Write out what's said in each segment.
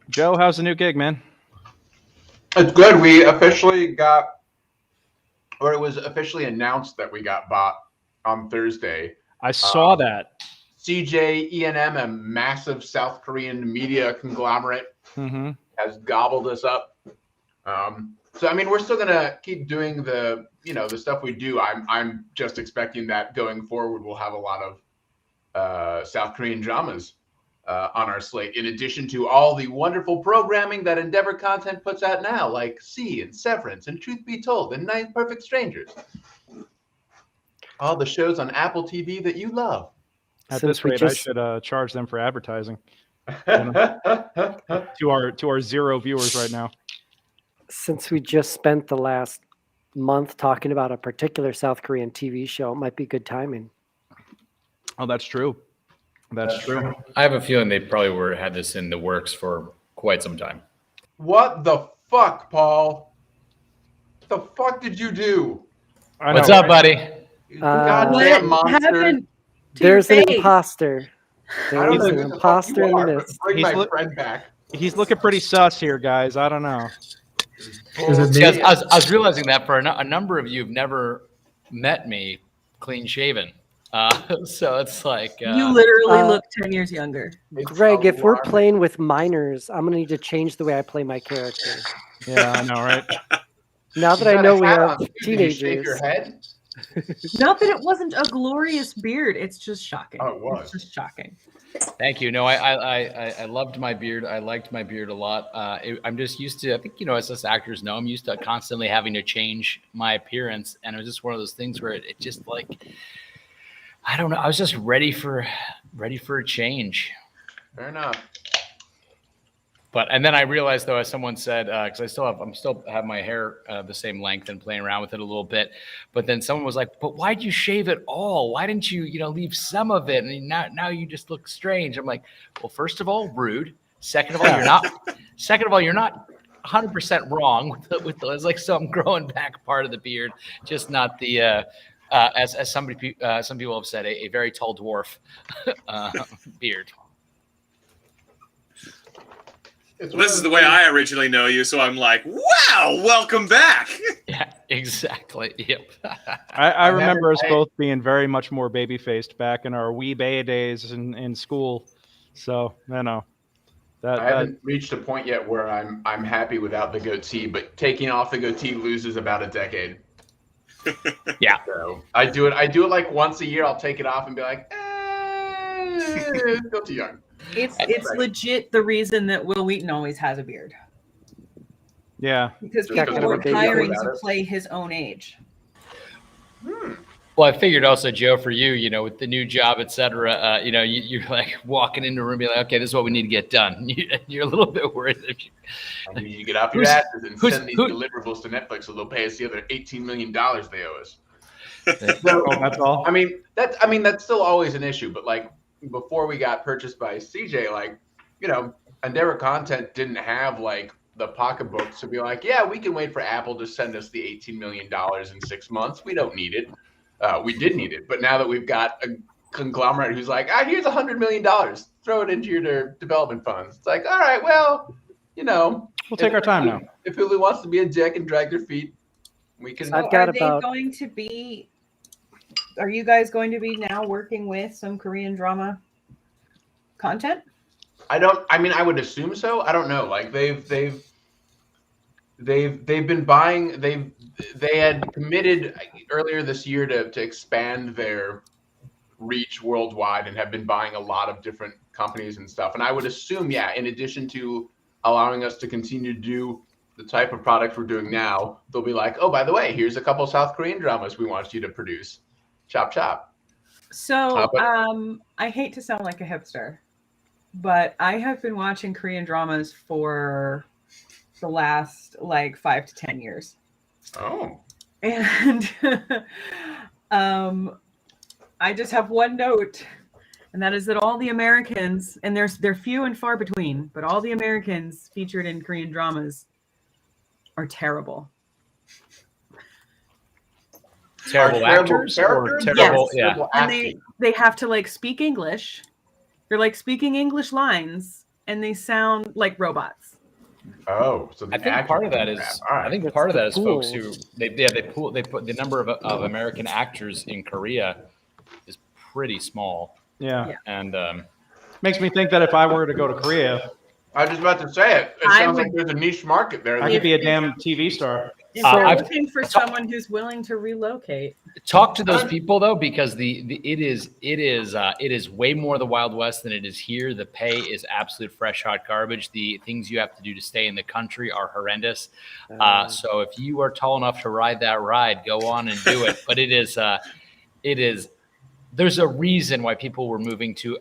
Joe, how's the new gig, man? It's good. We officially got, or it was officially announced that we got bought on Thursday. I saw that. CJ E&M, a massive South Korean media conglomerate, has gobbled us up. So I mean, we're still gonna keep doing the stuff we do. I'm just expecting that going forward, we'll have a lot of South Korean dramas on our slate, in addition to all the wonderful programming that Endeavor Content puts out now, like C and Severance and Truth Be Told and Nine Perfect Strangers. All the shows on Apple TV that you love. At this rate, I should charge them for advertising. To our 0 viewers right now. Since we just spent the last month talking about a particular South Korean TV show, it might be good timing. Oh, that's true. That's true. I have a feeling they probably had this in the works for quite some time. What the fuck, Paul? What the fuck did you do? What's up, buddy? Goddamn monster. There's an imposter. There's an imposter in the midst. Bring my friend back. He's looking pretty sus here, guys. I don't know. I was realizing that for a number of you have never met me clean shaven. So it's like you literally look 10 years younger. Greg, if we're playing with minors, I'm gonna need to change the way I play my character. Yeah, I know, right? Now that I know we have teenagers. Shake your head? Not that it wasn't a glorious beard. It's just shocking. Oh, it was. It's just shocking. Thank you. No, I loved my beard. I liked my beard a lot. I'm just used to, I think, as us actors know, I'm used to constantly having to change my appearance. And it was just one of those things where it just like, I don't know. I was just ready for a change. Fair enough. And then I realized, though, as someone said, because I'm still have my hair the same length and playing around with it a little bit. But then someone was like, "But why'd you shave it all? Why didn't you, leave some of it? And now you just look strange." I'm like, "Well, first of all, rude. Second of all, you're not. Second of all, you're not 100% wrong with the. It's like so I'm growing back part of the beard, just not the as some people have said, a very tall dwarf beard." This is the way I originally know you, so I'm like, wow, welcome back. Yeah, exactly. Yep. I remember us both being very much more baby-faced back in our wee bay days in school. So, I haven't reached a point yet where I'm happy without the goatee, but taking off the goatee loses about a decade. Yeah. So I do it like once a year. I'll take it off and be like, still too young. It's legit the reason that Will Wheaton always has a beard. Yeah. Because people were hiring to play his own age. Well, I figured also, Joe, for you, with the new job, et cetera, you're like walking into a room, be like, okay, this is what we need to get done. You're a little bit worried if you get off your asses and send these deliverables to Netflix, so they'll pay us the other $18 million they owe us. So, that's all. I mean, that's still always an issue, but like before we got purchased by CJ, like, Endeavor Content didn't have like the pocketbooks to be like, yeah, we can wait for Apple to send us the $18 million in 6 months. We don't need it. We did need it, but now that we've got a conglomerate who's like, here's $100 million, throw it into your development funds. It's like, all right, well, we'll take our time now. If Hulu wants to be a dick and drag their feet, we can. Are you guys going to be now working with some Korean drama content? I would assume so. I don't know. Like they've been buying. They had committed earlier this year to expand their reach worldwide and have been buying a lot of different companies and stuff. And I would assume, in addition to allowing us to continue to do the type of products we're doing now, they'll be like, oh, by the way, here's a couple South Korean dramas we want you to produce. Chop, chop. So I hate to sound like a hipster, but I have been watching Korean dramas for the last 5 to 10 years. Oh. And I just have one note, and that is that all the Americans, and they're few and far between, but all the Americans featured in Korean dramas are terrible. Terrible actors or terrible, yes. And they have to speak English. They're speaking English lines, and they sound like robots. Oh, so I think part of that is all right. I think It's part of the that is folks who pools. they put the number of American actors in Korea is pretty small, Yeah. and Makes me think that if I were to go to Korea, I was just about to say it. It I sounds would- like there's a niche market there. I could be a damn TV star. If you're I've- looking for someone who's willing to relocate, talk to those people though, because it is way more the Wild West than it is here. The pay is absolute fresh hot garbage. The things you have to do to stay in the country are horrendous. So if you are tall enough to ride that ride, go on and do it. But it is. There's a reason why people are moving to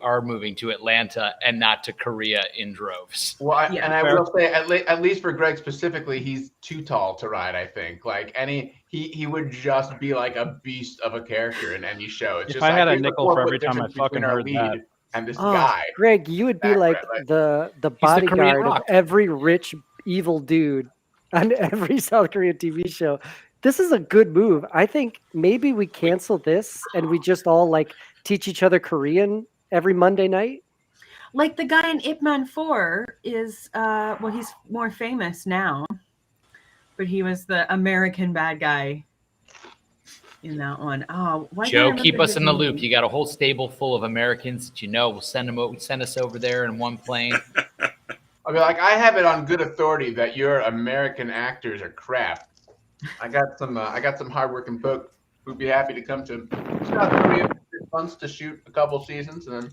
Atlanta and not to Korea in droves. Well, and I Fair. will say, at least for Greg specifically, he's too tall to ride. I think he would just be like a beast of a character in any show. It's If just I like, had a here's the nickel for 4 every foot time I difference between fucking our heard lead that. and this Oh, guy. Greg, you would be like Background, the Korean bodyguard of Rock. every rich evil dude on every South Korean TV show. This is a good move. I think maybe we cancel this and we just all like teach each other Korean every Monday night. like the guy in Ip Man 4 is, he's more famous now, but he was the American bad guy in that one. Oh, why can't I Joe, remember keep us his in the name? loop. You got a whole stable full of Americans that we'll send us over there in one plane. I'll be like, I have it on good authority that your American actors are crap. I got some hardworking folk who'd be happy to come to South Korea for 6 months to shoot a couple seasons, and then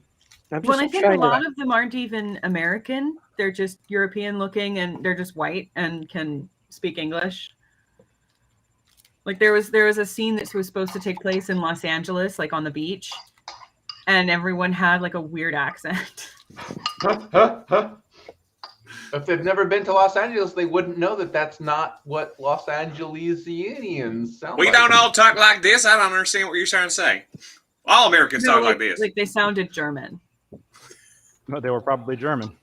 I'm Well, just I think a trying lot to. of them aren't even American. They're just European looking and they're just white and can speak English. Like there was a scene that was supposed to take place in Los Angeles, like on the beach, and everyone had like a weird accent. If they've never been to Los Angeles, they wouldn't know that that's not what Los Angelesians sound We like. don't all talk like this. I don't understand what you're trying to say. All Americans No, talk like this. Like they sounded German. No, they were probably German.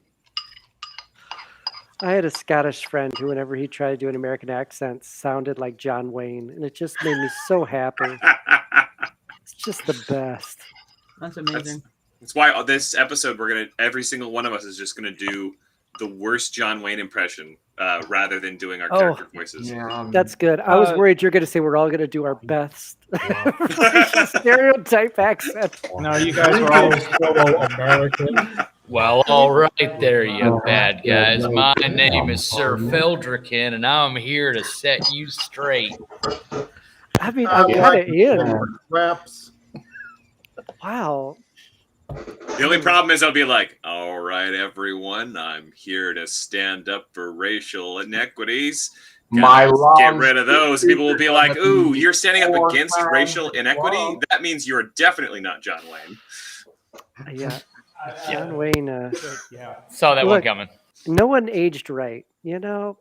I had a Scottish friend who, whenever he tried to do an American accent, sounded like John Wayne, and it just made me so happy. It's just the best. That's amazing. That's why this episode every single one of us is just gonna do the worst John Wayne impression rather than doing our character voices. Yeah, That's good. I was worried you're going to say we're all going to do our best stereotype accent. No, you guys are always fellow American. Well, all right there, you bad guys. My name is Sir Feldruucan, and I'm here to set you straight. I mean, I'm kind of in. Raps. Wow. The only problem is I'll be like, all right, everyone, I'm here to stand up for racial inequities. My Get rid of those. People will be like, ooh, you're standing up against racial inequity? That means you're definitely not John Wayne. Yeah. John Wayne. yeah. Saw that one Look. coming. No one aged right, you know?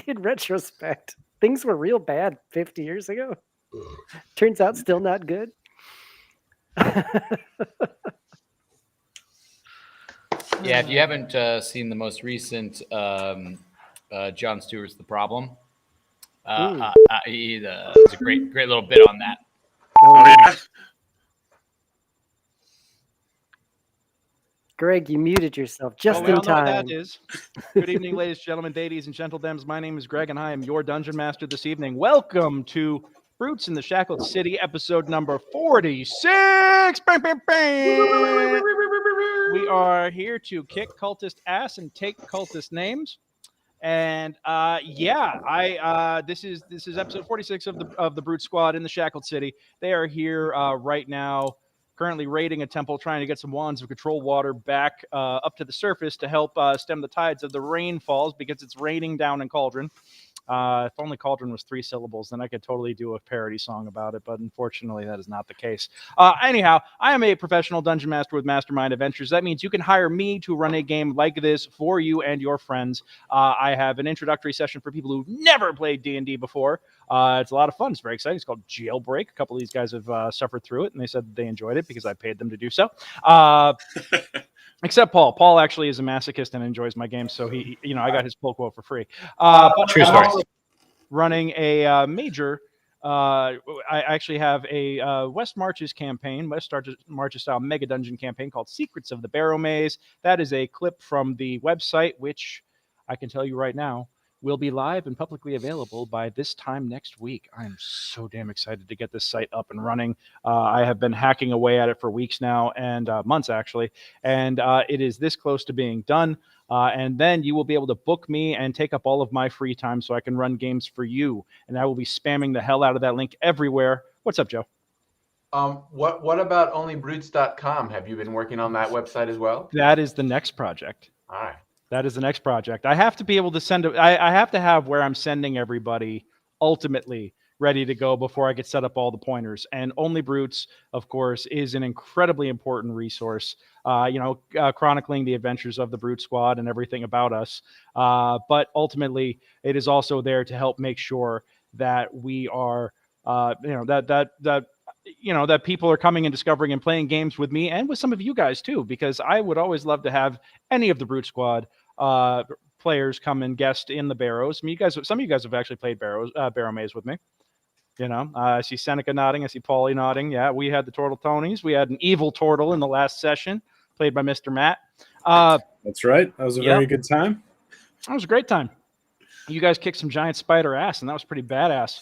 In retrospect, things were real bad 50 years ago. Turns out still not good. Yeah, if you haven't seen the most recent Jon Stewart's The Problem, it's a great little bit on that. Oh, Oh, yeah. Greg, you muted yourself just Well, we in all know what time. that is. Good evening, ladies, gentlemen, ladies, and gentledems. My name is Greg, and I am your Dungeon Master this evening. Welcome to Brutes in the Shackled City, episode number 46. Bang, bang, bang. We are here to kick cultist ass and take cultist names. And this is episode 46 of the Brute Squad in the Shackled City. They are here right now, currently raiding a temple, trying to get some wands of control water back up to the surface to help stem the tides of the rainfalls, because it's raining down in Cauldron. If only Cauldron was 3 syllables, then I could totally do a parody song about it, but unfortunately that is not the case. Anyhow, I am a professional dungeon master with Mastermind Adventures. That means you can hire me to run a game like this for you and your friends. I have an introductory session for people who've never played D&D before. It's a lot of fun. It's very exciting. It's called Jailbreak. A couple of these guys have suffered through it, and they said that they enjoyed it because I paid them to do so. Except Paul. Paul actually is a masochist and enjoys my games, so I got his pull quote for free. But True I'm story. also running a major I actually have a West Marches campaign, West Marches style mega dungeon campaign called Secrets of the Barrow Maze. That is a clip from the website, which I can tell you right now will be live and publicly available by this time next week. I am so damn excited to get this site up and running. I have been hacking away at it for weeks now, and months actually, and it is this close to being done. And then you will be able to book me and take up all of my free time so I can run games for you. And I will be spamming the hell out of that link everywhere. What's up, Joe? What about onlybrutes.com? Have you been working on that website as well? That is the next project. All right. That is the next project. I have to be able to send it. I have to have where I'm sending everybody ultimately ready to go before I get set up all the pointers. And Only Brutes, of course, is an incredibly important resource, chronicling the adventures of the Brute Squad and everything about us. But ultimately, it is also there to help make sure that we are, that people are coming and discovering and playing games with me and with some of you guys too, because I would always love to have any of the Brute Squad players come and guest in the Barrows. I mean, some of you guys have actually played Barrow Maze with me. I see Seneca nodding. I see Paulie nodding. Yeah, we had the Turtle Tonys. We had an evil turtle in the last session, played by Mr. Matt. That's right. That was a very good time. That was a great time. You guys kicked some giant spider ass, and that was pretty badass.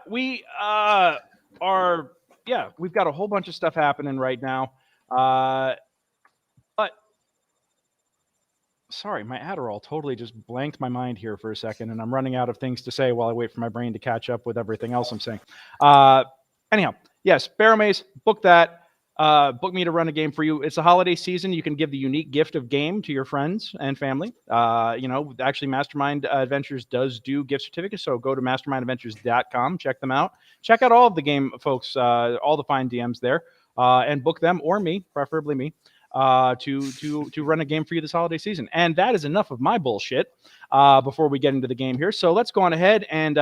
We've got a whole bunch of stuff happening right now. But sorry, my Adderall totally just blanked my mind here for a second, and I'm running out of things to say while I wait for my brain to catch up with everything else I'm saying. Anyhow, yes, Barrow Maze, book that. Book me to run a game for you. It's a holiday season. You can give the unique gift of game to your friends and family. Actually, Mastermind Adventures does do gift certificates, so go to mastermindadventures.com, check them out. Check out all of the game folks, all the fine DMs there, and book them or me, preferably me, to run a game for you this holiday season. And that is enough of my bullshit before we get into the game here. So let's go on ahead and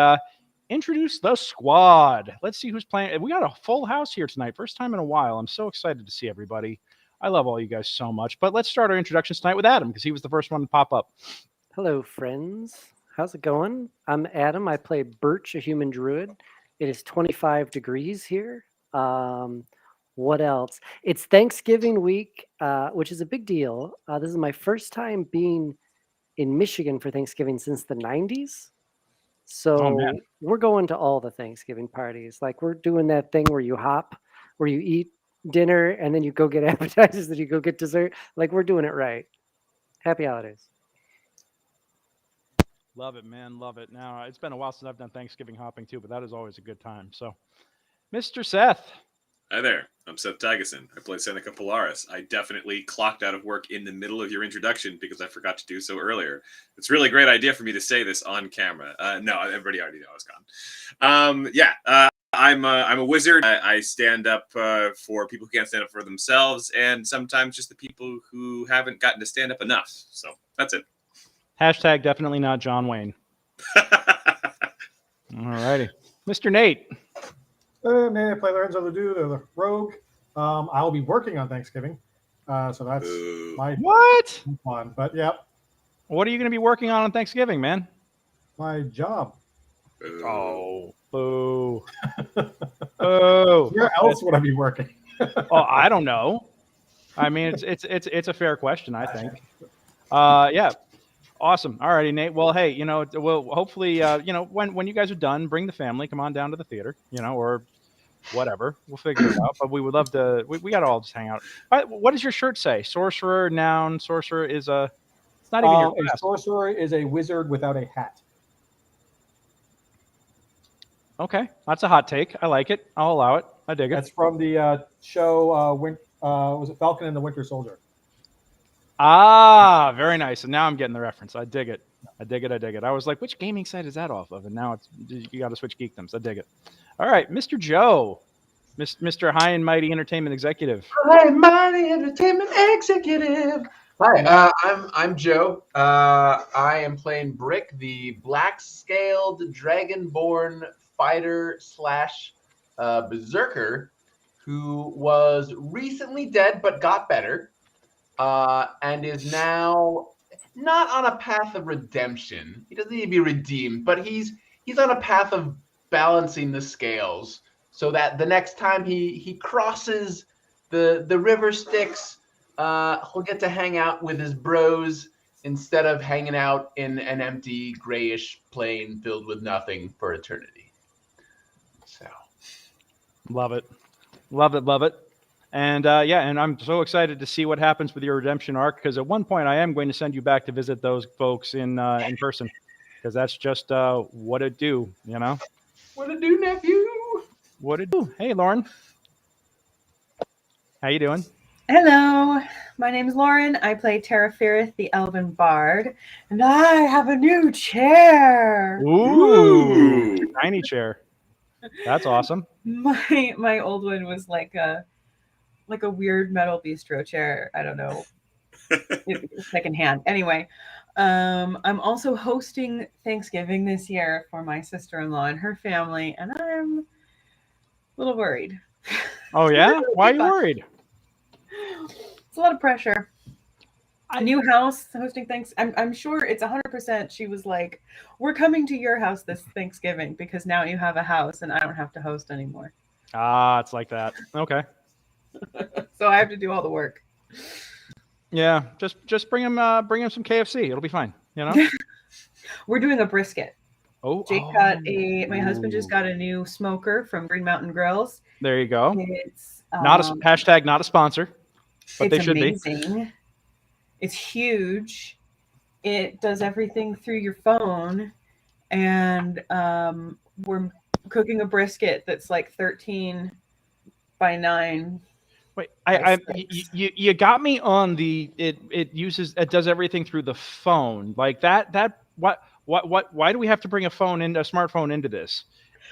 introduce the squad. Let's see who's playing. We got a full house here tonight. First time in a while. I'm so excited to see everybody. I love all you guys so much. But let's start our introductions tonight with Adam, because he was the first one to pop up. Hello, friends. How's it going? I'm Adam. I play Birch, a human druid. It is 25 degrees here. What else? It's Thanksgiving week, which is a big deal. This is my first time being in Michigan for Thanksgiving since the 90s. So we're going to all the Thanksgiving parties. Like, we're doing that thing where you eat dinner and then you go get appetizers and you go get dessert. Like, we're doing it right. Happy holidays. Love it, man. Love it. Now, it's been a while since I've done Thanksgiving hopping too, but that is always a good time. So, Mr. Seth. Hi there. I'm Seth Thygesen. I play Seneca Polaris. I definitely clocked out of work in the middle of your introduction because I forgot to do so earlier. It's a really great idea for me to say this on camera. No, everybody already knows I was gone. I'm a wizard. I stand up for people who can't stand up for themselves, and sometimes just the people who haven't gotten to stand up enough. So that's it. Hashtag definitely not John Wayne. All righty. Mr. Nate. Nate, I play Lorenzo, the rogue. I'll be working on Thanksgiving, so that's my fun. But yep. What are you going to be working on Thanksgiving, man? My job. Oh, boo! Boo! Where else would I be working? I don't know. I mean, it's a fair question, I think. Awesome. All righty, Nate. Well, hey, we'll hopefully, when you guys are done, bring the family, come on down to the theater, or whatever. We'll figure it out. But we would love to. We got to all just hang out. What does your shirt say? Sorcerer, noun. Sorcerer is a. It's not even your class. A sorcerer is a wizard without a hat. Okay, that's a hot take. I like it. I'll allow it. I dig it. That's from the show. Was it Falcon and the Winter Soldier? Ah, very nice. And now I'm getting the reference. I dig it. I was like, which gaming site is that off of? And now you got to switch geekdoms. I dig it. All right, Mr. Joe, Mr. High and Mighty Entertainment Executive. High and Mighty Entertainment Executive. Hi, I'm Joe. I am playing Brick, the black-scaled Dragonborn fighter / berserker, who was recently dead but got better. And is now not on a path of redemption. He doesn't need to be redeemed, but he's on a path of balancing the scales so that the next time he crosses the river Styx, he'll get to hang out with his bros instead of hanging out in an empty grayish plain filled with nothing for eternity. So love it. And and I'm so excited to see what happens with your redemption arc, because at one point I am going to send you back to visit those folks in person, because that's just what it do, you know? What it do, nephew? What it do? Hey, Lauren. How you doing? Hello, my name is Lauren. I play Tarafirith, the Elven Bard, and I have a new chair. Ooh. Tiny chair. That's awesome. My old one was like a weird metal bistro chair. I don't know. Secondhand. Anyway, I'm also hosting Thanksgiving this year for my sister-in-law and her family, and I'm a little worried. Oh yeah? Why are you worried? It's a lot of pressure. A new house, hosting things. I'm sure it's 100%. She was like, "We're coming to your house this Thanksgiving because now you have a house and I don't have to host anymore." Ah, it's like that. Okay. So I have to do all the work. Yeah, just bring him some KFC. It'll be fine. You know. We're doing a brisket. Oh, My husband just got a new smoker from Green Mountain Grills. There you go. It's not a sponsor, but they should amazing. Be. It's huge. It does everything through your phone, and we're cooking a brisket that's like 13 by 9. Wait, you got me on the it does everything through the phone like that. Why do we have to bring a smartphone into this?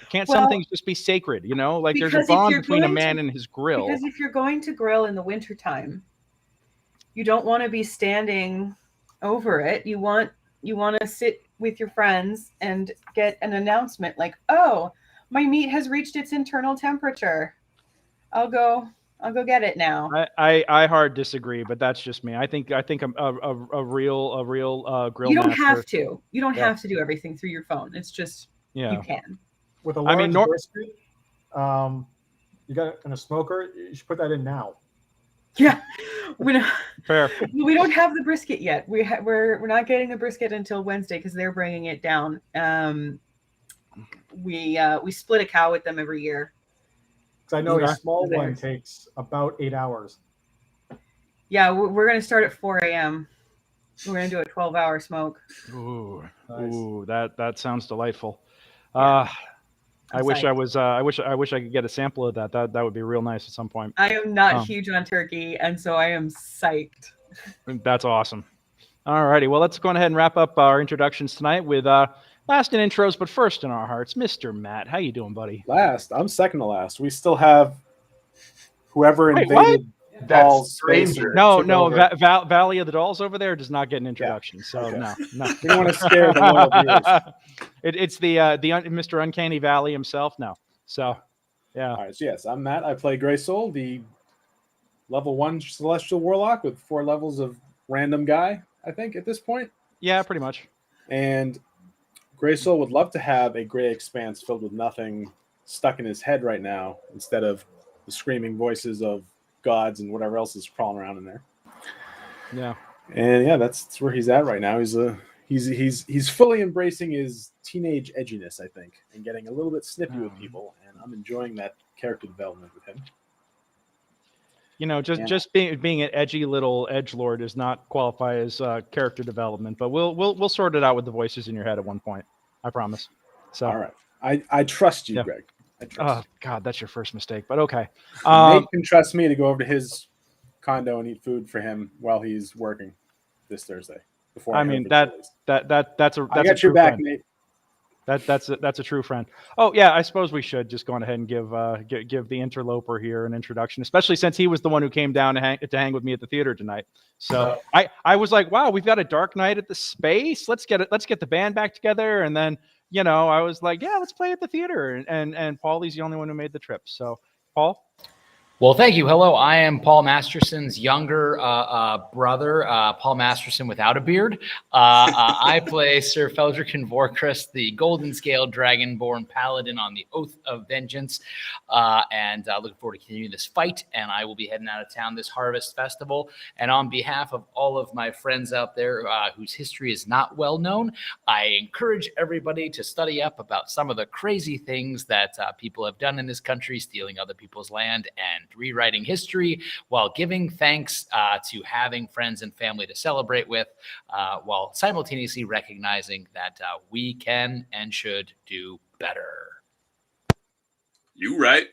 Can't some things just be sacred, you know? Like there's a bond between a man and his grill. Because if you're going to grill in the wintertime, you don't want to be standing over it. You want to sit with your friends and get an announcement like, "Oh, my meat has reached its internal temperature. I'll go get it now." I hard disagree, but that's just me. I think I'm a real grill. You don't master. have to. You don't have to do everything through your phone. It's just you can. With a large brisket, you got it in a smoker. You should put that in now. Yeah, fair. We don't have the brisket yet. We're not getting the brisket until Wednesday because they're bringing it down. We split a cow with them every year. Because I know a small one takes about 8 hours. Yeah, we're going to start at 4 a.m. We're going to do a 12-hour smoke. Ooh, nice. Ooh, that sounds delightful. Yeah. I wish I could get a sample of that. That would be real nice at some point. I am not huge on turkey, and so I am psyched. That's awesome. All righty. Well, let's go ahead and wrap up our introductions tonight with last in intros, but first in our hearts, Mr. Matt. How you doing, buddy? Last. I'm second to last. We still have whoever invaded Paul's stranger. No. Valley of the Dolls over there does not get an introduction. Yeah. So no. We don't want to scare the loyal viewers. It's the Mr. Uncanny Valley himself. No. So yeah. All right. So yes, I'm Matt. I play Greysoul, the level 1 Celestial Warlock with 4 levels of random guy, I think, at this point. Yeah, pretty much. And Greysoul would love to have a gray expanse filled with nothing stuck in his head right now, instead of the screaming voices of gods and whatever else is crawling around in there. Yeah. And yeah, that's where he's at right now. He's fully embracing his teenage edginess, I think, and getting a little bit snippy with people, and I'm enjoying that character development with him. You know, just being an edgy little edgelord does not qualify as character development, but we'll sort it out with the voices in your head at one point. I promise. So all right, I trust you, Greg. I trust you. God, that's your first mistake, but okay. Nate can trust me to go over to his condo and eat food for him while he's working this Thursday. Before I mean that's I got your back, Nate. That's a true friend. Oh yeah, I suppose we should just go on ahead and give the interloper here an introduction, especially since he was the one who came down to hang with me at the theater tonight. So I was like, wow, we've got a dark night at the space. Let's get the band back together, and then I was like, yeah, let's play at the theater. And Paulie's the only one who made the trip. So Paul. Well, thank you. Hello, I am Paul Masterson's younger brother, Paul Masterson without a beard. I play Sir Feldruucan Vorkrist, the Golden Scale Dragonborn Paladin on the Oath of Vengeance, and looking forward to continuing this fight. And I will be heading out of town this Harvest Festival. And on behalf of all of my friends out there whose history is not well known, I encourage everybody to study up about some of the crazy things that people have done in this country, stealing other people's land and rewriting history while giving thanks to having friends and family to celebrate with, while simultaneously recognizing that we can and should do better. You right.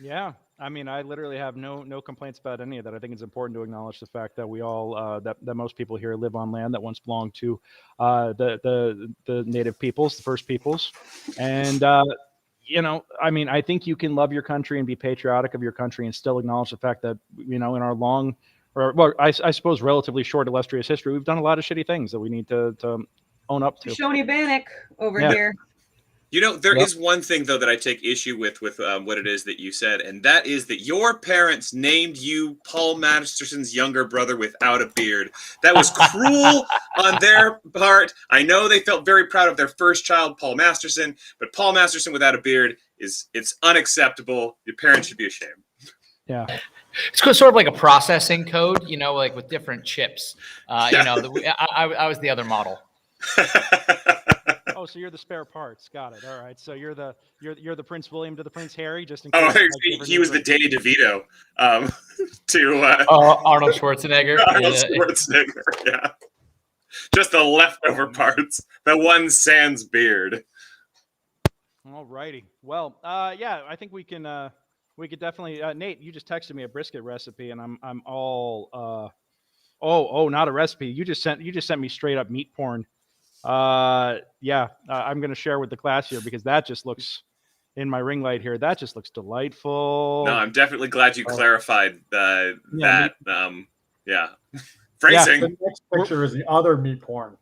Yeah. I mean, I literally have no complaints about any of that. I think it's important to acknowledge the fact that we all that most people here live on land that once belonged to the native peoples, the first peoples, and I mean, I think you can love your country and be patriotic of your country and still acknowledge the fact that in our long, I suppose relatively short illustrious history, we've done a lot of shitty things that we need to own up to. Shoney Bannock over here. There is one thing, though, that I take issue with what it is that you said, and that is that your parents named you Paul Masterson's younger brother without a beard. That was cruel on their part. I know they felt very proud of their first child, Paul Masterson, but Paul Masterson without a beard it's unacceptable. Your parents should be ashamed. Yeah. It's sort of like a processing code, like with different chips. I was the other model. Oh, so you're the spare parts. Got it. All right. So you're the Prince William to the Prince Harry, just in case. He was the Danny DeVito to Arnold Schwarzenegger. Arnold Schwarzenegger, yeah. Just the leftover parts. The one sans beard. All righty. Well, yeah, I think we could definitely. Nate, you just texted me a brisket recipe, and I'm all. Not a recipe. You just sent me straight up meat porn. I'm going to share with the class here because that just looks in my ring light here. That just looks delightful. No, I'm definitely glad you clarified that. Phrasing. Yeah, the next picture is the other meat porn.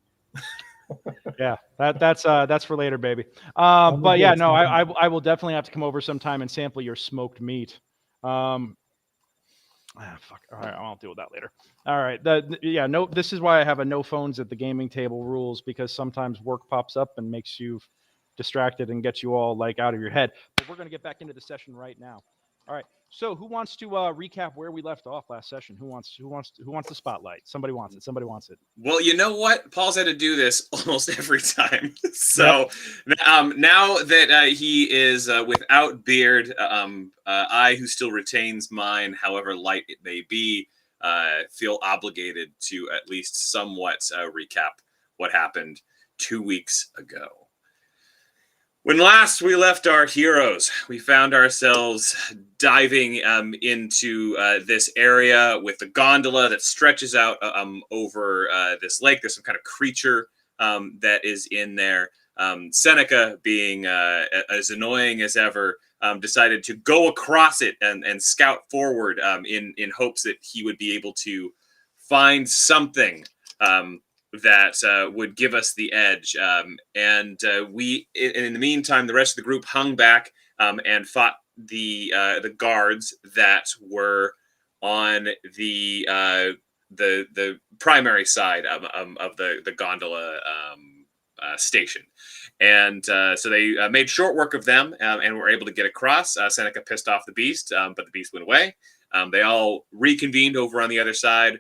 Yeah, that's for later, baby. But yeah, no, I will definitely have to come over sometime and sample your smoked meat. Fuck. All right, I'll deal with that later. All right. This is why I have a no phones at the gaming table rules, because sometimes work pops up and makes you distracted and gets you all out of your head. But we're going to get back into the session right now. All right. So who wants to recap where we left off last session? Who wants the spotlight? Somebody wants it. Somebody wants it. Well, you know what? Paul's had to do this almost every time. So now that he is without beard, I, who still retains mine, however light it may be, feel obligated to at least somewhat recap what happened 2 weeks ago. When last we left our heroes, we found ourselves diving into this area with the gondola that stretches out over this lake. There's some kind of creature that is in there. Seneca, being as annoying as ever, decided to go across it and scout forward in hopes that he would be able to find something that would give us the edge. And in the meantime, the rest of the group hung back and fought the guards that were on the primary side of the gondola station. And so they made short work of them and were able to get across. Seneca pissed off the beast, but the beast went away. They all reconvened over on the other side.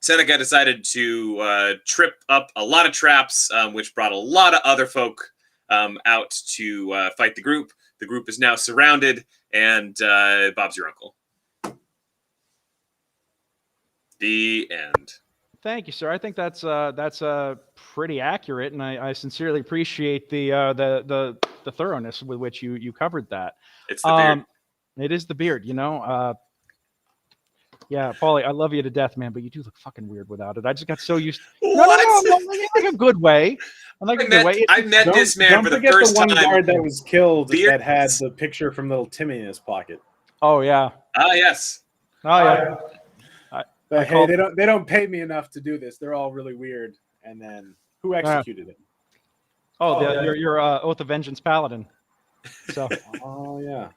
Seneca decided to trip up a lot of traps, which brought a lot of other folk out to fight the group. The group is now surrounded, and Bob's your uncle. The end. Thank you, sir. I think that's pretty accurate, and I sincerely appreciate the thoroughness with which you covered that. It's the beard. It is the beard, Yeah, Paulie, I love you to death, man, but you do look fucking weird without it. I just got so used. What? No, like a good way. I met this man for the first time. Don't forget the one guard that was killed Beard. that had the picture from little Timmy in his pocket. Oh yeah. Ah, yes. Oh yeah. But hey, they don't pay me enough to do this. They're all really weird. And then who executed it? Your Oath of Vengeance Paladin. So. Oh yeah.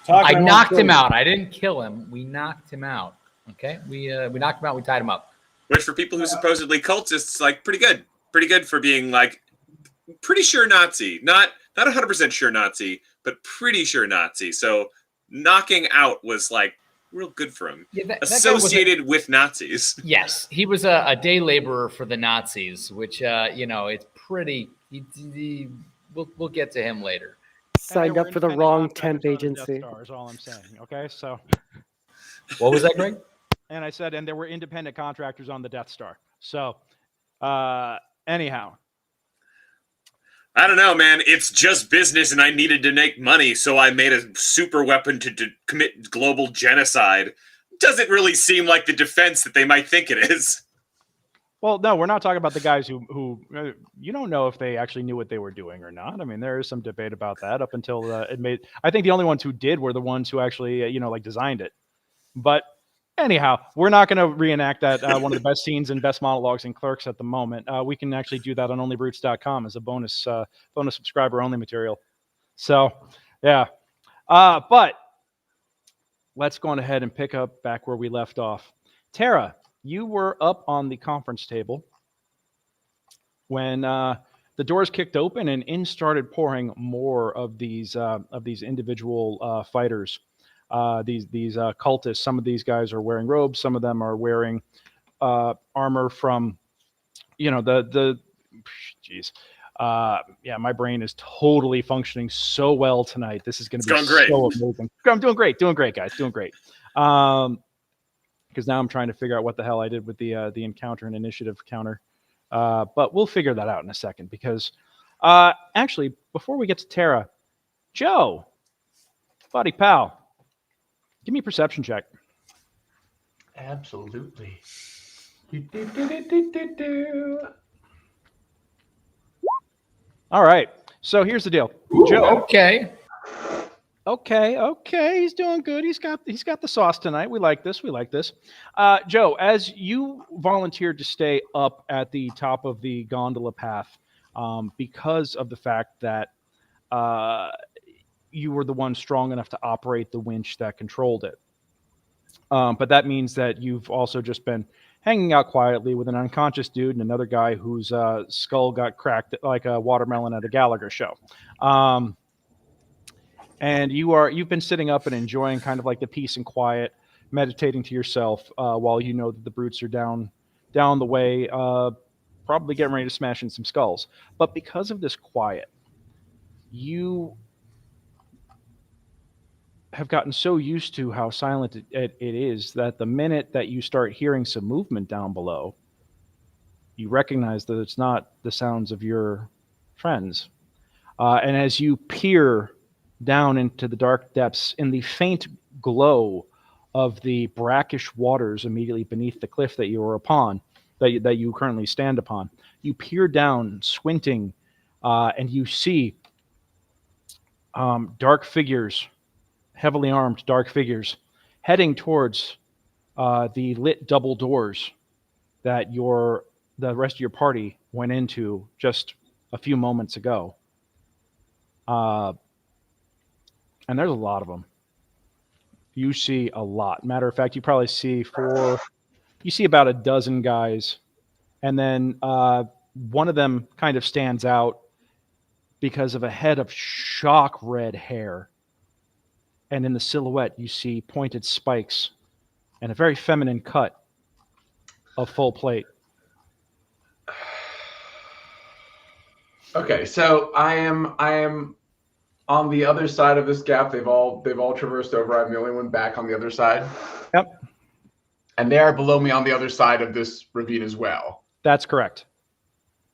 I knocked him out. I didn't kill him. We knocked him out. Okay, we knocked him out. We tied him up. Which for people who supposedly cultists, like pretty good for being like pretty sure Nazi, not 100% sure Nazi, but pretty sure Nazi. So knocking out was like real good for him. Yeah, that associated with Nazis. Yes, he was a day laborer for the Nazis, which it's pretty. We'll get to him later. Signed up for the wrong temp agency. Star is all I'm saying. Okay, so what was that, Greg? And I said, and there were independent contractors on the Death Star. So, anyhow. I don't know, man. It's just business, and I needed to make money, so I made a super weapon to commit global genocide. Doesn't really seem like the defense that they might think it is. Well, no, we're not talking about the guys who you don't know if they actually knew what they were doing or not. I mean, there is some debate about that up until it made. I think the only ones who did were the ones who actually, designed it. But anyhow, we're not going to reenact that one of the best scenes and best monologues in Clerks at the moment. We can actually do that on onlybrutes.com as a bonus subscriber only material. So, yeah. But let's go on ahead and pick up back where we left off. Tara, you were up on the conference table when the doors kicked open and in started pouring more of these individual fighters. These cultists. Some of these guys are wearing robes. Some of them are wearing armor from, my brain is totally functioning so well tonight. This is going to be so amazing. I'm doing great, guys, doing great. Because now I'm trying to figure out what the hell I did with the encounter and initiative counter. But we'll figure that out in a second. Because actually, before we get to Tara, Joe, buddy pal. Give me a perception check. Absolutely. All right. So here's the deal. Joe. Okay. He's doing good. He's got the sauce tonight. We like this. Joe, as you volunteered to stay up at the top of the gondola path, because of the fact that you were the one strong enough to operate the winch that controlled it. But that means that you've also just been hanging out quietly with an unconscious dude and another guy whose skull got cracked like a watermelon at a Gallagher show. And you've been sitting up and enjoying kind of like the peace and quiet, meditating to yourself while you know that the brutes are down the way, probably getting ready to smash in some skulls. But because of this quiet, you have gotten so used to how silent it is that the minute that you start hearing some movement down below, you recognize that it's not the sounds of your friends. And as you peer down into the dark depths, in the faint glow of the brackish waters immediately beneath the cliff that you are upon, that you currently stand upon, you peer down, squinting, and you see dark figures, heavily armed dark figures, heading towards the lit double doors that the rest of your party went into just a few moments ago. And there's a lot of them. You see a lot. Matter of fact, you probably see about a dozen guys. And then one of them kind of stands out because of a head of shock red hair. And in the silhouette, you see pointed spikes and a very feminine cut of full plate. Okay, so I am on the other side of this gap. They've all traversed over. I'm the only one back on the other side. Yep. And they are below me on the other side of this ravine as well. That's correct.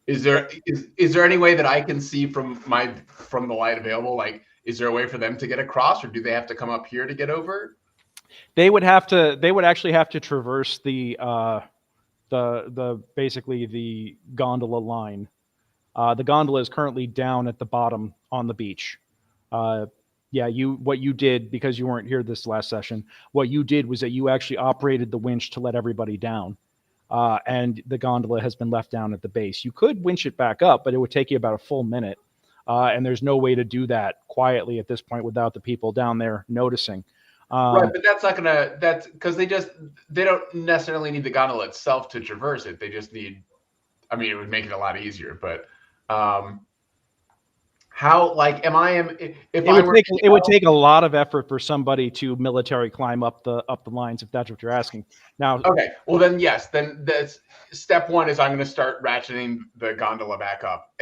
Is there any way that I can see from the light available? Like, is there a way for them to get across, or do they have to come up here to get over? They would actually have to traverse the basically the gondola line. The gondola is currently down at the bottom on the beach. What you did, because you weren't here this last session, what you did was that you actually operated the winch to let everybody down. And the gondola has been left down at the base. You could winch it back up, but it would take you about a full minute. and there's no way to do that quietly at this point without the people down there noticing. Right, but that's not gonna. That's because they don't necessarily need the gondola itself to traverse it. They just need. I mean, it would make it a lot easier, but how? Like, it would take a lot of effort for somebody to military climb up the lines, if that's what you're asking. Now, okay, well then yes, then that's step one is I'm going to start ratcheting the gondola back up.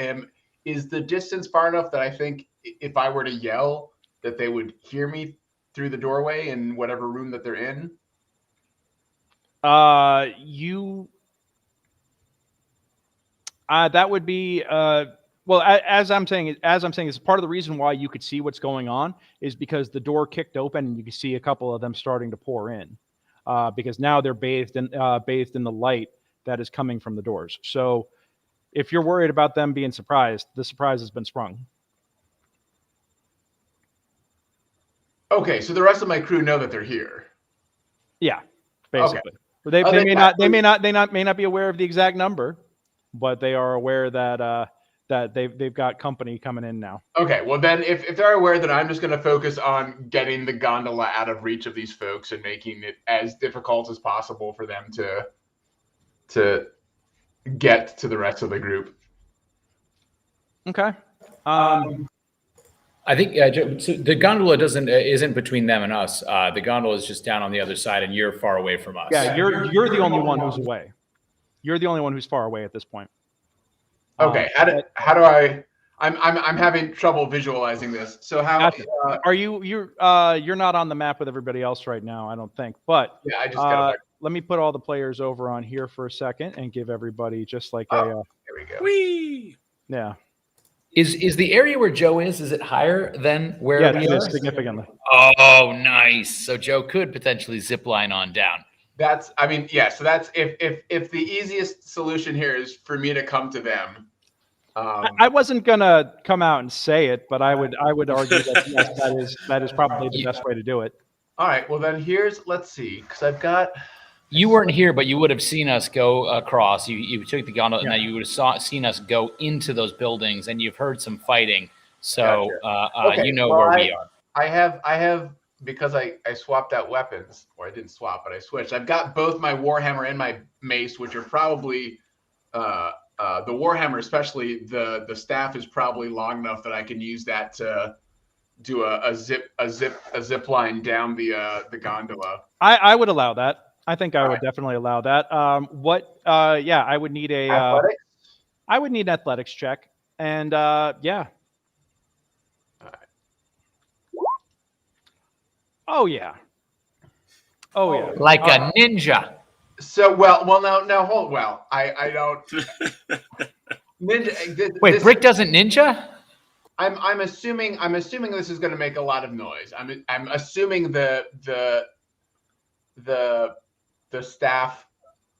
Is the distance far enough that I think if I were to yell that they would hear me through the doorway in whatever room that they're in? That would be well, as I'm saying, is part of the reason why you could see what's going on is because the door kicked open and you can see a couple of them starting to pour in, because now they're bathed in the light that is coming from the doors. So, if you're worried about them being surprised, the surprise has been sprung. Okay, so the rest of my crew know that they're here. Yeah, basically. Okay. They may not be aware of the exact number, but they are aware that that they've got company coming in now. Okay, well then, if they're aware, then I'm just going to focus on getting the gondola out of reach of these folks and making it as difficult as possible for them to get to the rest of the group. Okay. I think so the gondola isn't between them and us. The gondola is just down on the other side, and you're far away from us. Yeah, you're the only one who's away. You're the only one who's far away at this point. Okay, how do I? I'm having trouble visualizing this. So how are you? You're not on the map with everybody else right now, I don't think. But yeah, I just got let me put all the players over on here for a second and give everybody just like there we go. Whee! Yeah. Is the area where Joe is it higher than where we are? It is significantly. Oh, nice. So Joe could potentially zip line on down. So that's if the easiest solution here is for me to come to them. I wasn't gonna come out and say it, but I would argue that yes, that is probably the best way to do it. All right, well then let's see, because I've got. You weren't here, but you would have seen us go across. You took the gondola, and then you would have seen us go into those buildings, and you've heard some fighting. So Okay, you know where we are. I have because I swapped out weapons, or I didn't swap, but I switched. I've got both my warhammer and my mace, which are probably the warhammer, especially the staff, is probably long enough that I can use that to do a zip line down the gondola. I would allow that. I think I would definitely allow that. I would need athletics? I would need an athletics check, and yeah. All right. Oh yeah. Like a ninja. So I don't. Ninja. Wait, Brick doesn't ninja? I'm assuming this is going to make a lot of noise. I'm assuming the staff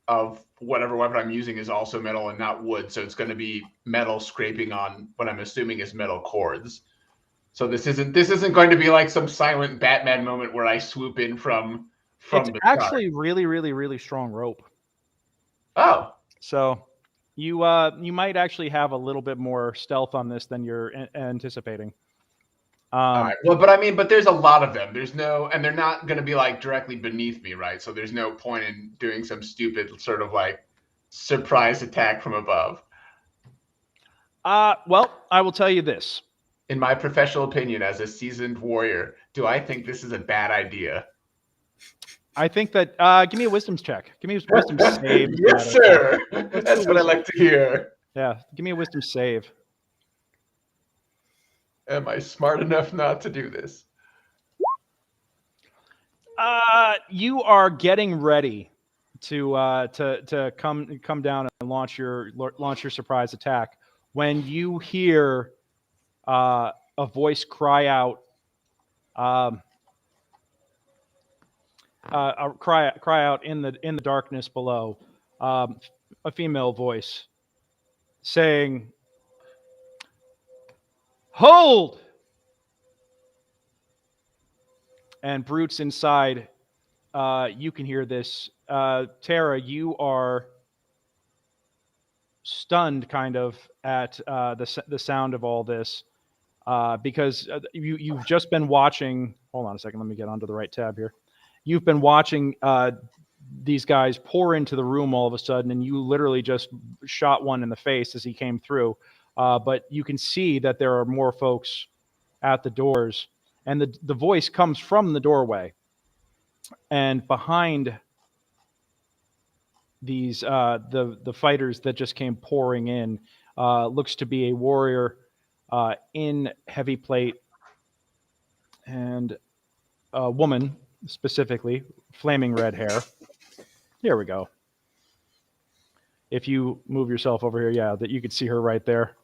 of whatever weapon I'm using is also metal and not wood, so it's going to be metal scraping on what I'm assuming is metal cords. So this isn't going to be like some silent Batman moment where I swoop in from it's the actually really, really, really strong rope. Oh, so you might actually have a little bit more stealth on this than you're anticipating. all right. Well, but there's a lot of them. And they're not going to be like directly beneath me, right? So there's no point in doing some stupid sort of like surprise attack from above. Well, I will tell you this. In my professional opinion, as a seasoned warrior, do I think this is a bad idea? I think that give me a wisdom check. Give me a wisdom save. Yes, sir. That's what I like to hear. Yeah, give me a wisdom save. Am I smart enough not to do this? You are getting ready to come down and launch your surprise attack when you hear a voice cry out, cry out in the darkness below, a female voice saying, "Hold!" And brutes inside, you can hear this. Tara, you are stunned kind of at the sound of all this. because you've just been watching. Hold on a second. Let me get onto the right tab here. You've been watching these guys pour into the room all of a sudden, and you literally just shot one in the face as he came through. But you can see that there are more folks at the doors, and the voice comes from the doorway. And behind these the fighters that just came pouring in looks to be a warrior in heavy plate, and a woman specifically, flaming red hair. Here we go. If you move yourself over here, yeah, that you could see her right there.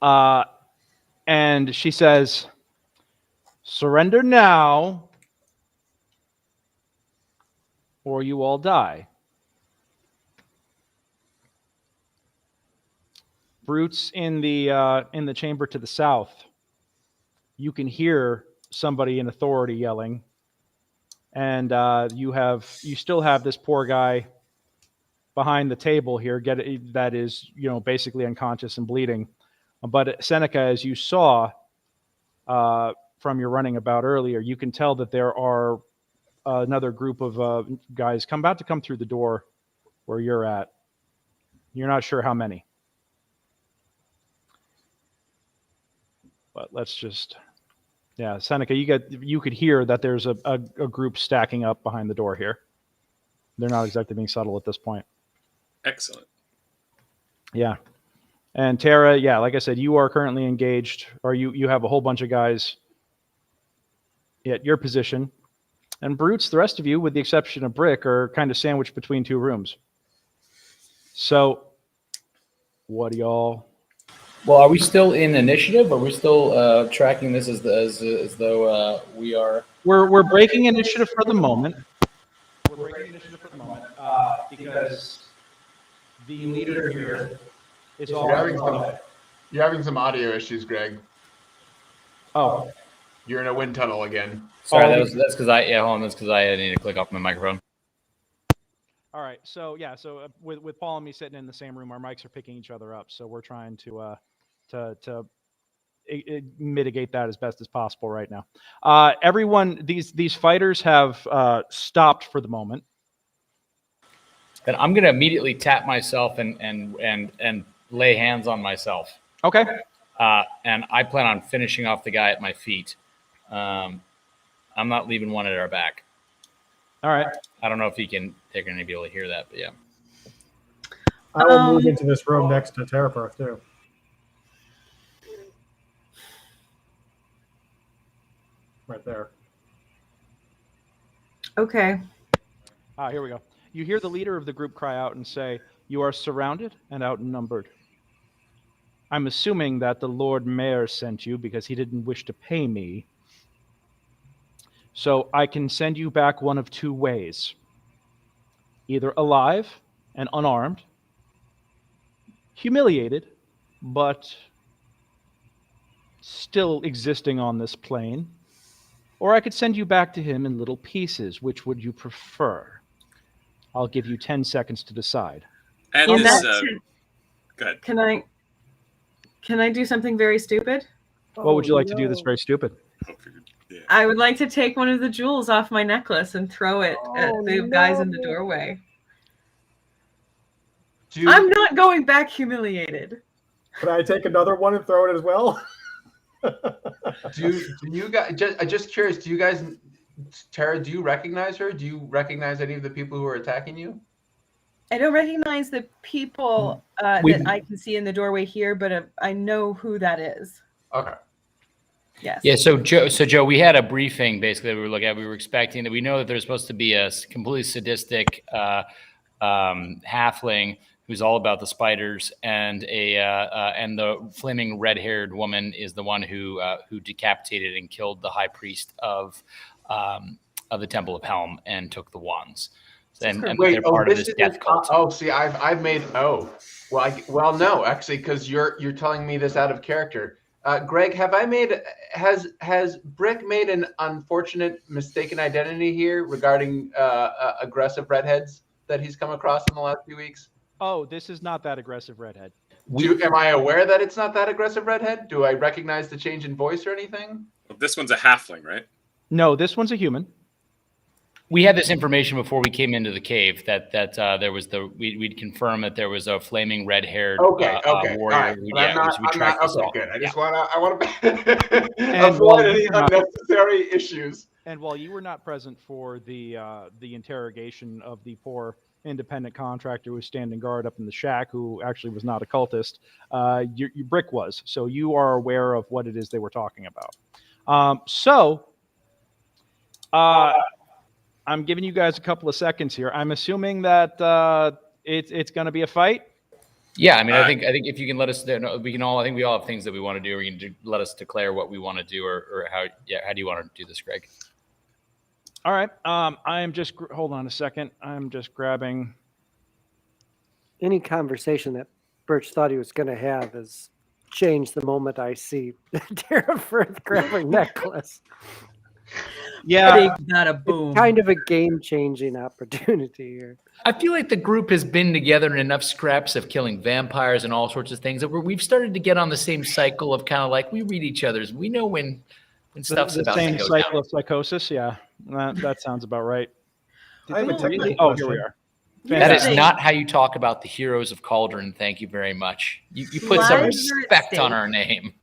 And she says, "Surrender now, or you all die." Brutes in the chamber to the south, you can hear somebody in authority yelling, and you still have this poor guy behind the table here, that is basically unconscious and bleeding. But Seneca, as you saw from your running about earlier, you can tell that there are another group of guys about to come through the door where you're at. You're not sure how many. But let's just, Seneca, you could hear that there's a group stacking up behind the door here. They're not exactly being subtle at this point. Excellent. Yeah. And Tara, like I said, you are currently engaged, or you have a whole bunch of guys at your position. And Brutes, the rest of you, with the exception of Brick, are kind of sandwiched between two rooms. So, what do y'all... Well, are we still in initiative? Are we still tracking this as though we are? We're breaking initiative for the moment. Because the leader here is all. You're having some audio issues, Greg. Oh, you're in a wind tunnel again. Sorry, that's because I need to click off my microphone. All right, so with Paul and me sitting in the same room, our mics are picking each other up, so we're trying to mitigate that as best as possible right now. Everyone, these fighters have stopped for the moment. And I'm going to immediately tap myself and lay hands on myself. Okay. And I plan on finishing off the guy at my feet. I'm not leaving one at our back. All right. I don't know if they're going to be able to hear that, but yeah. I will move into this room next to Tarafirith too. Right there. Okay. Here we go. You hear the leader of the group cry out and say, "You are surrounded and outnumbered. I'm assuming that the Lord Mayor sent you because he didn't wish to pay me. So I can send you back one of two ways. Either alive and unarmed, humiliated, but still existing on this plane, or I could send you back to him in little pieces. Which would you prefer? I'll give you 10 seconds to decide." And In this, that go ahead. Can I do something very stupid? What would you like to do that's very stupid? Yeah. I would like to take one of the jewels off my necklace and throw it at the guys in the doorway. I'm not going back humiliated. Could I take another one and throw it as well? do you guys, just curious, do you guys, Tara, do you recognize her? Do you recognize any of the people who are attacking you? I don't recognize the people that I can see in the doorway here, but I know who that is. Okay. Yes. Yeah. So Joe, we had a briefing basically that we were looking at. We were expecting that we know that there's supposed to be a completely sadistic halfling who's all about the spiders, and and the flaming red-haired woman is the one who decapitated and killed the high priest of the Temple of Helm and took the wands. And they're part of this death cult. See, I've made. Well, no, actually, because you're telling me this out of character. Greg, has Brick made an unfortunate mistaken identity here regarding aggressive redheads that he's come across in the last few weeks? Oh, this is not that aggressive redhead. Am I aware that it's not that aggressive redhead? Do I recognize the change in voice or anything? Well, this one's a halfling, right? No, this one's a human. We had this information before we came into the cave that there was we'd confirm that there was a flaming red-haired warrior. Right. Good. I just want to avoid any unnecessary issues. And while you were not present for the interrogation of the poor independent contractor who was standing guard up in the shack, who actually was not a cultist, your Brick was. So you are aware of what it is they were talking about. I'm giving you guys a couple of seconds here. I'm assuming that it's going to be a fight. Yeah, I mean, I think if you can let us, we can all. I think we all have things that we want to do. Or you can let us declare what we want to do, or how. Yeah, how do you want to do this, Greg? All right. I am just hold on a second. I'm just grabbing any conversation that Birch thought he was going to have has changed the moment I see Tarafirith grabbing necklace. Yeah, not a boom. It's kind of a game-changing opportunity here. I feel like the group has been together in enough scraps of killing vampires and all sorts of things that we've started to get on the same cycle of kind of like we read each other's. We know when stuff's about to go down. The same cycle of psychosis. Yeah, that sounds about right. Here we are. That is not how you talk about the heroes of Cauldron. Thank you very much. You put some respect on our name.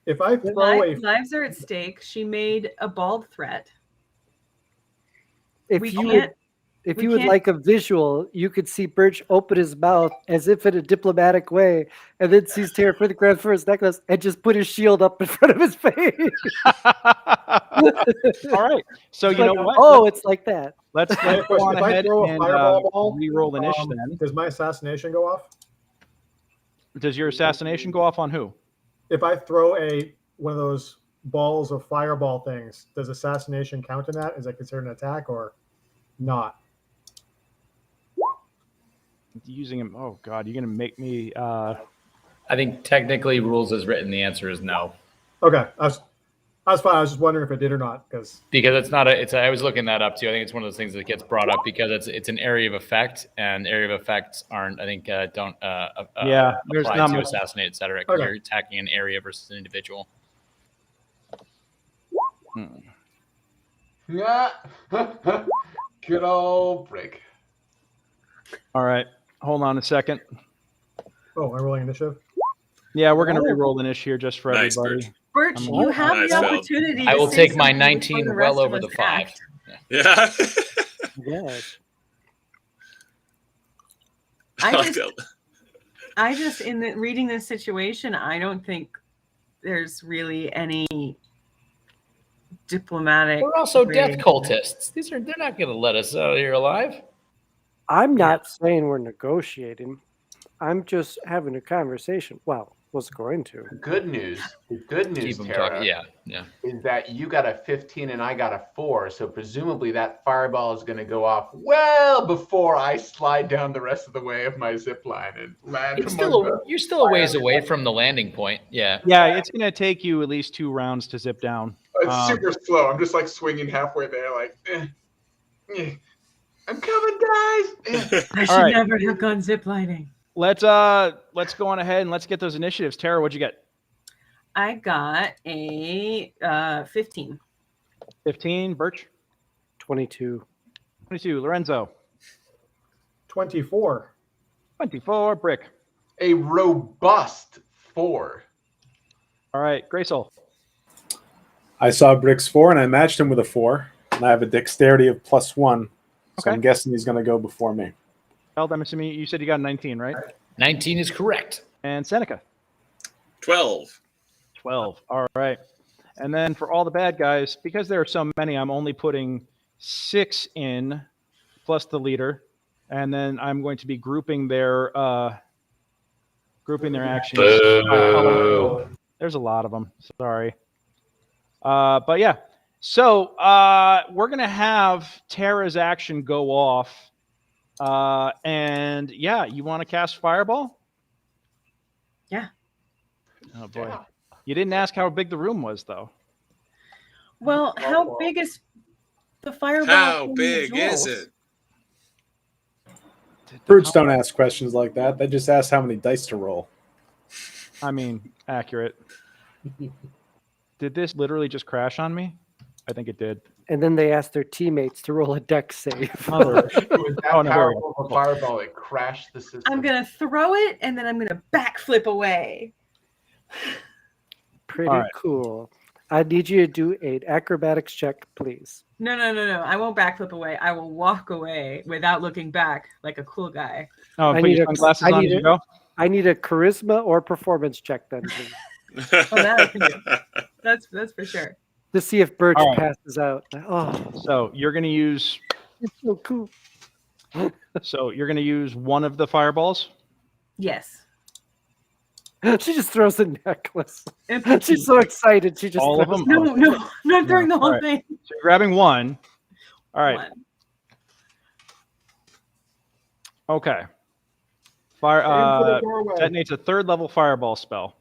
If I throw lives are at stake, she made a bald threat. If you would like a visual, you could see Birch open his mouth as if in a diplomatic way, and then sees Tarafirith grab for his necklace and just put his shield up in front of his face. All right. So you know what? Oh, it's like that. Let's go on ahead and re-roll an ish then. Does my assassination go off? Does your assassination go off on who? If I throw one of those balls of fireball things, does assassination count in that? Is that considered an attack or not? Using him. Oh God, you're gonna make me. I think technically, rules as written, the answer is no. Okay, I was fine. I was just wondering if it did or not because it's not I was looking that up too. I think it's one of those things that gets brought up because it's an area of effect, and area of effects aren't. I think don't apply to assassinate, etc. Because you're attacking an area versus an individual. Yeah. Good old Brick. All right. Hold on a second. Oh, am I rolling initiative? Yeah, we're going to re-roll an issue here just for everybody. Birch, you have the opportunity. I will take my 19 well over the 5. Yeah. Yes. I just in reading this situation, I don't think there's really any diplomatic. We're also death cultists. They're not going to let us out of here alive. I'm not saying we're negotiating. I'm just having a conversation. Well, was going to. Good news, Tara, is that you got a 15 and I got a 4. So presumably that fireball is going to go off well before I slide down the rest of the way of my zip line and land. You're still a ways away from the landing point. Yeah. Yeah, it's going to take you at least 2 rounds to zip down. It's super slow. I'm just like swinging halfway there, like. I'm coming, guys. I should never have gone ziplining. Let's go on ahead and let's get those initiatives. Tara, what'd you get? I got a 15. 15. Birch? 22. 22. Lorenzo? 24. 24. Brick? A robust 4. All right. Greysoul? I saw Brick's 4 and I matched him with a 4. And I have a dexterity of +1. So I'm guessing he's going to go before me. Held, I'm assuming you said you got a 19, right? 19 is correct. And Seneca? 12. 12. All right. And then for all the bad guys, because there are so many, I'm only putting 6 in, plus the leader. And then I'm going to be grouping their actions. There's a lot of them. Sorry. But yeah. So we're going to have Tara's action go off. And yeah, you want to cast Fireball? Yeah. Oh boy. Yeah. You didn't ask how big the room was, though. Well, how big is the fireball? How big is it? Birds don't ask questions like that. They just ask how many dice to roll. I mean, accurate. Did this literally just crash on me? I think it did. And then they asked their teammates to roll a deck save. Mother. It was that Oh, no, there we powerful of a fireball. It crashed the system. I'm gonna throw it and then I'm gonna backflip away. Pretty All right. cool. I need you to do an acrobatics check, please. No. I won't backflip away. I will walk away without looking back like a cool guy. Oh, I put need your a- sunglasses I on need as you a- go. I need a charisma or performance check then, please, Oh, that I can do. That's for sure. to see if Birch All right. passes out. Oh, So you're going to use. it's so cool. So you're going to use one of the fireballs. Yes. She just throws a necklace. Empty. She's so excited. She just All of throws- them? No, I'm not throwing the whole Alright. thing. So you're grabbing one. All right. One. Okay. Fire. Aim for the doorway. Detonates a 3rd level fireball spell.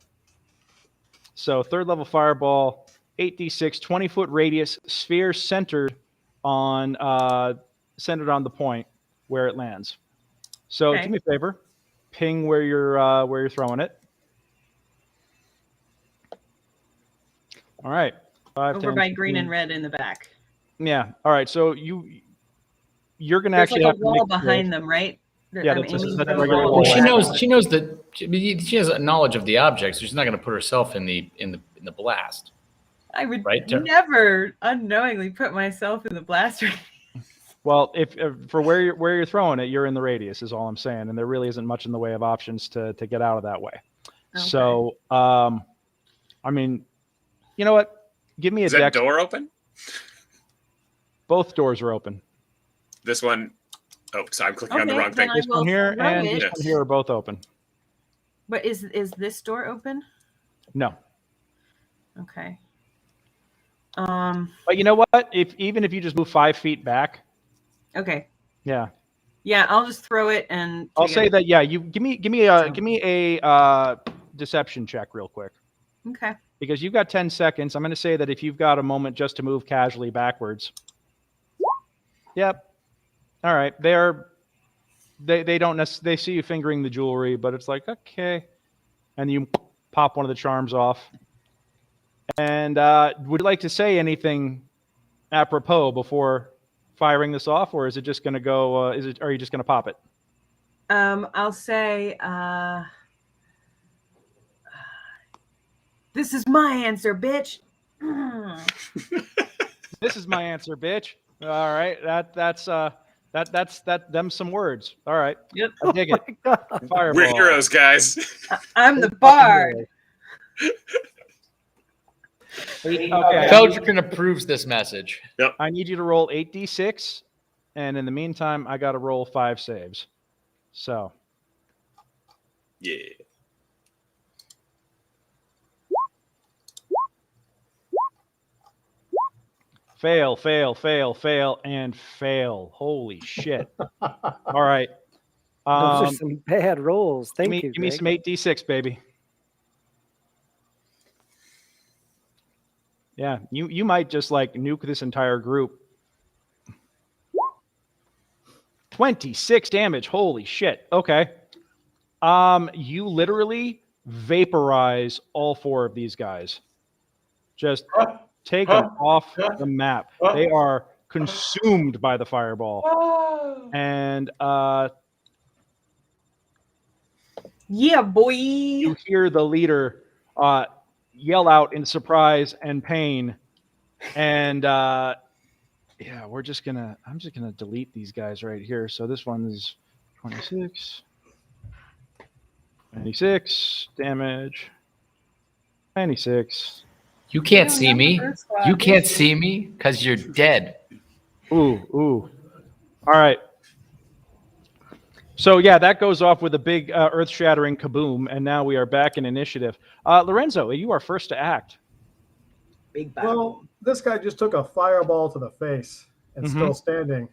So 3rd level fireball, 8d6, 20-foot radius, sphere centered on the point where it lands. So Okay. do me a favor, ping where you're throwing it. All right. 5, Over 10, by green 15. and red in the back. Yeah. All right. So you're gonna There's actually like have a to wall make a behind them, right? Yeah, I'm that's a- aiming that's for a the regular wall. wall. Well, she knows she has a knowledge of the object, so she's not going to put herself in the blast. I would Right, Tara? never unknowingly put myself in the blaster. Well, if for where you're throwing it, you're in the radius is all I'm saying, and there really isn't much in the way of options to get out of that way. Okay. So, I mean, you know what? Give me a Is that deck. door open? Both doors are open. This one. Oh, sorry, I'm clicking on the Okay, wrong then thing. I This one will here throw and it. this one here are both open. But is this door open? No, Okay. but you know what? Even if you just move 5 feet back, Okay. yeah, Yeah, I'll just throw it and I'll take say it. that. Yeah, you give me a deception check real quick. Okay. Because you've got 10 seconds. I'm going to say that if you've got a moment just to move casually backwards. Yep. All right. They don't necessarily, they see you fingering the jewelry, but it's like, okay. And you pop one of the charms off. And would you like to say anything apropos before firing this off, or is it just going to go, are you just going to pop it? I'll say this is my answer, bitch. This is my answer, bitch. All right. That's them some words. All right. Yep. I dig it. Oh my God. Fireball. We're heroes, guys. I'm the bard. Okay. Feldruucan approves this message. I need you to roll 8d6, and in the meantime, I got to roll 5 saves. So, Yeah. fail, and fail. Holy shit. All right. Those are some bad rolls. Thank you. Give me Greg. some 8d6, baby. Yeah, you might just like nuke this entire group. 26 damage. Holy shit. Okay. You literally vaporize all 4 of these guys. Just take them off the map. They are consumed by the fireball. And Yeah, boy. you hear the leader yell out in surprise and pain. And yeah, I'm just gonna delete these guys right here. So this one is 26. 96 damage. 96. You can't see me. You can't see me because you're dead. Ooh. All right. So yeah, that goes off with a big earth-shattering kaboom, and now we are back in initiative. Lorenzo, you are first to act. Big battle. Well, this guy just took a fireball to the face and still standing.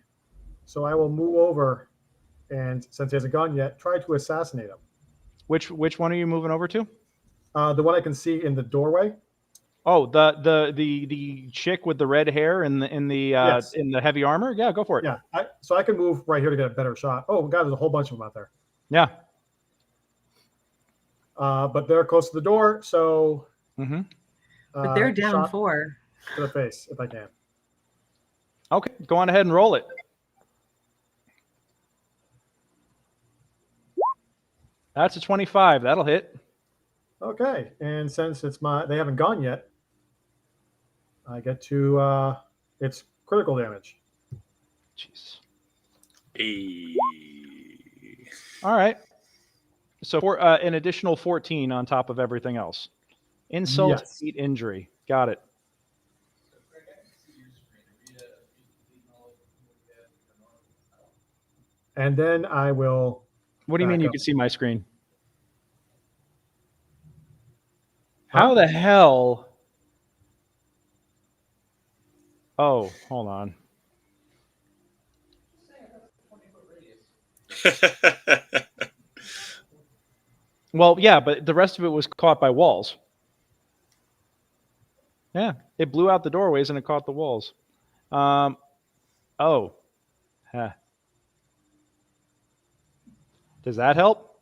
So I will move over and, since he hasn't gone yet, try to assassinate him. Which one are you moving over to? The one I can see in the doorway. Oh, the chick with the red hair and in the heavy armor. Yeah, go for it. Yeah, so I can move right here to get a better shot. Oh God, there's a whole bunch of them out there. Yeah. But they're close to the door, so. But they're down shot 4. to the face if I can. Okay, go on ahead and roll it. That's a 25. That'll hit. Okay, and since they haven't gone yet, I get to it's critical damage. Jeez. Hey. All right. So for an additional 14 on top of everything else. Insult, Yes. 8 injury. Got it. And then I will. What do you mean back you up. can see my screen? How the hell? Oh, hold on. Well, yeah, but the rest of it was caught by walls. Yeah, it blew out the doorways and it caught the walls. Oh. Huh. Does that help?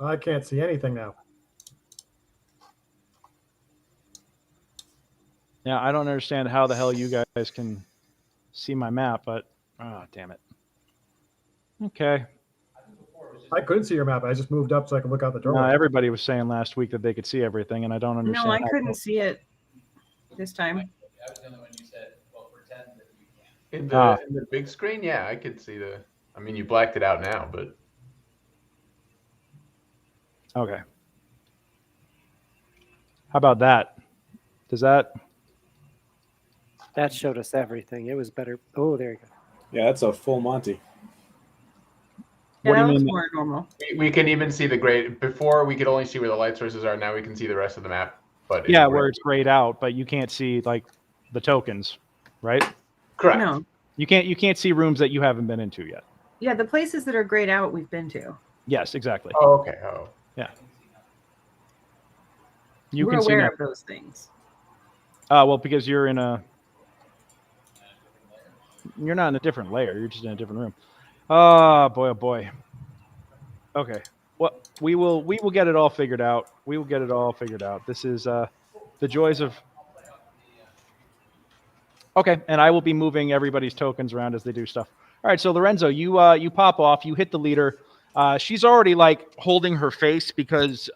I can't see anything now. Yeah, I don't understand how the hell you guys can see my map, but damn it. Okay. I couldn't see your map. I just moved up so I could look out the doorway. Everybody was saying last week that they could see everything, and I don't understand. No, I couldn't see it this time. I was the only one you said, well, pretend that you can. In the big screen, yeah, I could see the. I mean, you blacked it out now, but. Okay. How about that? Does that? That showed us everything. It was better. Oh, there you go. Yeah, that's a full Monty. Yeah, What do that you looks mean? more normal. We can even see the grade. Before we could only see where the light sources are. Now we can see the rest of the map. But Yeah, where it's grayed out, but you can't see like the tokens, right? Correct. No. You can't see rooms that you haven't been into yet. Yeah, the places that are grayed out we've been to. Yes, exactly. Oh, okay. Oh. Yeah. You We're can see aware now. of those things. Well, because you're in a. You're not in a different layer. You're just in a different room. Oh boy! Oh boy. Okay. Well, we will get it all figured out. We will get it all figured out. This is the joys of. Okay, and I will be moving everybody's tokens around as they do stuff. All right, so Lorenzo, you pop off. You hit the leader. She's already like holding her face because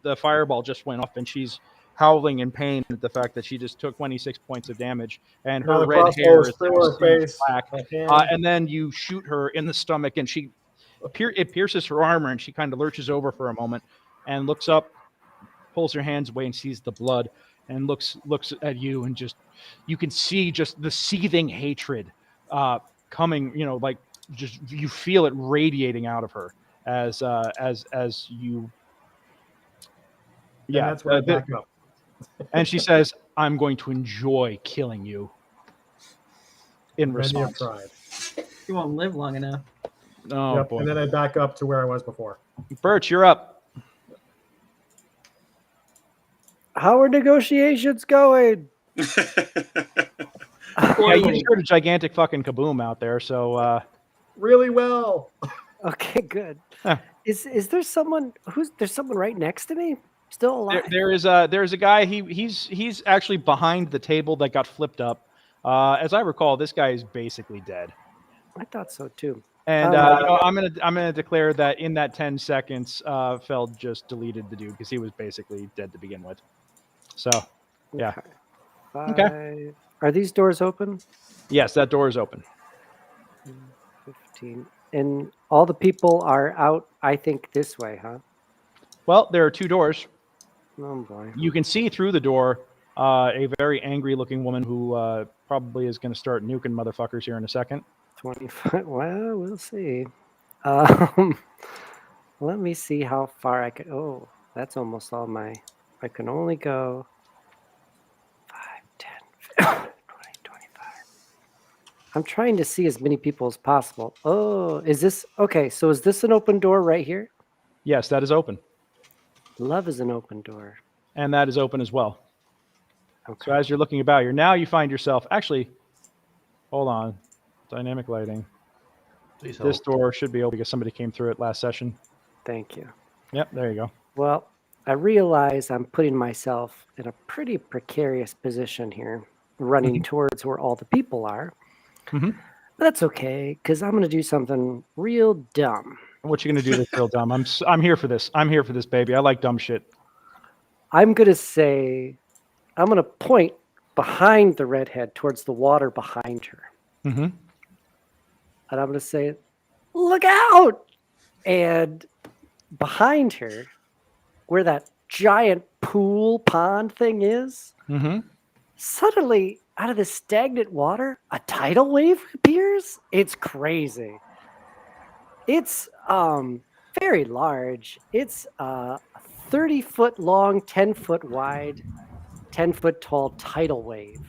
the fireball just went off, and she's howling in pain at the fact that she just took 26 points of damage, and Now her the red crossbow hair is is through her face. black. And then you shoot her in the stomach, and it pierces her armor, and she kind of lurches over for a moment and looks up, pulls her hands away, and sees the blood, and looks at you, and just you can see just the seething hatred coming. You know, like just you feel it radiating out of her as you. Yeah, that's where I back up. And she says, "I'm going to enjoy killing you." In Many have response, tried. You won't live long enough. oh Yep, boy, and then I back up to where I was before. Birch, you're up. How are negotiations going? Yeah, you just heard a gigantic fucking kaboom out there, so Really well. Okay, good. Huh. Is there someone there's someone right next to me? Still alive? there is a guy. He's actually behind the table that got flipped up. As I recall, this guy is basically dead. I thought so too. And I'm gonna declare that in that 10 seconds, Feld just deleted the dude because he was basically dead to begin with. So yeah. Okay. Okay. Are these doors open? Yes, that door is open. 15. And all the people are out, I think, this way, huh? Well, there are 2 doors. Oh boy. You can see through the door a very angry-looking woman who probably is going to start nuking motherfuckers here in a second. 25. Well, we'll see. Let me see how far I could. Oh, that's almost all my. I can only go 5, 10, 15, 20, 25. I'm trying to see as many people as possible. Oh, is this okay? So is this an open door right here? Yes, that is open. Love is an open door. And that is open as well. Okay. So as you're looking about, you find yourself actually. Hold on, dynamic lighting. Please This hope. door should be open because somebody came through it last session. Thank you. Yep, there you go. Well, I realize I'm putting myself in a pretty precarious position here, running towards where all the people are. Mhm. But that's okay, because I'm going to do something real dumb. What you gonna do that's real dumb? I'm here for this. I'm here for this, baby. I like dumb shit. I'm going to point behind the redhead towards the water behind her. Mm-hmm. And I'm going to say, look out! And behind her, where that giant pool pond thing is, suddenly out of this stagnant water, a tidal wave appears. It's crazy. It's very large. It's a 30-foot long, 10-foot wide, 10-foot tall tidal wave.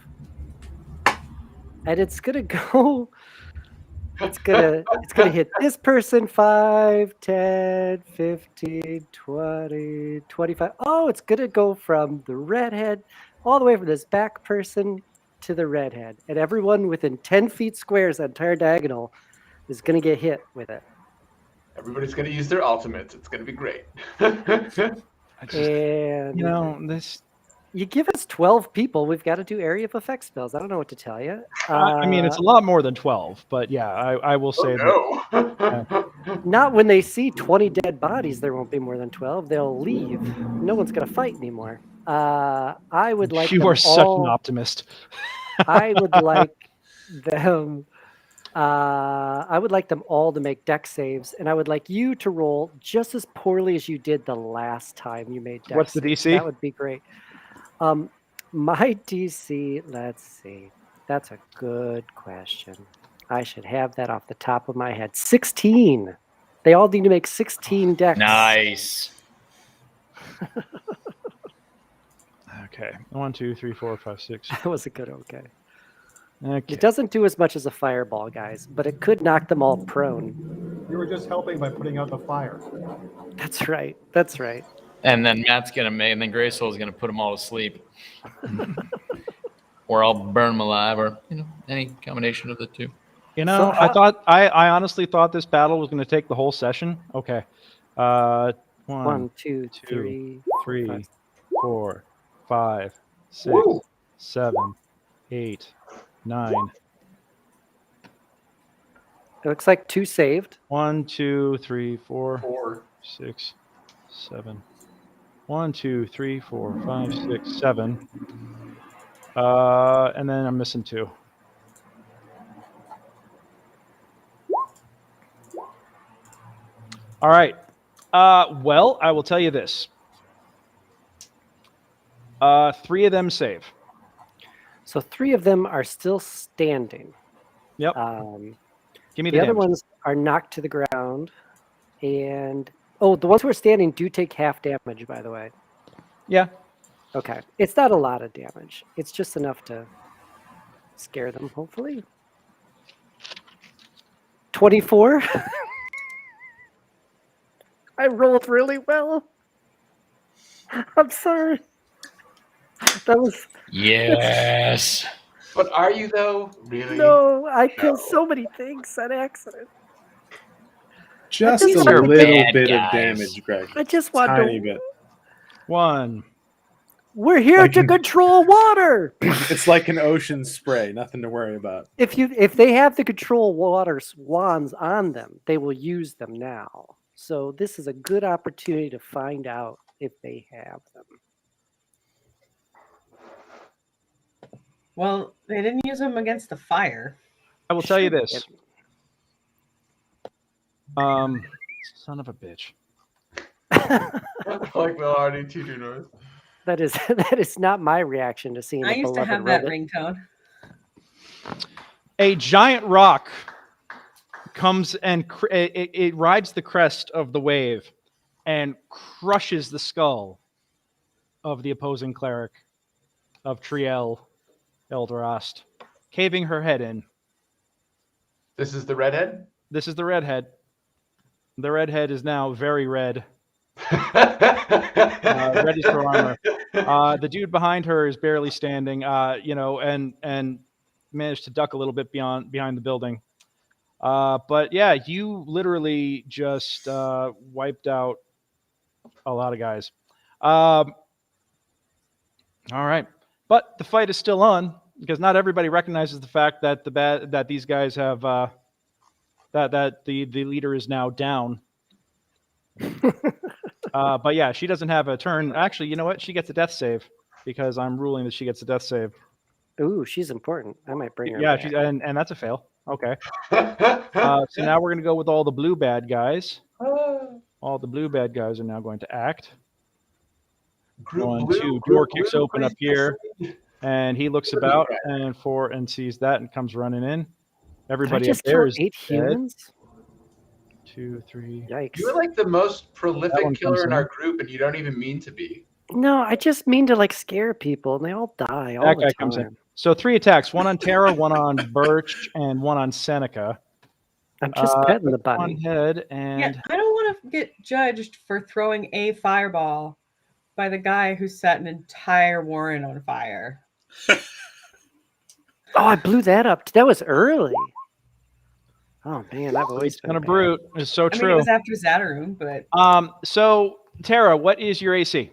And it's gonna go. It's gonna hit this person 5, 10, 15, 20, 25. Oh, it's gonna go from the redhead all the way from this back person to the redhead. And everyone within 10 feet squares, that entire diagonal, is gonna get hit with it. Everybody's going to use their ultimates. It's going to be great. And this. You give us 12 people, we've got to do area of effect spells. I don't know what to tell you. I mean, it's a lot more than 12, but yeah, I will say that. Not when they see 20 dead bodies, there won't be more than 12. They'll leave. No one's going to fight anymore. I would like you are such an optimist. I would like them. I would like them all to make dex saves, and I would like you to roll just as poorly as you did the last time you made dex. What's the saves. DC? That would be great. My DC, let's see. That's a good question. I should have that off the top of my head. 16. They all need to make 16 dex. Nice. Okay. 1, 2, 3, 4, 5, 6. That was a good okay. Okay. It doesn't do as much as a fireball, guys, but it could knock them all prone. You were just helping by putting out the fire. That's right. That's right. And then Matt's gonna make, and then Greysoul's gonna put them all to sleep, or I'll burn them alive, or any combination of the two. I honestly thought this battle was going to take the whole session. Okay. 1, 2, 3, 4, 5, 6, 7, 8, 9. It looks like 2 saved. 1, 2, 3, 4, 6, 7. 1, 2, 3, 4, 5, 6, 7. And then I'm missing 2. All right. Well, I will tell you this. 3 of them save. So 3 of them are still standing. Yep. Give me the other ones are knocked to the ground, and the ones who are standing do take half damage, by the way. Yeah. Okay. It's not a lot of damage. It's just enough to scare them, hopefully. 24. I rolled really well. I'm sorry. That was... Yes. But are you, though? Really? No, I killed so many things on accident. Just a little bit of damage, Greg. I just want tiny bit. 1. We're here to control water. It's like an ocean spray. Nothing to worry about. If they have the control water wands on them, they will use them now. So this is a good opportunity to find out if they have them. Well, they didn't use them against the fire. I will tell you this. Son of a bitch. Like the RD2 noise. That is not my reaction to seeing. I used to have that ringtone. A giant rock comes and it rides the crest of the wave and crushes the skull of the opposing cleric of Triel Eldorast, caving her head in. This is the redhead? This is the redhead. The redhead is now very red. Red is her armor. The dude behind her is barely standing, and managed to duck a little bit behind the building. But yeah, you literally just wiped out a lot of guys. All right, but the fight is still on because not everybody recognizes the fact that that these guys have that the leader is now down. But yeah, she doesn't have a turn. Actually, you know what? She gets a death save because I'm ruling that she gets a death save. Ooh, she's important. I might bring her Yeah, back. and that's a fail. Okay. So now we're going to go with all the blue bad guys. All the blue bad guys are now going to act. One, two. Door kicks open up here, and he looks about and sees that and comes running in. Everybody up there is 8 humans. 2, 3. Yikes! You're like the most prolific killer in our group, and you don't even mean to be. No, I just mean to like scare people, and they all die all That the guy time. comes in. So 3 attacks: one on Tara, one on Birch, and one on Seneca. I'm just petting the bunny. On head and Yeah, I don't want to get judged for throwing a fireball by the guy who set an entire warren on fire. Oh, I blew that up. That was early. Oh man, I've always been kind of bad. brute. It's so I true. mean, it was after Zatarum, but So Tara, what is your AC?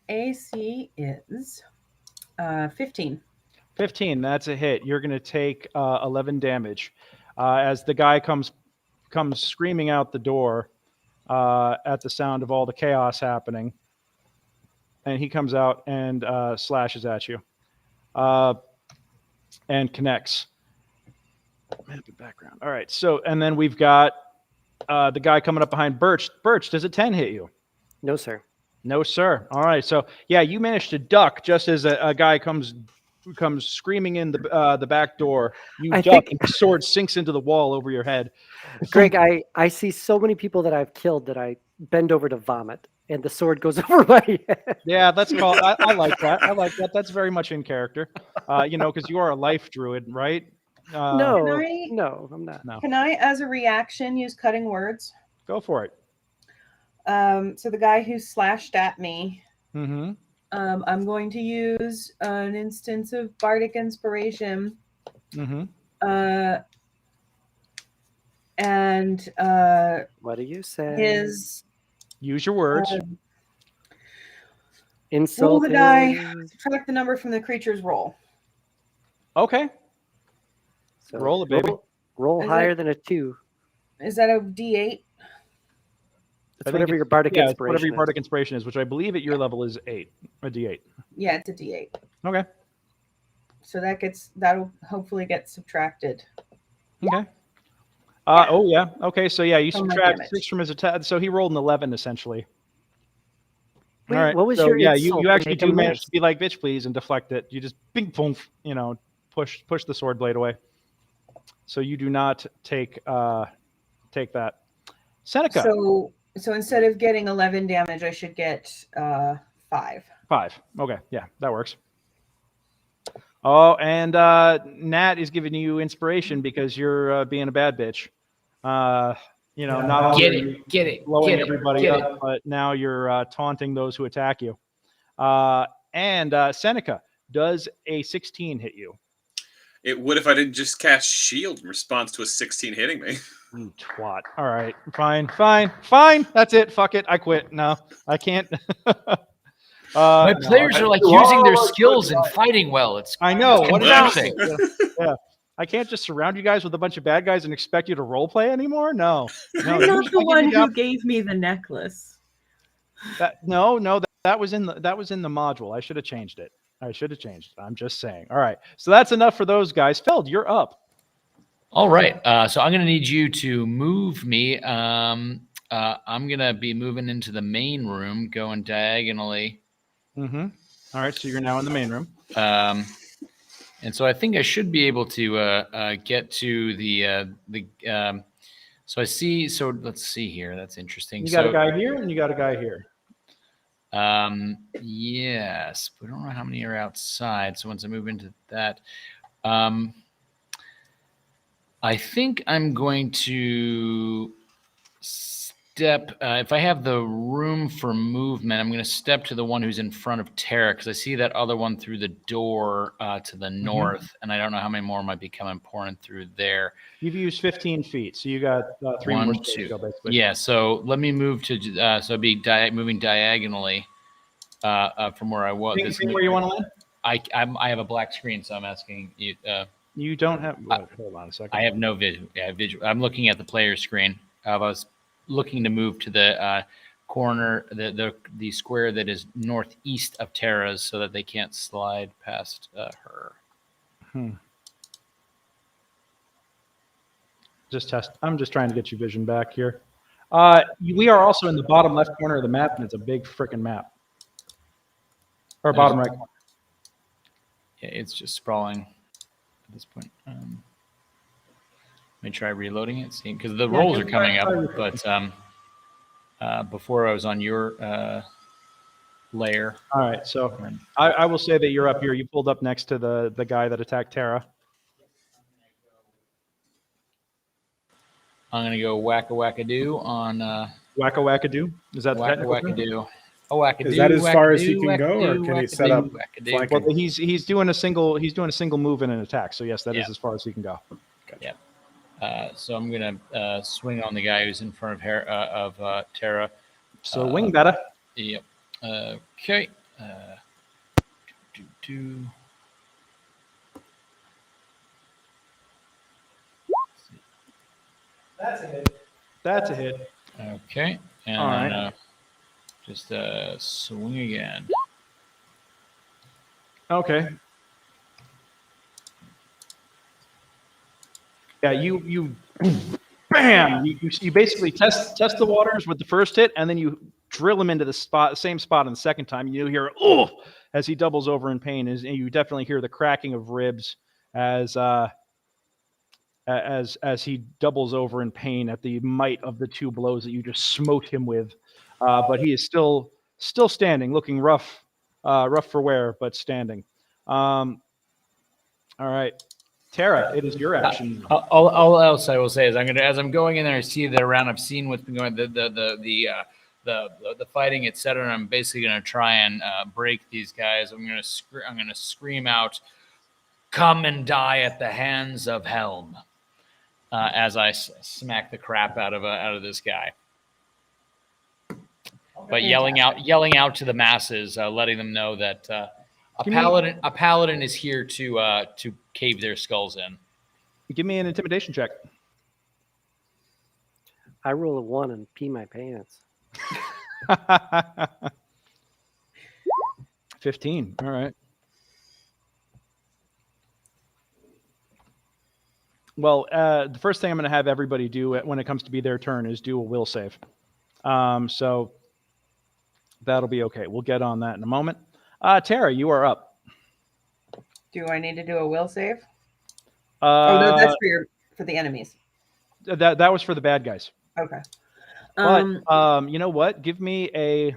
AC is 15. 15. That's a hit. You're going to take 11 damage as the guy comes screaming out the door at the sound of all the chaos happening, and he comes out and slashes at you and connects. Map of background. All right. So and then we've got the guy coming up behind Birch. Birch, does a 10 hit you? No, sir. No, sir. All right. So yeah, you managed to duck just as a guy comes screaming in the back door. You duck, and the sword sinks into the wall over your head. Greg, I see so many people that I've killed that I bend over to vomit, and the sword goes over my head. Yeah, that's called. I like that. I like that. That's very much in character. Because you are a life druid, right? No, I'm not. No. Can I, as a reaction, use cutting words? Go for it. So the guy who slashed at me, Mm-hmm. I'm going to use an instance of bardic inspiration. Mm-hmm. And what do you say? His use your words. Insult. Roll the die. Subtract the number from the creature's roll. Okay. So roll it, baby. Roll higher than a 2. Is that a D8? It's whatever your bardic inspiration. Whatever your bardic inspiration is, which I believe at your level is 8, a D8. Yeah, it's a D8. Okay. So that'll hopefully get subtracted. Okay. Oh yeah. Okay. So yeah, you subtract 6 from his attack. So he rolled an 11 essentially. Wait, all right. What was so, your yeah? insult You to actually make do him manage miss? to be like, bitch, please, and deflect it. You just bing boom, push the sword blade away. So you do not take that. Seneca. So instead of getting 11 damage, I should get 5. 5. Okay. Yeah, that works. Oh, and Nat is giving you inspiration because you're being a bad bitch. Not only blowing everybody up, but now you're taunting those who attack you. And Seneca, does a 16 hit you? It would if I didn't just cast shield in response to a 16 hitting me. You twat. All right, fine. That's it. Fuck it. I quit. No, I can't. My players are like using their skills and fighting well. I know. What embarrassing. Yeah. I can't just surround you guys with a bunch of bad guys and expect you to role play anymore. No. I'm not the one who gave me the necklace. That was in the module. I should have changed it. I'm just saying. All right. So that's enough for those guys. Feld, you're up. All right. So I'm going to need you to move me. I'm going to be moving into the main room, going diagonally. Mm-hmm. All right. So you're now in the main room. And so I think I should be able to get to the. So I see. So let's see here. That's interesting. You got a guy here, and you got a guy here. Yes, but I don't know how many are outside. So once I move into that, I think I'm going to step. If I have the room for movement, I'm going to step to the one who's in front of Tara because I see that other one through the door to the north, and I don't know how many more might be pouring through there. You've used 15 feet, so you got 3 more space to go, basically. Yeah, so let me move to so it'd be moving diagonally from where I was. Think where you want to land? I have a black screen, so I'm asking you. You don't have. Hold on a second. I have no vision. Yeah, visual. I'm looking at the player screen. I was looking to move to the corner, the square that is northeast of Tara's, so that they can't slide past her. I'm just trying to get your vision back here. We are also in the bottom left corner of the map, and it's a big freaking map. Or bottom right corner. Yeah, it's just sprawling at this point. Let me try reloading it, see, because the rolls are coming up, but before I was on your layer. All right, so I will say that you're up here. You pulled up next to the guy that attacked Tara. I'm gonna go whack-a-whack-a-doo on Whack-a-whack-a-doo? Is that the technical term? whack-a-whack-a-doo? Is that as far as he can go, or can he set up flanking? Well, he's doing a single move and an attack. So yes, that is as far as he can go. Gotcha. Yeah. So I'm gonna swing on the guy who's in front of Tara. So wing better. Yep. Okay. That's a hit. Okay. And all right. Just swing again. Okay. Yeah, you bam! You basically test the waters with the first hit, and then you drill him into the same spot on the second time. You hear "oh" as he doubles over in pain, and you definitely hear the cracking of ribs as he doubles over in pain at the might of the 2 blows that you just smote him with. But he is still standing, looking rough for wear, but standing. All right, Tara, it is your action. All else I will say is as I'm going in there, I see that around. I've seen what's been going, the fighting, etc. And I'm basically going to try and break these guys. I'm going to scream out, "Come and die at the hands of Helm!" As I smack the crap out of this guy. But yelling out to the masses, letting them know that a paladin is here to cave their skulls in. Give me an intimidation check. I roll a 1 and pee my pants. 15. All right. Well, the first thing I'm going to have everybody do when it comes to be their turn is do a will save. So that'll be okay. We'll get on that in a moment. Tara, you are up. Do I need to do a will save? No, that's for the enemies. That was for the bad guys. Okay. But you know what? Give me a.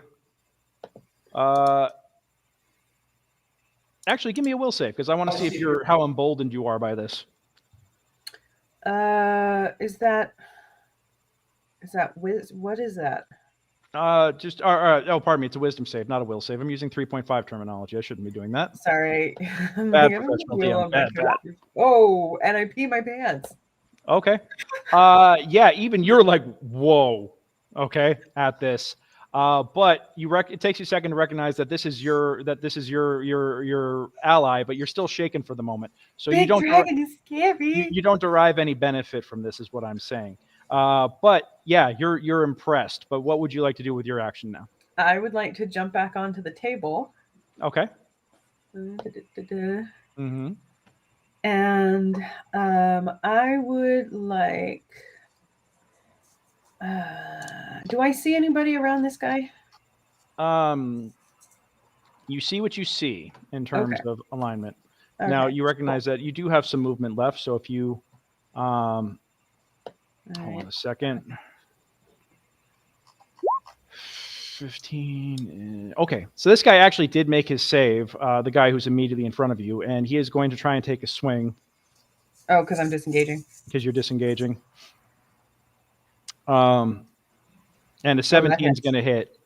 Actually, give me a will save because I want to see how emboldened you are by this. Is that what is that? Pardon me. It's a wisdom save, not a will save. I'm using 3.5 terminology. I shouldn't be doing that. Sorry. Bad professional DM. Bad. Oh, and I pee my pants. Okay. Yeah. Even you're like, whoa. Okay. At this. But it takes you a second to recognize that this is your ally, but you're still shaken for the moment. So Big dragon is scary. You don't derive any benefit from this, is what I'm saying. But yeah, you're impressed. But what would you like to do with your action now? I would like to jump back onto the table. Okay. Mm-hmm. And I would like. Do I see anybody around this guy? You see what you see in terms of alignment. Okay. Now you recognize that you do have some movement left. So if you, hold on a second. 15. Okay, so this guy actually did make his save. The guy who's immediately in front of you, and he is going to try and take a swing. Oh, because I'm disengaging. Because you're disengaging. And a 17 is going to hit.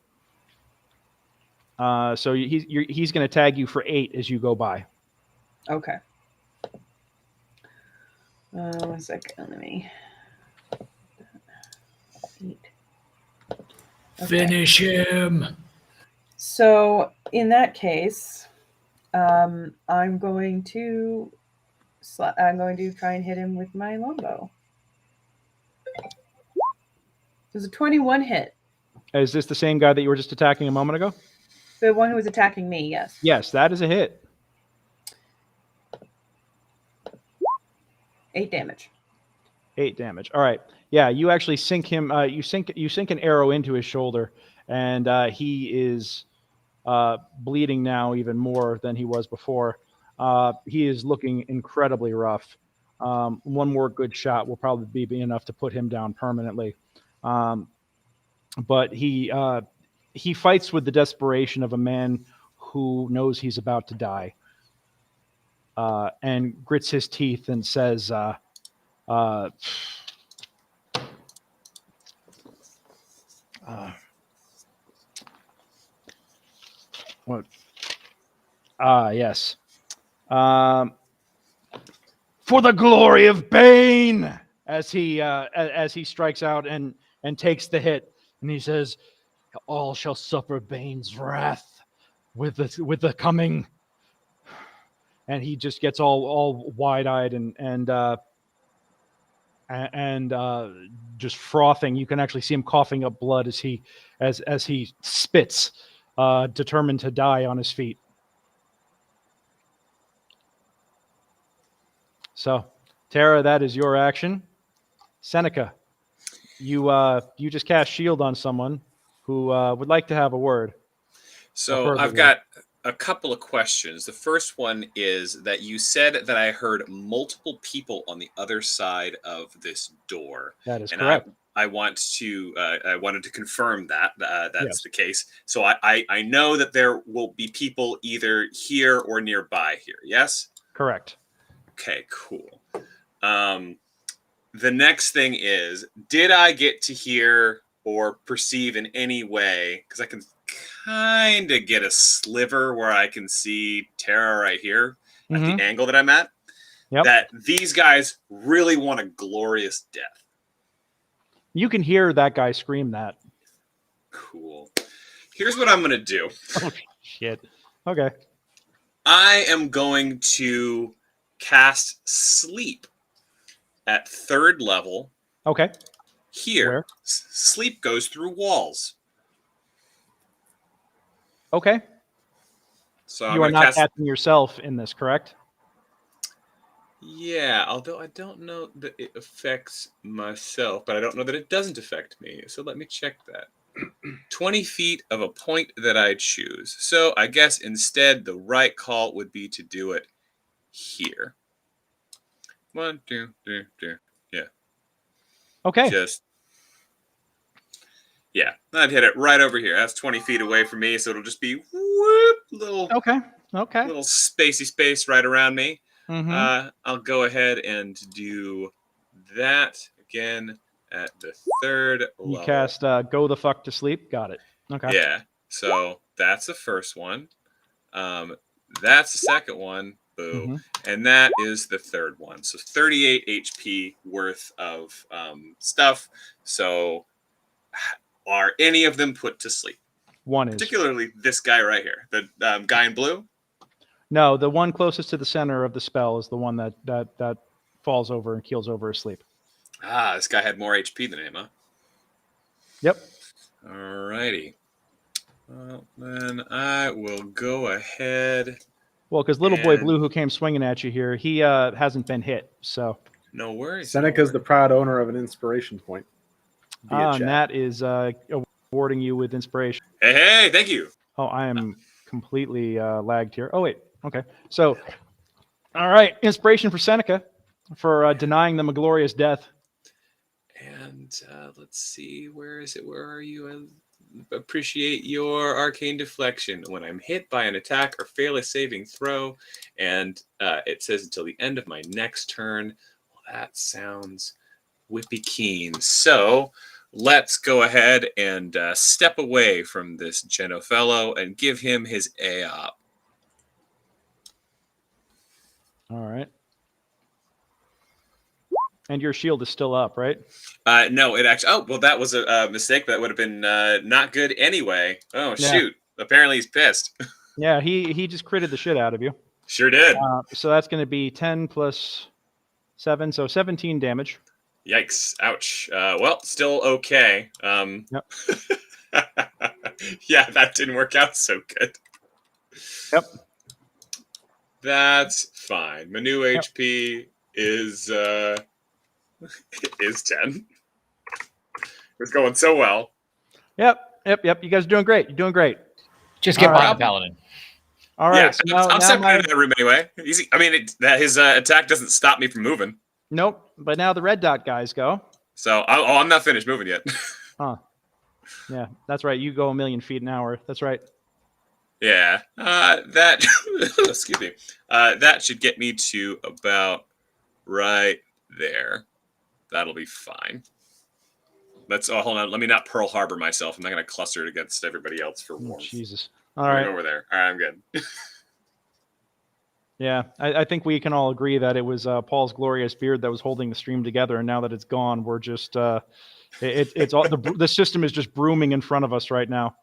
So he's going to tag you for 8 as you go by. Okay. 1 second. Let me. 8. Okay. Finish him. So in that case, I'm going to try and hit him with my longbow. There's a 21 hit. Is this the same guy that you were just attacking a moment ago? The one who was attacking me, yes. Yes, that is a hit. 8 damage. 8 damage. All right. Yeah, you actually sink him. You sink an arrow into his shoulder, and he is bleeding now even more than he was before. He is looking incredibly rough. One more good shot will probably be enough to put him down permanently. But he fights with the desperation of a man who knows he's about to die, and grits his teeth and says, what? Yes. For the glory of Bane, as he strikes out and takes the hit, and he says, "All shall suffer Bane's wrath with the coming." And he just gets all wide-eyed and just frothing. You can actually see him coughing up blood as he spits, determined to die on his feet. So, Tara, that is your action. Seneca, you just cast shield on someone who would like to have a word. So I've got a couple of questions. The first one is that you said that I heard multiple people on the other side of this door. That is correct. I wanted to confirm that that's the case. So I know that there will be people either here or nearby here. Yes? Correct. Okay, cool. The next thing is, did I get to hear or perceive in any way, because I can kind of get a sliver where I can see Tara right here at the angle that I'm at, that these guys really want a glorious death. You can hear that guy scream that. Cool. Here's what I'm going to do. Oh, shit. Okay. I am going to cast Sleep at 3rd level. Okay. Here. Where? Sleep goes through walls. Okay. So you are not casting yourself in this, correct? Yeah, although I don't know that it affects myself, but I don't know that it doesn't affect me. So let me check that. 20 feet of a point that I choose. So I guess instead the right call would be to do it here. 1, 2, 3, 4. Yeah. Okay. Yeah, I'd hit it right over here. That's 20 feet away from me, so it'll just be whoop, little little spacey space right around me. I'll go ahead and do that again at the 3rd level. You cast Go the Fuck to Sleep. Got it. Okay. Yeah, so that's the first one. That's the second one. Boo. And that is the 3rd one. So 38 HP worth of stuff. So are any of them put to sleep? One is. Particularly this guy right here. The guy in blue? No, the one closest to the center of the spell is the one that falls over and keels over asleep. Ah, this guy had more HP than him, huh? Yep. Alrighty. Well, then I will go ahead. Well, because little boy blue who came swinging at you here, he hasn't been hit, so. No worries. Seneca's the proud owner of an inspiration point. And that is awarding you with inspiration. Hey, thank you. Oh, I am completely lagged here. Oh, wait. Okay. So, all right. Inspiration for Seneca for denying them a glorious death. And let's see. Where is it? Where are you? I appreciate your arcane deflection. When I'm hit by an attack or fail a saving throw, and it says until the end of my next turn. Well, that sounds whippy keen. So let's go ahead and step away from this Geno fellow and give him his AOP. All right. And your shield is still up, right? No, it actually. Oh, well, that was a mistake. That would have been not good anyway. Oh, Yeah. shoot. Apparently he's pissed. Yeah, he just critted the shit out of you. Sure did. So that's going to be 10 plus 7, so 17 damage. Yikes. Ouch. Well, still okay. Yep. Yeah, that didn't work out so good. Yep. That's fine. My new HP is 10. It's going so well. Yep. You guys are doing great. You're doing great. Just get All behind right. the Paladin. All right. Yeah, So I'm now stepping out of that room anyway. Easy. I mean, his attack doesn't stop me from moving. Nope. But now the red dot guys go. So, I'm not finished moving yet. Huh. Yeah, that's right. You go 1,000,000 feet an hour. That's right. Yeah. That. Excuse me. That should get me to about right there. That'll be fine. Hold on. Let me not Pearl Harbor myself. I'm not going to cluster it against everybody else for warmth. Jesus. All right. Over there. All right, I'm good. Yeah, I think we can all agree that it was Paul's glorious beard that was holding the stream together, and now that it's gone, we're just it's all the system is just brooming in front of us right now.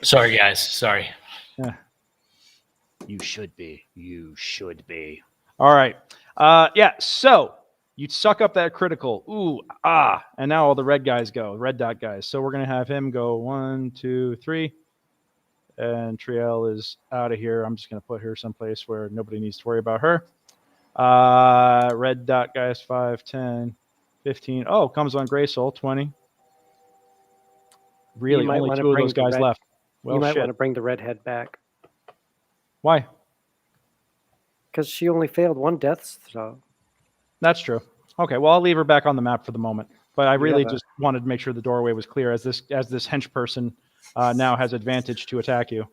Sorry, guys. Sorry. Yeah. You should be. You should be. All right. Yeah. So you suck up that critical. Ooh, and now all the red guys go, red dot guys. So we're gonna have him go 1, 2, 3. And Triel is out of here. I'm just going to put her someplace where nobody needs to worry about her. Red dot guys, 5, 10, 15. Oh, comes on Greysoul, 20. Really, only 2 of those guys left. Well, you might want to bring the redhead back. Why? Because she only failed 1 death. So That's true. Okay, well, I'll leave her back on the map for the moment. But I really just wanted to make sure the doorway was clear as this hench person now has advantage to attack you.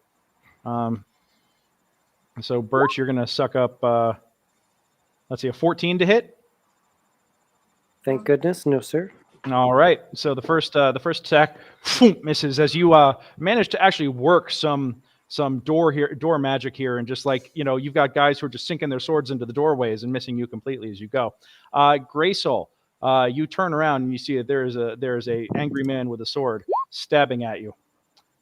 So Birch, you're going to suck up, let's see, a 14 to hit. Thank goodness, no sir. All right. So the first attack misses as you manage to actually work some door magic here, and just like you've got guys who are just sinking their swords into the doorways and missing you completely as you go. Greysoul, you turn around and you see that there is a angry man with a sword stabbing at you.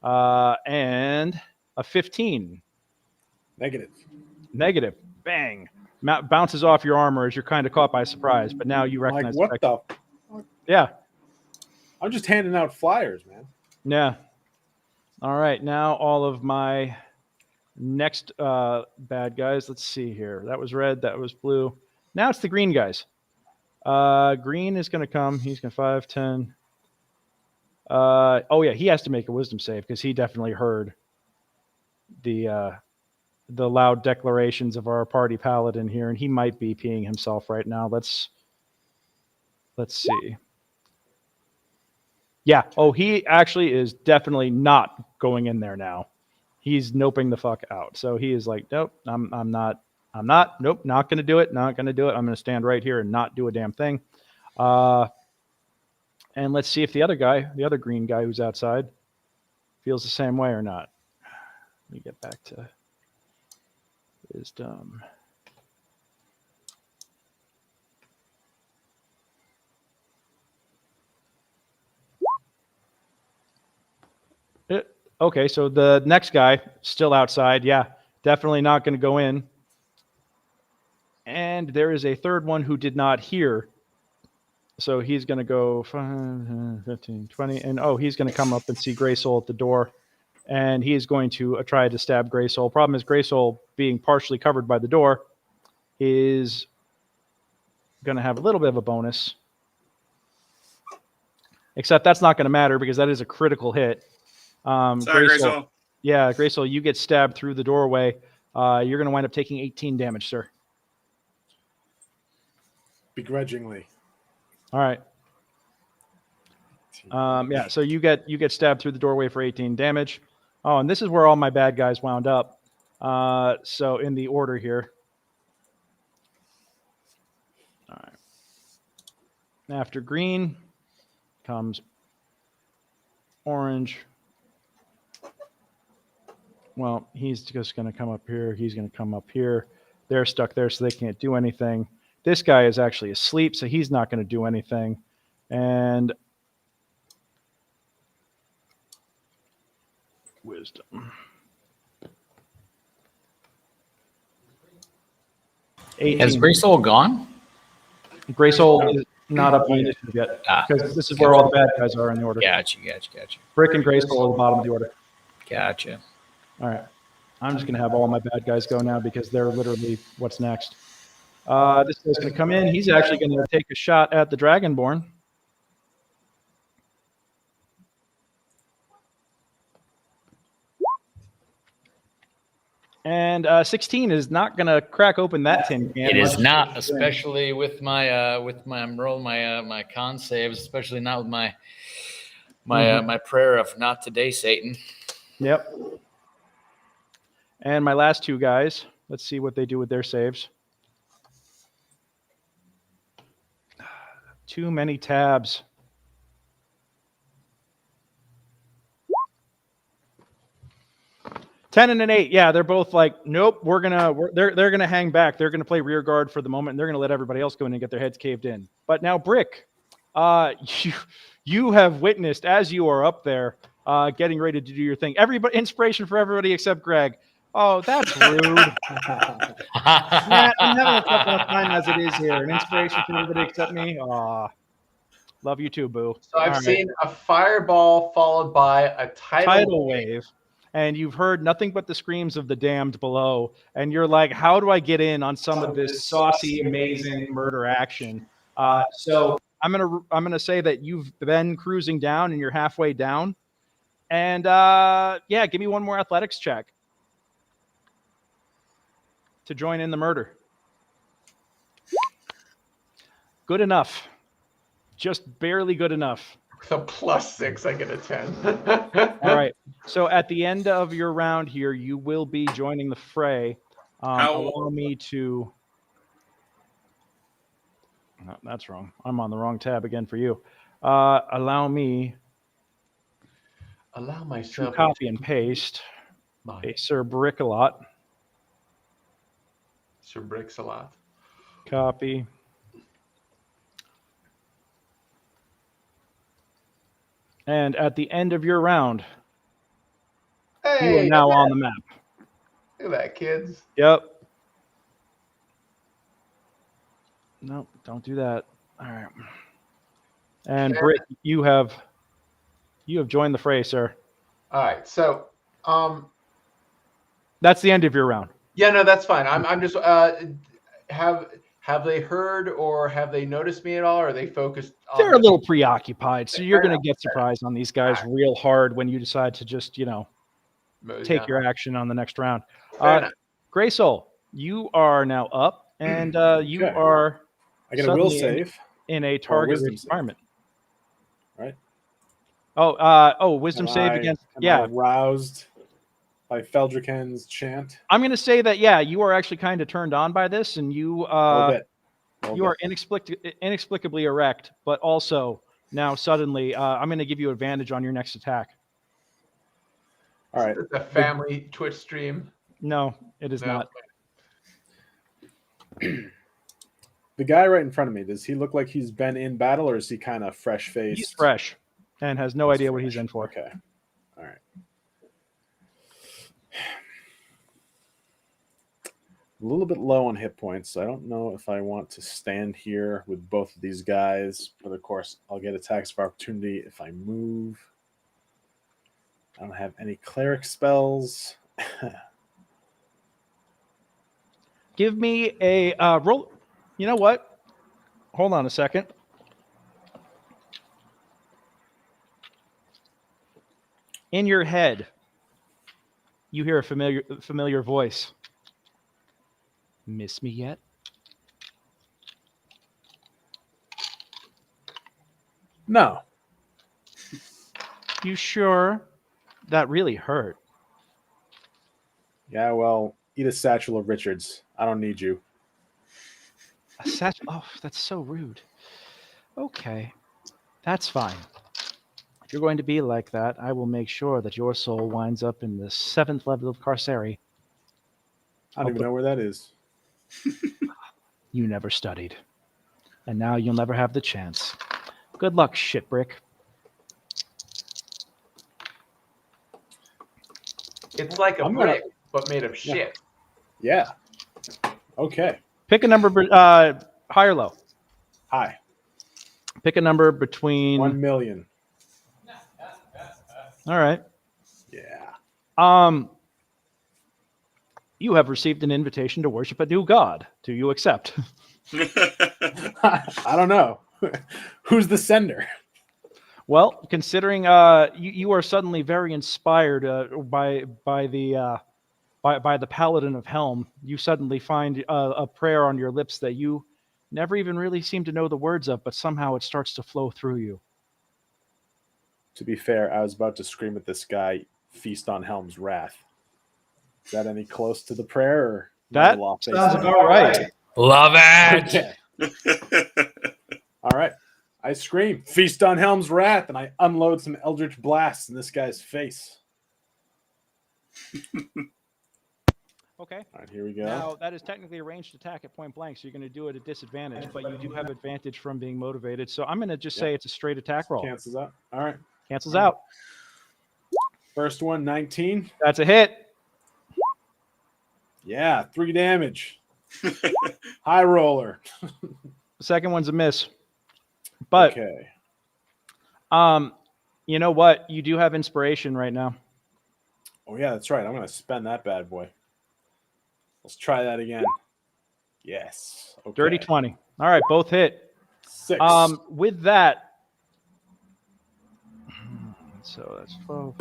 And a 15. Negative. Bang. Bounces off your armor as you're kind of caught by surprise, but now you recognize. Like, what the? Yeah. I'm just handing out flyers, man. Yeah. All right. Now all of my next bad guys. Let's see here. That was red. That was blue. Now it's the green guys. Green is going to come. He's going to 5, 10. Oh yeah, he has to make a wisdom save because he definitely heard the loud declarations of our party paladin here, and he might be peeing himself right now. Let's see. Yeah. Oh, he actually is definitely not going in there now. He's noping the fuck out. So he is like, nope, I'm not. Nope, not going to do it. Not going to do it. I'm going to stand right here and not do a damn thing. And let's see if the other green guy who's outside, feels the same way or not. Let me get back to wisdom. Okay, so the next guy still outside. Yeah, definitely not going to go in. And there is a third one who did not hear. So he's going to go 5, 15, 20. And he's going to come up and see Greysoul at the door. And he's going to try to stab Greysoul. Problem is Greysoul, being partially covered by the door, is going to have a little bit of a bonus. Except that's not going to matter because that is a critical hit. Sorry, Greysoul. Yeah, Greysoul, you get stabbed through the doorway. You're going to wind up taking 18 damage, sir. Begrudgingly. All right. Yeah, so you get stabbed through the doorway for 18 damage. Oh, and this is where all my bad guys wound up. So in the order here. All right. After green, comes orange. Well, he's just going to come up here. He's going to come up here. They're stuck there, so they can't do anything. This guy is actually asleep, so he's not going to do anything. And wisdom. 18. Has Greysoul gone? Greysoul is not up on initiative yet, because this is where all the bad guys are in the order. Gotcha. Brick and Greysoul are the bottom of the order. Gotcha. All right. I'm just going to have all my bad guys go now because they're literally what's next. This guy's going to come in. He's actually going to take a shot at the Dragonborn. And 16 is not going to crack open that tin can. It is not, especially with my I'm rolling my con saves, especially not with my my prayer of not today, Satan. Yep. And my last two guys, let's see what they do with their saves. Too many tabs. Ten and an 8. Yeah, they're both like, nope. They're gonna hang back. They're gonna play rear guard for the moment. And they're gonna let everybody else go in and get their heads caved in. But now, Brick, you have witnessed as you are up there, getting ready to do your thing. Everybody, inspiration for everybody except Greg. Oh, that's rude. Matt, I'm having a tough enough time as it is here. An inspiration for everybody except me. Aw. Love you too, boo. So I've seen a fireball followed by a tidal wave. And you've heard nothing but the screams of the damned below. And you're like, how do I get in on some of this saucy, amazing murder action? So I'm gonna say that you've been cruising down and you're halfway down. And yeah, give me one more athletics check to join in the murder. Good enough. Just barely good enough. So +6, I get a 10. All right. So at the end of your round here, you will be joining the fray. Allow me to... No, that's wrong. I'm on the wrong tab again for you. Allow me... Allow myself to copy and paste a Sir Brick-a-lot. Sir Bricks-a-lot. Copy. And at the end of your round, you are now on the map. Look at that, kids. Yep. No, don't do that. All right. And Britt, you have joined the fray, sir. All right. So, that's the end of your round. Yeah, no, that's fine. I'm just have they heard or have they noticed me at all? Or are they focused on... They're a little preoccupied, so you're going to get surprised on these guys real hard when you decide to just, take your action on the next round. Greysoul, you are now up, and you are... I get a will save. In a target environment. Right? Wisdom save against... Yeah. Aroused by Feldruucan's chant. I'm going to say that, yeah, you are actually kind of turned on by this, and you are inexplicably erect, but also now suddenly I'm going to give you advantage on your next attack. All right. It's a family Twitch stream. No, it is not. The guy right in front of me, does he look like he's been in battle, or is he kind of fresh-faced? He's fresh and has no idea what he's in for. Okay. All right. A little bit low on hit points. I don't know if I want to stand here with both of these guys, but of course I'll get attacks of opportunity if I move. I don't have any cleric spells. Give me a roll. You know what? Hold on a second. In your head, you hear a familiar voice. Miss me yet? No. You sure? That really hurt. Yeah, well, eat a satchel of Richards. I don't need you. A satchel? Oh, that's so rude. Okay. That's fine. If you're going to be like that, I will make sure that your soul winds up in the 7th level of Carceri. I don't even know where that is. You never studied. And now you'll never have the chance. Good luck, shitbrick. It's like a brick, but made of shit. Yeah. Okay. Pick a number, high or low. High. Pick a number between 1 million. All right. Yeah. You have received an invitation to worship a new god. Do you accept? I don't know. Who's the sender? Well, considering you are suddenly very inspired by the Paladin of Helm, you suddenly find a prayer on your lips that you never even really seem to know the words of, but somehow it starts to flow through you. To be fair, I was about to scream at this guy, feast on Helm's wrath. Is that any close to the prayer? Or that sounds about right. Love it. Okay. All right. I scream, feast on Helm's wrath, and I unload some eldritch blasts in this guy's face. Okay. All right, here we go. Now, that is technically a ranged attack at point blank, so you're going to do it at disadvantage, but you do have advantage from being motivated. So I'm going to just say it's a straight attack roll. Cancels out. All right. Cancels out. First one, 19. That's a hit. Yeah, 3 damage. High roller. The second one's a miss. But, okay. You know what? You do have inspiration right now. Oh, yeah, that's right. I'm going to spend that bad boy. Let's try that again. Yes. Okay. Dirty 20. All right, both hit. 6. With that, so that's 12.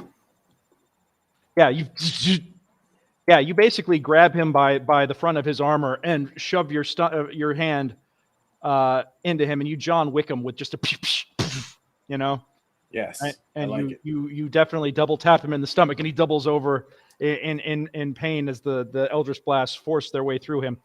Yeah, you basically grab him by the front of his armor and shove your hand into him, and you John Wick him with just a you know. Yes. And I like you definitely double tap him in the stomach, and he doubles over in pain as the Eldritch blasts force their way through him.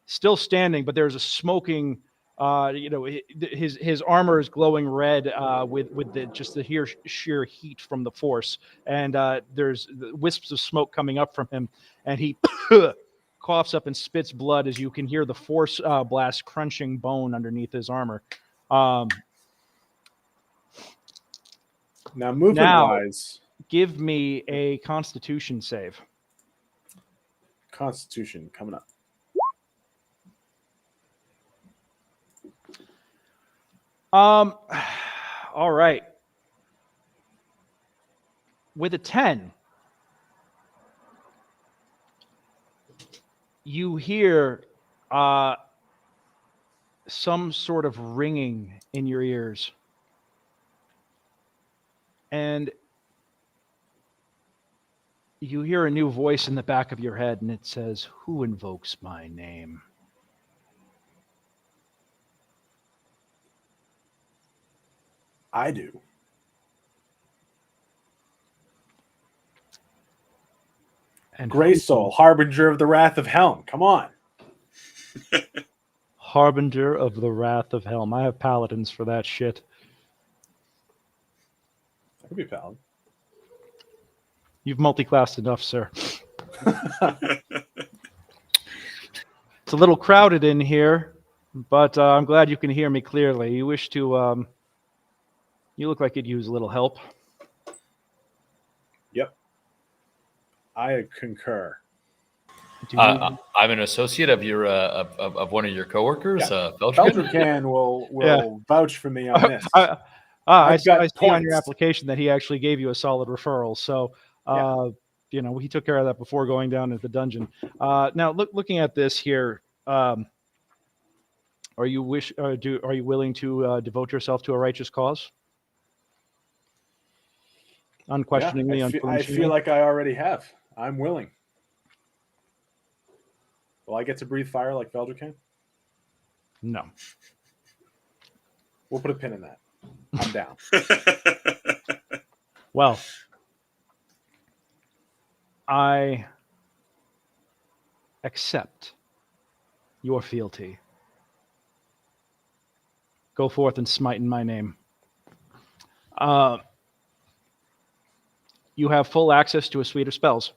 Still standing, but there's a smoking. His armor is glowing red with the sheer heat from the force, and there's wisps of smoke coming up from him, and he coughs up and spits blood as you can hear the force blast crunching bone underneath his armor. Now, movement-wise, give me a Constitution save. Constitution coming up. All right. With a 10, you hear some sort of ringing in your ears. And you hear a new voice in the back of your head, and it says, "Who invokes my name?" I do. And Greysoul, harbinger of the wrath of Helm. Come on. Harbinger of the wrath of Helm. I have paladins for that shit. That could be Paladin. You've multi-classed enough, sir. It's a little crowded in here, but I'm glad you can hear me clearly. You wish to... you look like you'd use a little help. Yep. I concur. I'm an associate of your of one of your coworkers, Yeah. Feldruucan. Feldruucan will vouch for me on this. I see on your points. application that he actually gave you a solid referral. So, he took care of that before going down into the dungeon. Now, looking at this here, are you willing to devote yourself to a righteous cause? Unquestioningly, Yeah, I feel like I already have. I'm willing. Will I get to breathe fire like Feldruucan? No. We'll put a pin in that. I'm down. Well, I accept your fealty. Go forth and smite in my name. You have full access to a suite of spells.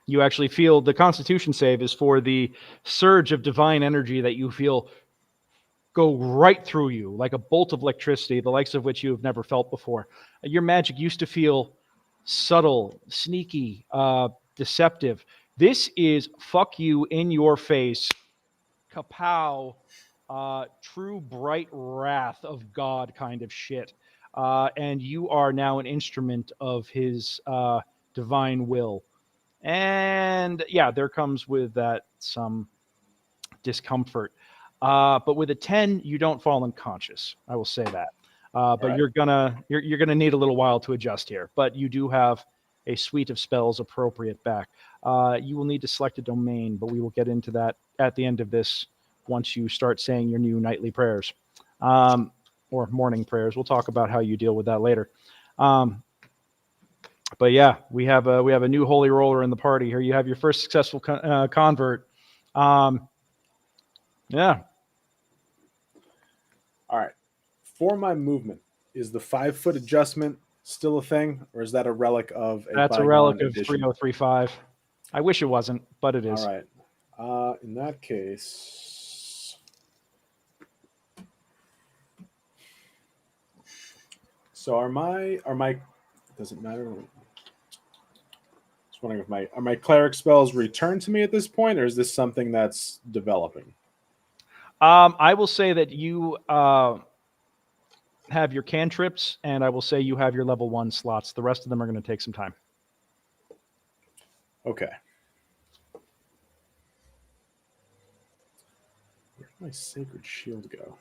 You actually feel the Constitution save is for the surge of divine energy that you feel go right through you like a bolt of electricity, the likes of which you have never felt before. Your magic used to feel subtle, sneaky, deceptive. This is fuck you in your face, kapow, true bright wrath of God kind of shit. And you are now an instrument of his divine will. And yeah, there comes with that some discomfort. But with a 10, you don't fall unconscious. I will say that. But right. you're gonna need a little while to adjust here. But you do have a suite of spells appropriate back. You will need to select a domain, but we will get into that at the end of this once you start saying your new nightly prayers or morning prayers. We'll talk about how you deal with that later. But yeah, we have a new holy roller in the party here. You have your first successful convert. Yeah. All right. For my movement, is the 5-foot adjustment still a thing, or is that a relic of a That's a relic of 3035. I wish it wasn't, but it is. All right. In that case, so are my doesn't matter. Just wondering if are my cleric spells returned to me at this point, or is this something that's developing? I will say that you have your cantrips, and I will say you have your level 1 slots. The rest of them are going to take some time. Okay. Where did my sacred shield go?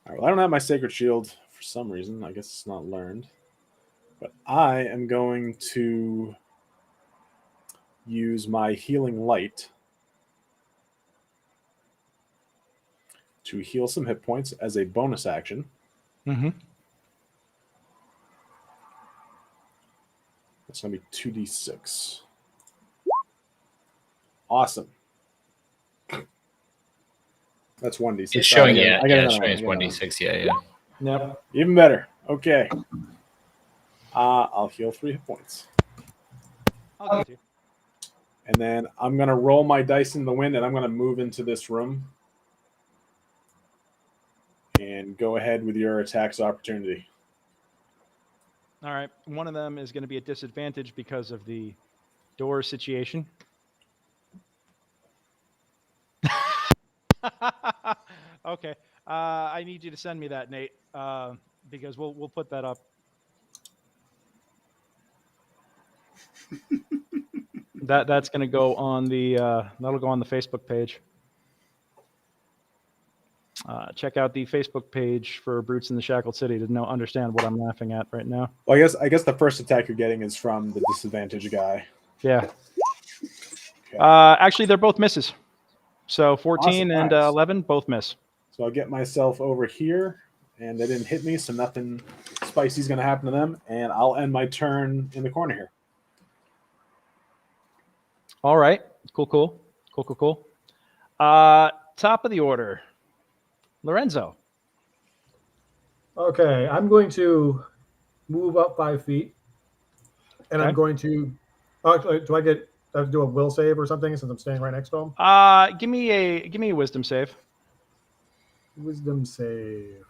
All right, well, I don't have my sacred shield for some reason. I guess it's not learned. But I am going to use my healing light to heal some hit points as a bonus action. Mm-hmm. That's going to be 2d6. Awesome. That's 1d6. It's showing, it's showing it's 1d6, yeah. Yep. Even better. Okay. I'll heal 3 hit points. I'll get you. And then I'm going to roll my dice in the wind, and I'm going to move into this room. And go ahead with your attacks opportunity. All right. One of them is going to be at disadvantage because of the door situation. Okay. I need you to send me that, Nate, because we'll put that up. That's going to go on the that'll go on the Facebook page. Check out the Facebook page for Brutes in the Shackled City to understand what I'm laughing at right now. Well, I guess the first attack you're getting is from the disadvantage guy. Yeah. Okay. Actually, they're both misses. So 14 awesome. and 11 both miss. So I'll get myself over here, and they didn't hit me, so nothing spicy is going to happen to them, and I'll end my turn in the corner here. All right. Cool. Top of the order. Lorenzo. Okay, I'm going to move up 5 feet, and I'm going to. Actually, do I have to do a will save or something since I'm standing right next to him? Give me a wisdom save. Wisdom save.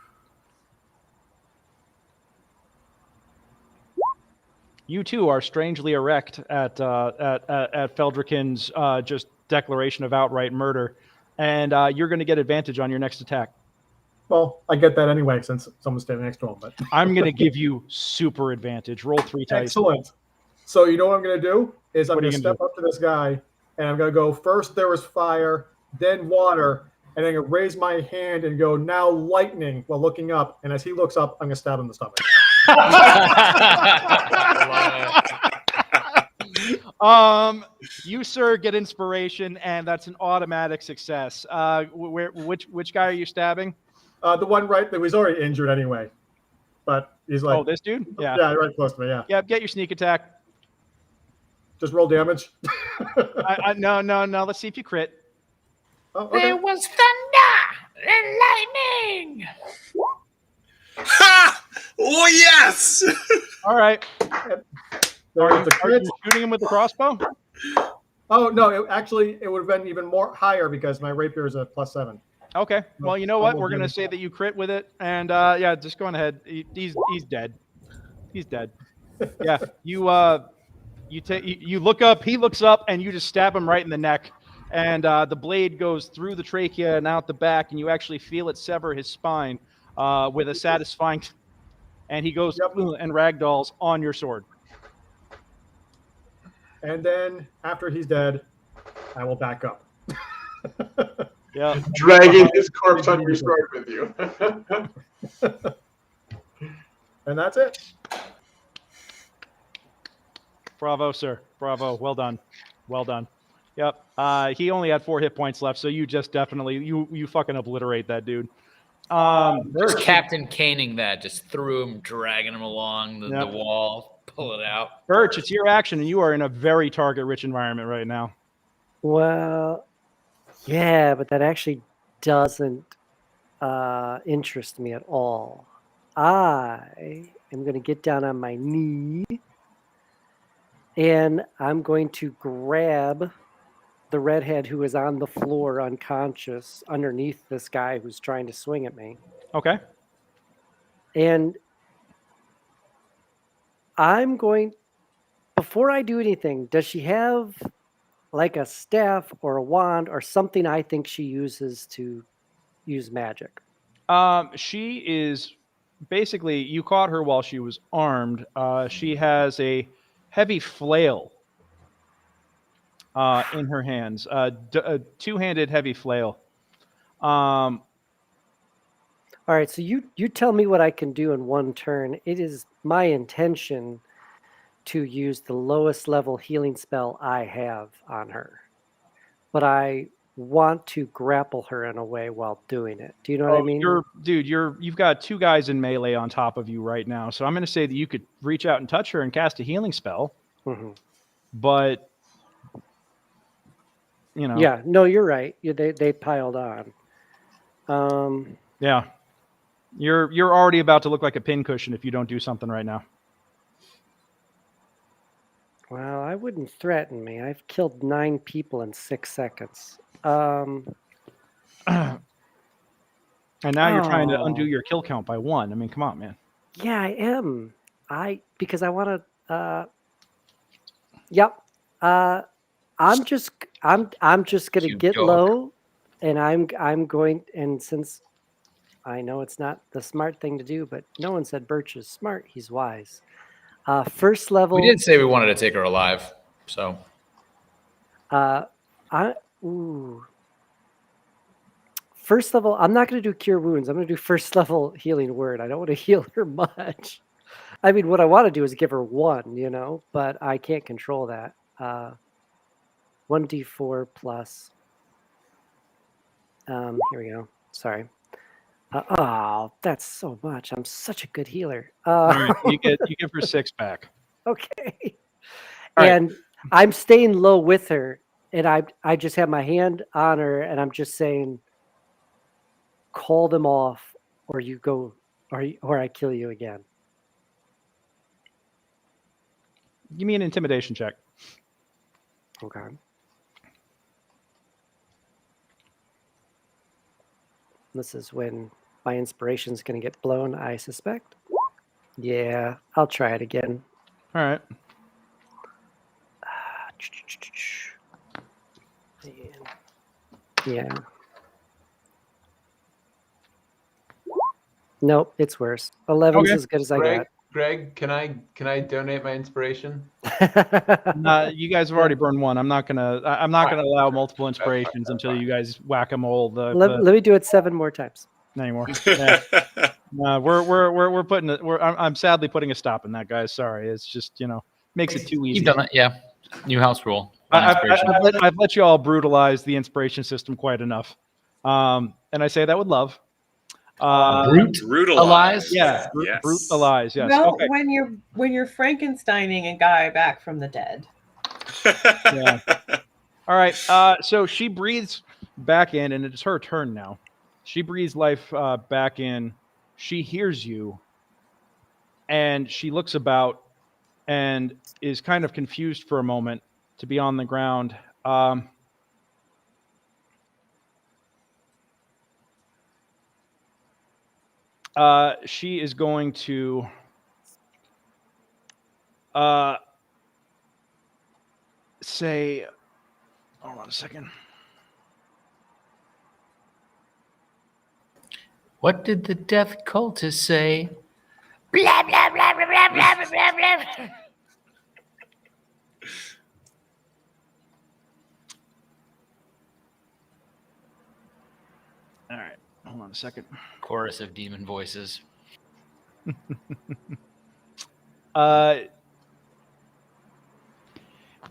You too are strangely erect at Feldruucan's just declaration of outright murder, and you're going to get advantage on your next attack. Well, I get that anyway since someone's standing next to him. But I'm going to give you super advantage. Roll 3 dice. Excellent. So you know what I'm going to do is I'm going to step up to this guy, and I'm going to go, first there was fire, then water, and I'm going to raise my hand and go, now lightning, while looking up. And as he looks up, I'm going to stab him in the stomach. You, sir, get inspiration, and that's an automatic success. Which guy are you stabbing? The one that was already injured anyway, but he's like, oh, this dude? Yeah, right close to me. Yeah. Yeah, get your sneak attack. Just roll damage. No. Let's see if you crit. Oh, okay. There was thunder. Lightning! Ha! Oh yes! All right. There Are was the crit. you shooting him with the crossbow? Oh no! It would have been even more higher because my rapier is a +7. Okay. Well, you know I what? will We're give gonna it- say that you crit with it, and yeah, just going ahead. He's dead. He's dead. Yeah. You look up. He looks up, and you just stab him right in the neck, and the blade goes through the trachea and out the back, and you actually feel it sever his spine with a satisfying. And he goes and ragdolls on your sword. And then after he's dead, I will back up. Yeah. Dragging his corpse on your sword with you. And that's it. Bravo, sir. Bravo. Well done. Well done. Yep. He only had 4 hit points left, so you just definitely you fucking obliterate that dude. Just Captain Caning that, just threw him, dragging him along the wall, pull it out. Birch, it's your action, and you are in a very target-rich environment right now. Well, yeah, but that actually doesn't interest me at all. I am going to get down on my knee, and I'm going to grab the redhead who is on the floor unconscious underneath this guy who's trying to swing at me. Okay. And I'm going, before I do anything, does she have like a staff or a wand or something I think she uses to use magic? She is basically, you caught her while she was armed. She has a heavy flail in her hands, a 2-handed heavy flail. All right, so you tell me what I can do in one turn. It is my intention to use the lowest level healing spell I have on her, but I want to grapple her in a way while doing it. Do you know what I mean? You've got 2 guys in melee on top of you right now, so I'm going to say that you could reach out and touch her and cast a healing spell, but you know. Yeah, no, you're right. They piled on. Yeah. You're already about to look like a pincushion if you don't do something right now. Well, I wouldn't threaten me. I've killed 9 people in 6 seconds. And now you're trying to undo your kill count by 1. I mean, come on, man. Yeah, I am. Because I want to. Yep. I'm just gonna get low, and I'm going. And since I know it's not the smart thing to do, but no one said Birch is smart. He's wise. First level. We did say we wanted to take her alive, so. First level. I'm not going to do cure wounds. I'm going to do first level healing word. I don't want to heal her much. I mean, what I want to do is give her 1, but I can't control that. 1d4 plus. Here we go. Sorry. Oh, that's so much. I'm such a good healer. Right, you give her 6 back. Okay. All and right. I'm staying low with her, and I just have my hand on her, and I'm just saying, call them off, or you go, or I kill you again. Give me an intimidation check. Okay. This is when my inspiration is going to get blown, I suspect. Yeah, I'll try it again. All right. Yeah. Nope, it's worse. 11's as good as I got. Greg, can I donate my inspiration? You guys have already burned 1. I'm not gonna allow multiple inspirations until you guys whack-a-mole. Let me do it 7 more times. Anymore. Yeah. We're putting it. I'm sadly putting a stop in that, guys. Sorry, it's just makes it too easy. You've done it, yeah. New house rule. I've let you all brutalize the inspiration system quite enough, and I say that with love. Brutalize? Yeah, yes. Brutalize. Yes. Well, Okay. when you're Frankensteining a guy back from the dead. Yeah. All right. So she breathes back in, and it's her turn now. She breathes life back in. She hears you, and she looks about and is kind of confused for a moment to be on the ground. She is going to say, hold on a second. What did the death cultist say? Blah, blah, blah, blah, blah, blah, blah, blah, blah. All right, hold on a second. Chorus of demon voices.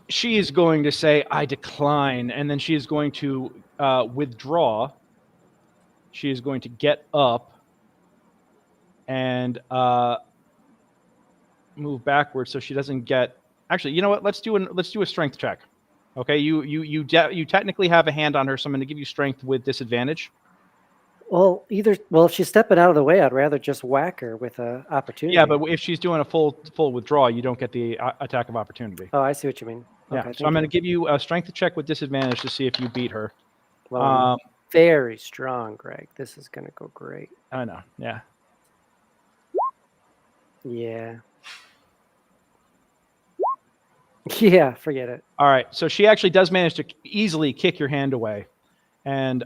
She is going to say, I decline, and then she is going to withdraw. She is going to get up and move backwards so she doesn't get. Actually, you know what? Let's do a strength check. Okay, you technically have a hand on her, so I'm going to give you strength with disadvantage. Well, if she's stepping out of the way, I'd rather just whack her with an opportunity. Yeah, but if she's doing a full withdrawal, you don't get the attack of opportunity. Oh, I see what you mean. Yeah, Okay, so I'm going to give you a strength check with disadvantage to see if you beat her. Well, I'm very strong, Greg. This is going to go great. I know, yeah. Yeah. Yeah, forget it. All right, so she actually does manage to easily kick your hand away, and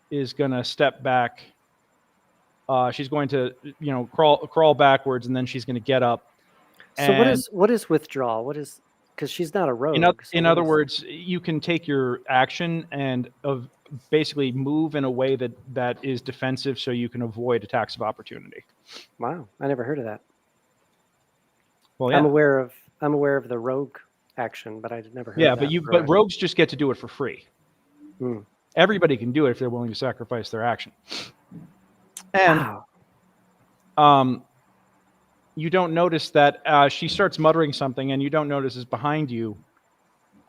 is going to step back. She's going to, crawl backwards, and then she's going to get up. So what is withdrawal? What is, because she's not a rogue. In other words, you can take your action and basically move in a way that is defensive, so you can avoid attacks of opportunity. Wow, I never heard of that. Well, yeah. I'm aware of the rogue action, but I never heard. Yeah, of that but rogues just get to do it for free. Hmm. Everybody can do it if they're willing to sacrifice their action. And wow. You don't notice that she starts muttering something, and you don't notice is behind you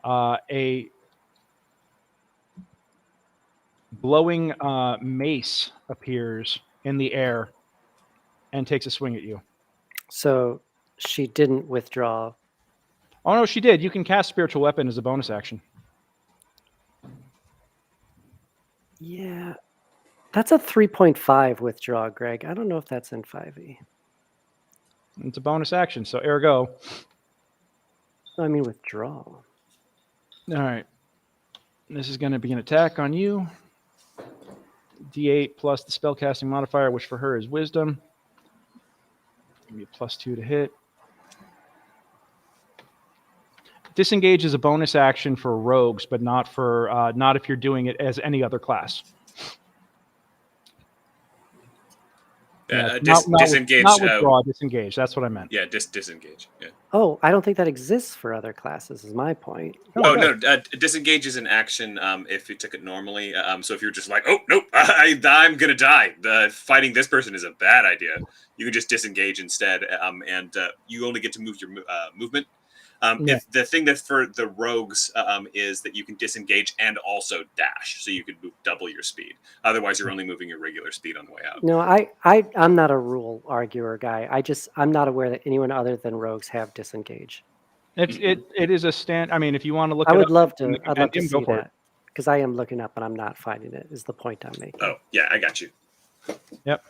a glowing mace appears in the air and takes a swing at you. So she didn't withdraw. Oh, no, she did. You can cast Spiritual Weapon as a bonus action. Yeah. That's a 3.5 withdraw, Greg. I don't know if that's in 5e. It's a bonus action, so ergo. I mean, withdraw. All right. This is going to be an attack on you. D8 plus the spellcasting modifier, which for her is Wisdom. Give me a +2 to hit. Disengage is a bonus action for rogues, but not if you're doing it as any other class. Disengage. Not withdraw, disengage. That's what I meant. Yeah, disengage. Yeah. Oh, I don't think that exists for other classes, is my point. No. Disengage is an action if you took it normally. So if you're just like, oh, nope, I'm going to die. Fighting this person is a bad idea. You can just disengage instead, and you only get to move your movement. If the thing that for the rogues is that you can disengage and also dash, so you can move double your speed. Otherwise, you're only moving your regular speed on the way out. No, I'm not a rule arguer guy. I'm not aware that anyone other than rogues have disengage. It is a stand. I mean, if you want to look, I'd love love to see that, because I am looking up and I'm not finding it. Is the point I'm making? Oh yeah, I got you. Yep.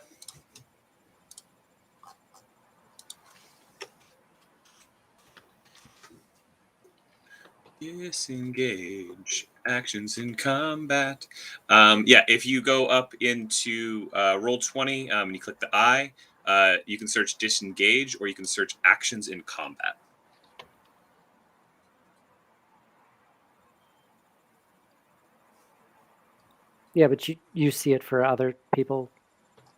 Disengage. Actions in combat. If you go up into Roll20 and you click the I, you can search disengage, or you can search actions in combat. Yeah, but you see it for other people.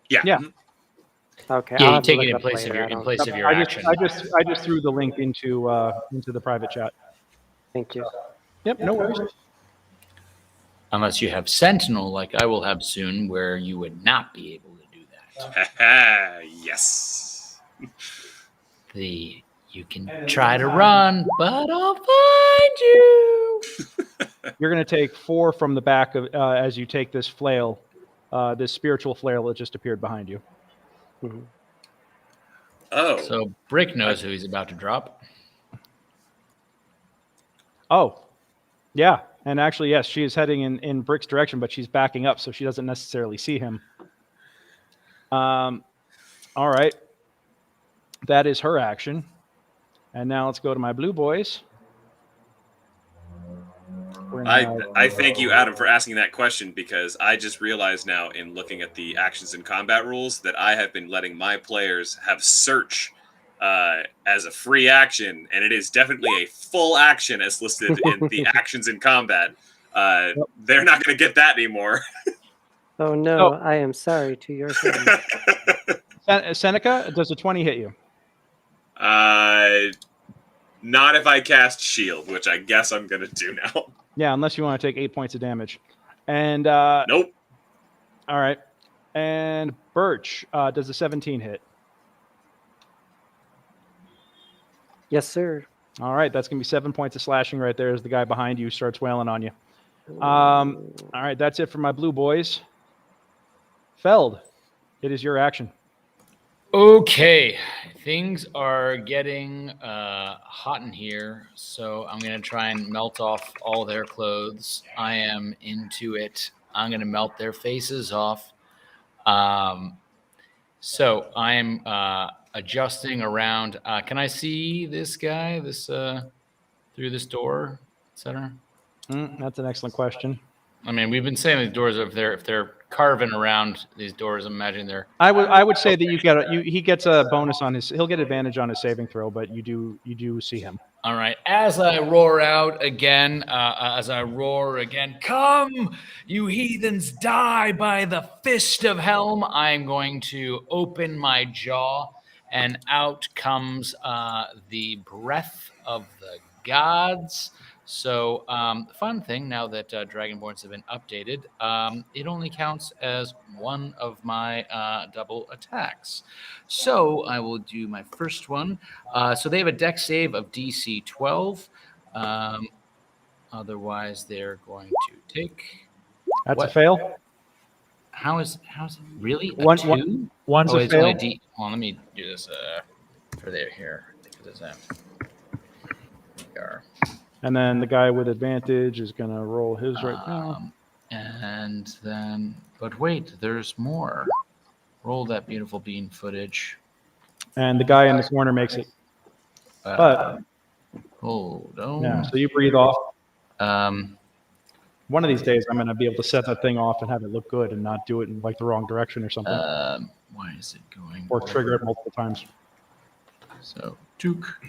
Yeah. Yeah. Okay. Yeah, I'll you have to take look it in up place later. of your action. I just threw the link into the private chat. Thank you. Yep. No worries. Unless you have Sentinel, like I will have soon, where you would not be able to do that. Yes. You can try to run, but I'll find you. You're going to take 4 from the back of as you take this flail, this spiritual flail that just appeared behind you. Oh, So Brick knows who he's about to drop. Oh, yeah. And actually, yes, she is heading in Brick's direction, but she's backing up, so she doesn't necessarily see him. All right. That is her action. And now let's go to my blue boys. I thank you, Adam, for asking that question, because I just realized now in looking at the actions and combat rules that I have been letting my players have search as a free action, and it is definitely a full action as listed in the actions in combat. They're not going to get that anymore. Oh no, I am sorry to your family. Seneca, does a 20 hit you? Not if I cast shield, which I guess I'm going to do now. Yeah, unless you want to take 8 points of damage. And nope. All right. And Birch, does a 17 hit? Yes, sir. All right, that's going to be 7 points of slashing right there as the guy behind you starts wailing on you. All right, that's it for my blue boys. Feld, it is your action. Okay, things are getting hot in here, so I'm going to try and melt off all their clothes. I am into it. I'm going to melt their faces off. So I'm adjusting around. Can I see this guy through this door, etc.? That's an excellent question. I mean, we've been saying these doors, if they're carving around these doors, imagine they're. I would say that he gets a bonus on he'll get advantage on his saving throw, but you do see him. All right. As I roar again, come, you heathens, die by the fist of Helm. I'm going to open my jaw, and out comes the breath of the gods. So the fun thing, now that Dragonborns have been updated, it only counts as one of my double attacks. So I will do my first one. So they have a dex save of DC 12. Otherwise, they're going to take... That's a fail? How is it really? A One's two? a fail? Only hold on, let me do this for there here. And then the guy with advantage is going to roll his right now. And then, but wait, there's more. Roll that beautiful bean footage. And the guy in the corner makes it. But hold on. Yeah, so you breathe off. One of these days, I'm going to be able to set that thing off and have it look good and not do it in like the wrong direction or something. Why is it going? Or trigger it multiple times. So, Duke.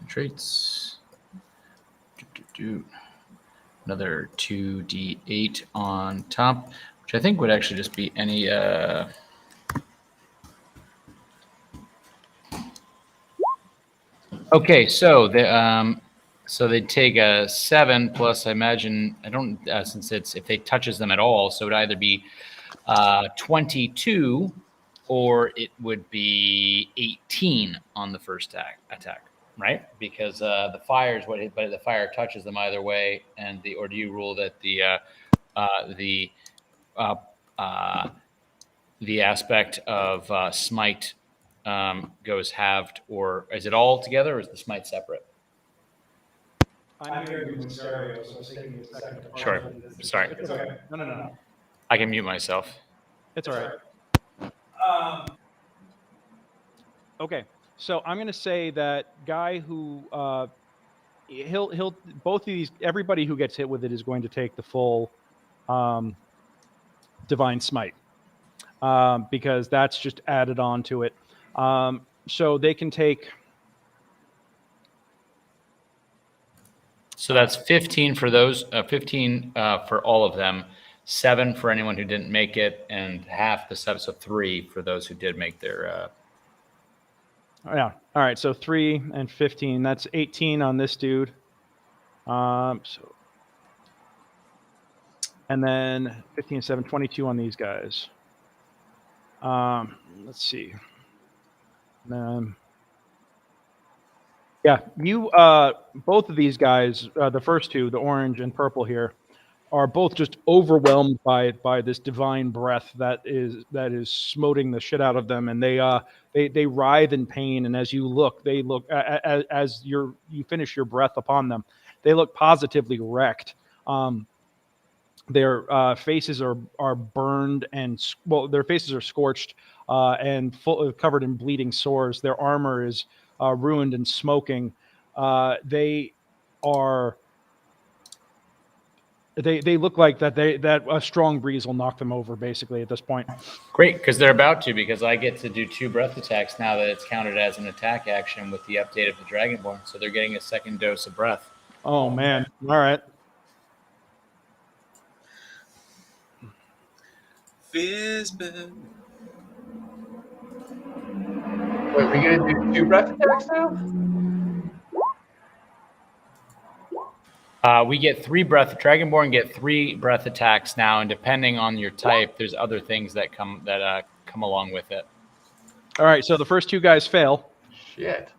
Traits. Another 2d8 on top, which I think would actually just be any. Okay, so they take a 7 plus. I imagine I don't since it's if it touches them at all, so it'd either be 22 or it would be 18 on the first attack. Right, because the fire is but the fire touches them either way, and or do you rule that the aspect of smite goes halved, or is it all together, or is the smite separate? I'm here doing stereo, so it's taking me a second. Sure. Sorry. It's okay. No. I can mute myself. It's all right. Okay. So I'm going to say that guy who he'll both of these, everybody who gets hit with it is going to take the full divine smite because that's just added on to it. So they can take. So that's 15 for those, 15 for all of them, 7 for anyone who didn't make it, and half the 7, so 3 for those who did make their. Yeah. All right. So 3 and 15. That's 18 on this dude. And then 15, 7, 22 on these guys. Let's see. Yeah, you both of these guys, the first two, the orange and purple here, are both just overwhelmed by this divine breath that is smoting the shit out of them, and they writhe in pain. And as you look, they look as you finish your breath upon them, they look positively wrecked. Their faces are burned and their faces are scorched and covered in bleeding sores. Their armor is ruined and smoking. They look like that a strong breeze will knock them over basically at this point. Great, because they're about to, because I get to do 2 breath attacks now that it's counted as an attack action with the update of the Dragonborn. So they're getting a second dose of breath. Oh man. All right. Fizbin. Wait, we gonna do 2 breath attacks now? We get 3 breath. Dragonborn get 3 breath attacks now, and depending on your type, there's other things that come along with it. All right. So the first 2 guys fail. Shit.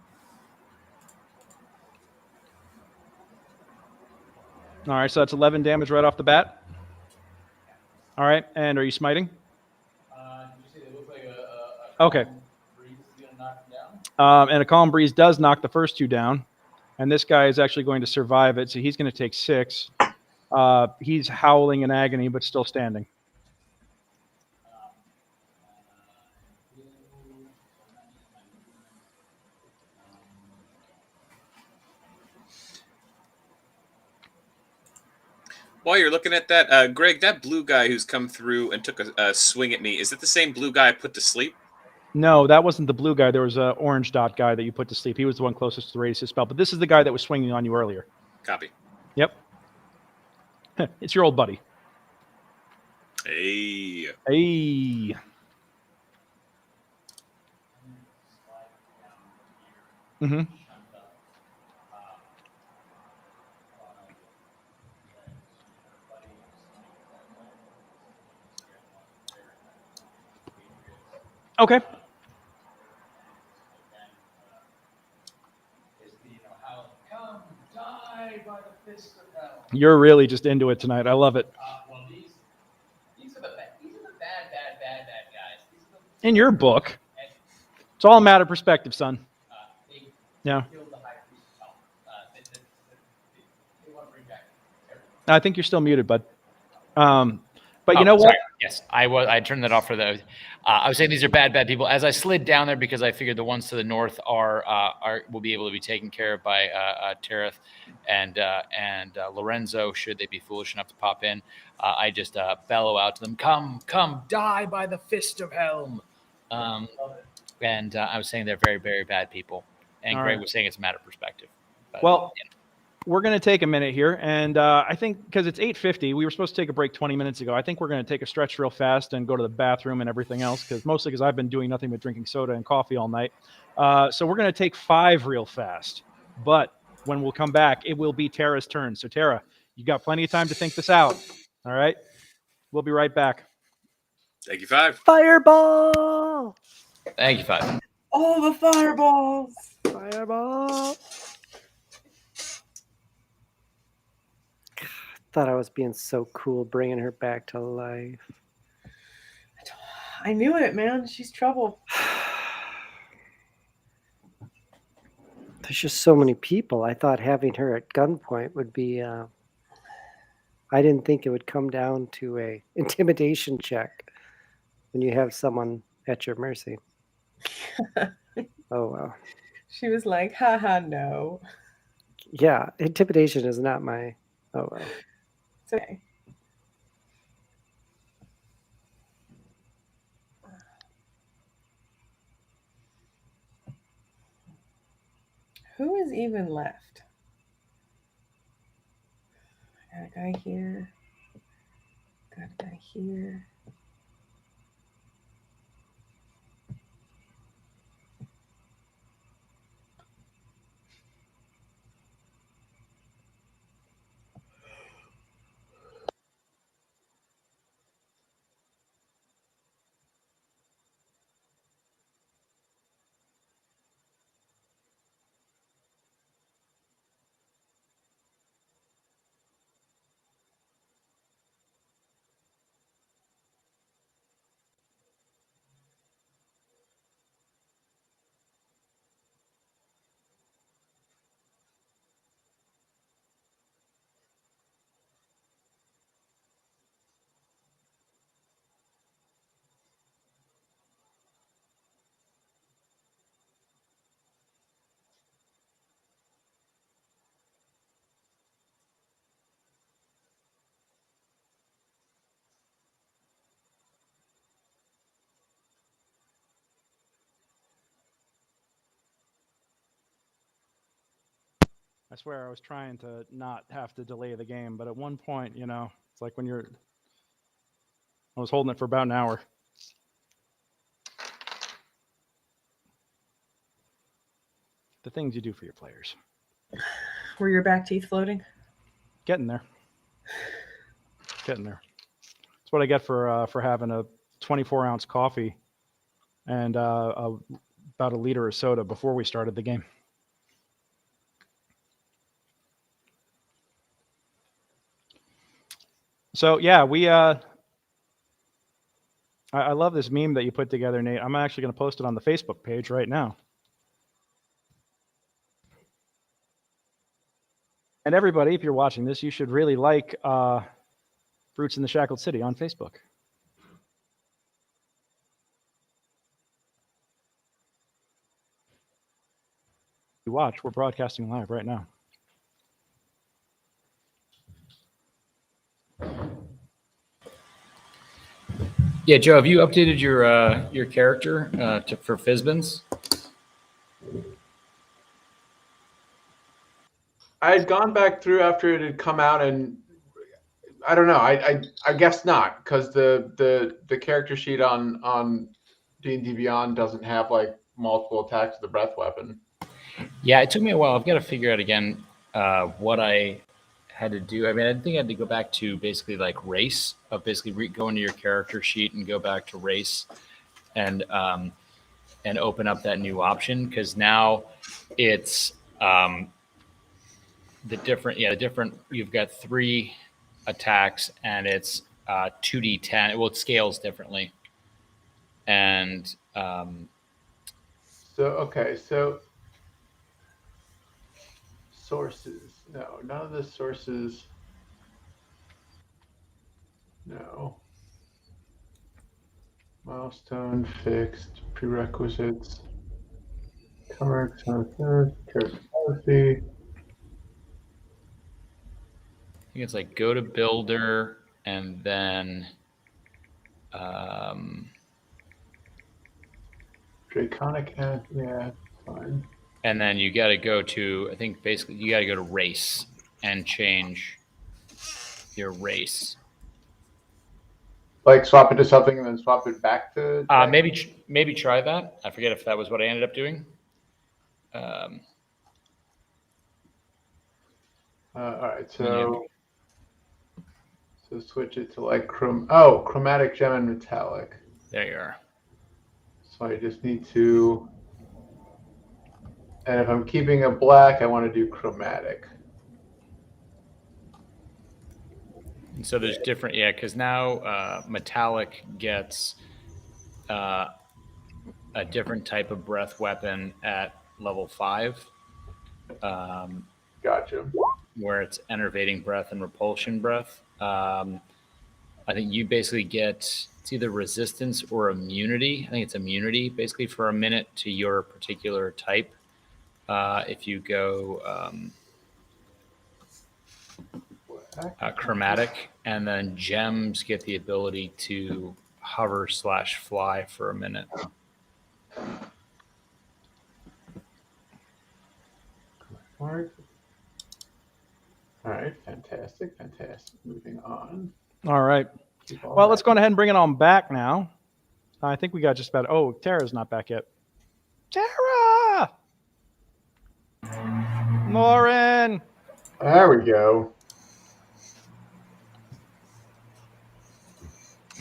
All right. So that's 11 damage right off the bat. All right. And are you smiting? Okay. And a calm breeze does knock the first 2 down. And this guy is actually going to survive it, so he's going to take 6. He's howling in agony, but still standing. While you're looking at that, Greg, that blue guy who's come through and took a swing at me, is that the same blue guy I put to sleep? No, that wasn't the blue guy. There was an orange dot guy that you put to sleep. He was the one closest to the radius of spell. But this is the guy that was swinging on you earlier. Copy. Yep. It's your old buddy. Hey. Hey. Mm-hmm. Okay. You're really just into it tonight. I love it. Well, these are the bad guys. In your book, it's all a matter of perspective, son. Yeah. I think you're still muted, bud. But you know what? Sorry. Yes, I turned that off for those. I was saying these are bad people. As I slid down there, because I figured the ones to the north will be able to be taken care of by Tarafirith and Lorenzo, should they be foolish enough to pop in. I just bellow out to them, "Come, die by the fist of Helm." And I was saying they're very, very bad people. And All Greg right. was saying it's a matter of perspective. But, Well, we're going to take a minute here, and I think because it's 8:50, we were supposed to take a break 20 minutes ago. I think we're going to take a stretch real fast and go to the bathroom and everything else, mostly because I've been doing nothing but drinking soda and coffee all night. So we're going to take 5 real fast. But when we'll come back, it will be Tara's turn. So Tara, you got plenty of time to think this out. All right? We'll be right back. Thank you, 5. Fireball! Thank you, 5. All the fireballs. Fireball! Thought I was being so cool bringing her back to life. I knew it, man. She's trouble. There's just so many people. I thought having her at gunpoint would be. I didn't think it would come down to a intimidation check when you have someone at your mercy. Oh well. She was like, haha, no. Yeah, intimidation is not my. Oh well. It's okay. Who is even left? I got a guy here. Got a guy here. I swear I was trying to not have to delay the game, but at one point, it's like when I was holding it for about an hour. The things you do for your players. Were your back teeth floating? Getting there. That's what I get for having a 24-ounce coffee and about a liter of soda before we started the game. So yeah, I love this meme that you put together, Nate. I'm actually going to post it on the Facebook page right now. And everybody, if you're watching this, you should really like Fruits in the Shackled City on Facebook. You watch, we're broadcasting live right now. Yeah, Joe, have you updated your character for Fizbins? I had gone back through after it had come out, and I don't know. I guess not, because the character sheet on D&D Beyond doesn't have like multiple attacks with the breath weapon. Yeah, it took me a while. I've got to figure out again what I had to do. I mean, I think I had to go back to basically like race, of basically go into your character sheet and go back to race and open up that new option, because now it's the different. You've got 3 attacks and it's 2d10. Well, it scales differently. And so sources. No, none of the sources. No. Milestone fixed. Prerequisites. Cleric, character policy. I think it's like go to builder and then Draconic, yeah, fine. and then you got to go to, I think basically you got to go to race and change your race. Like swap it to something and then swap it back to. Maybe try that. I forget if that was what I ended up doing. All right, so switch it to like chromatic, gem, and metallic. There you are. So I just need to, and if I'm keeping a black, I want to do chromatic. And so there's different, because now metallic gets a different type of breath weapon at level 5. Gotcha. Where it's enervating breath and repulsion breath. I think you basically get, it's either resistance or immunity. I think it's immunity basically for a minute to your particular type. If you go chromatic, and then gems get the ability to hover/fly for a minute. All right, fantastic. Moving on. All right. Well, let's go ahead and bring it on back now. I think we got just about. Oh, Tara's not back yet. Tara! Lauren! There we go.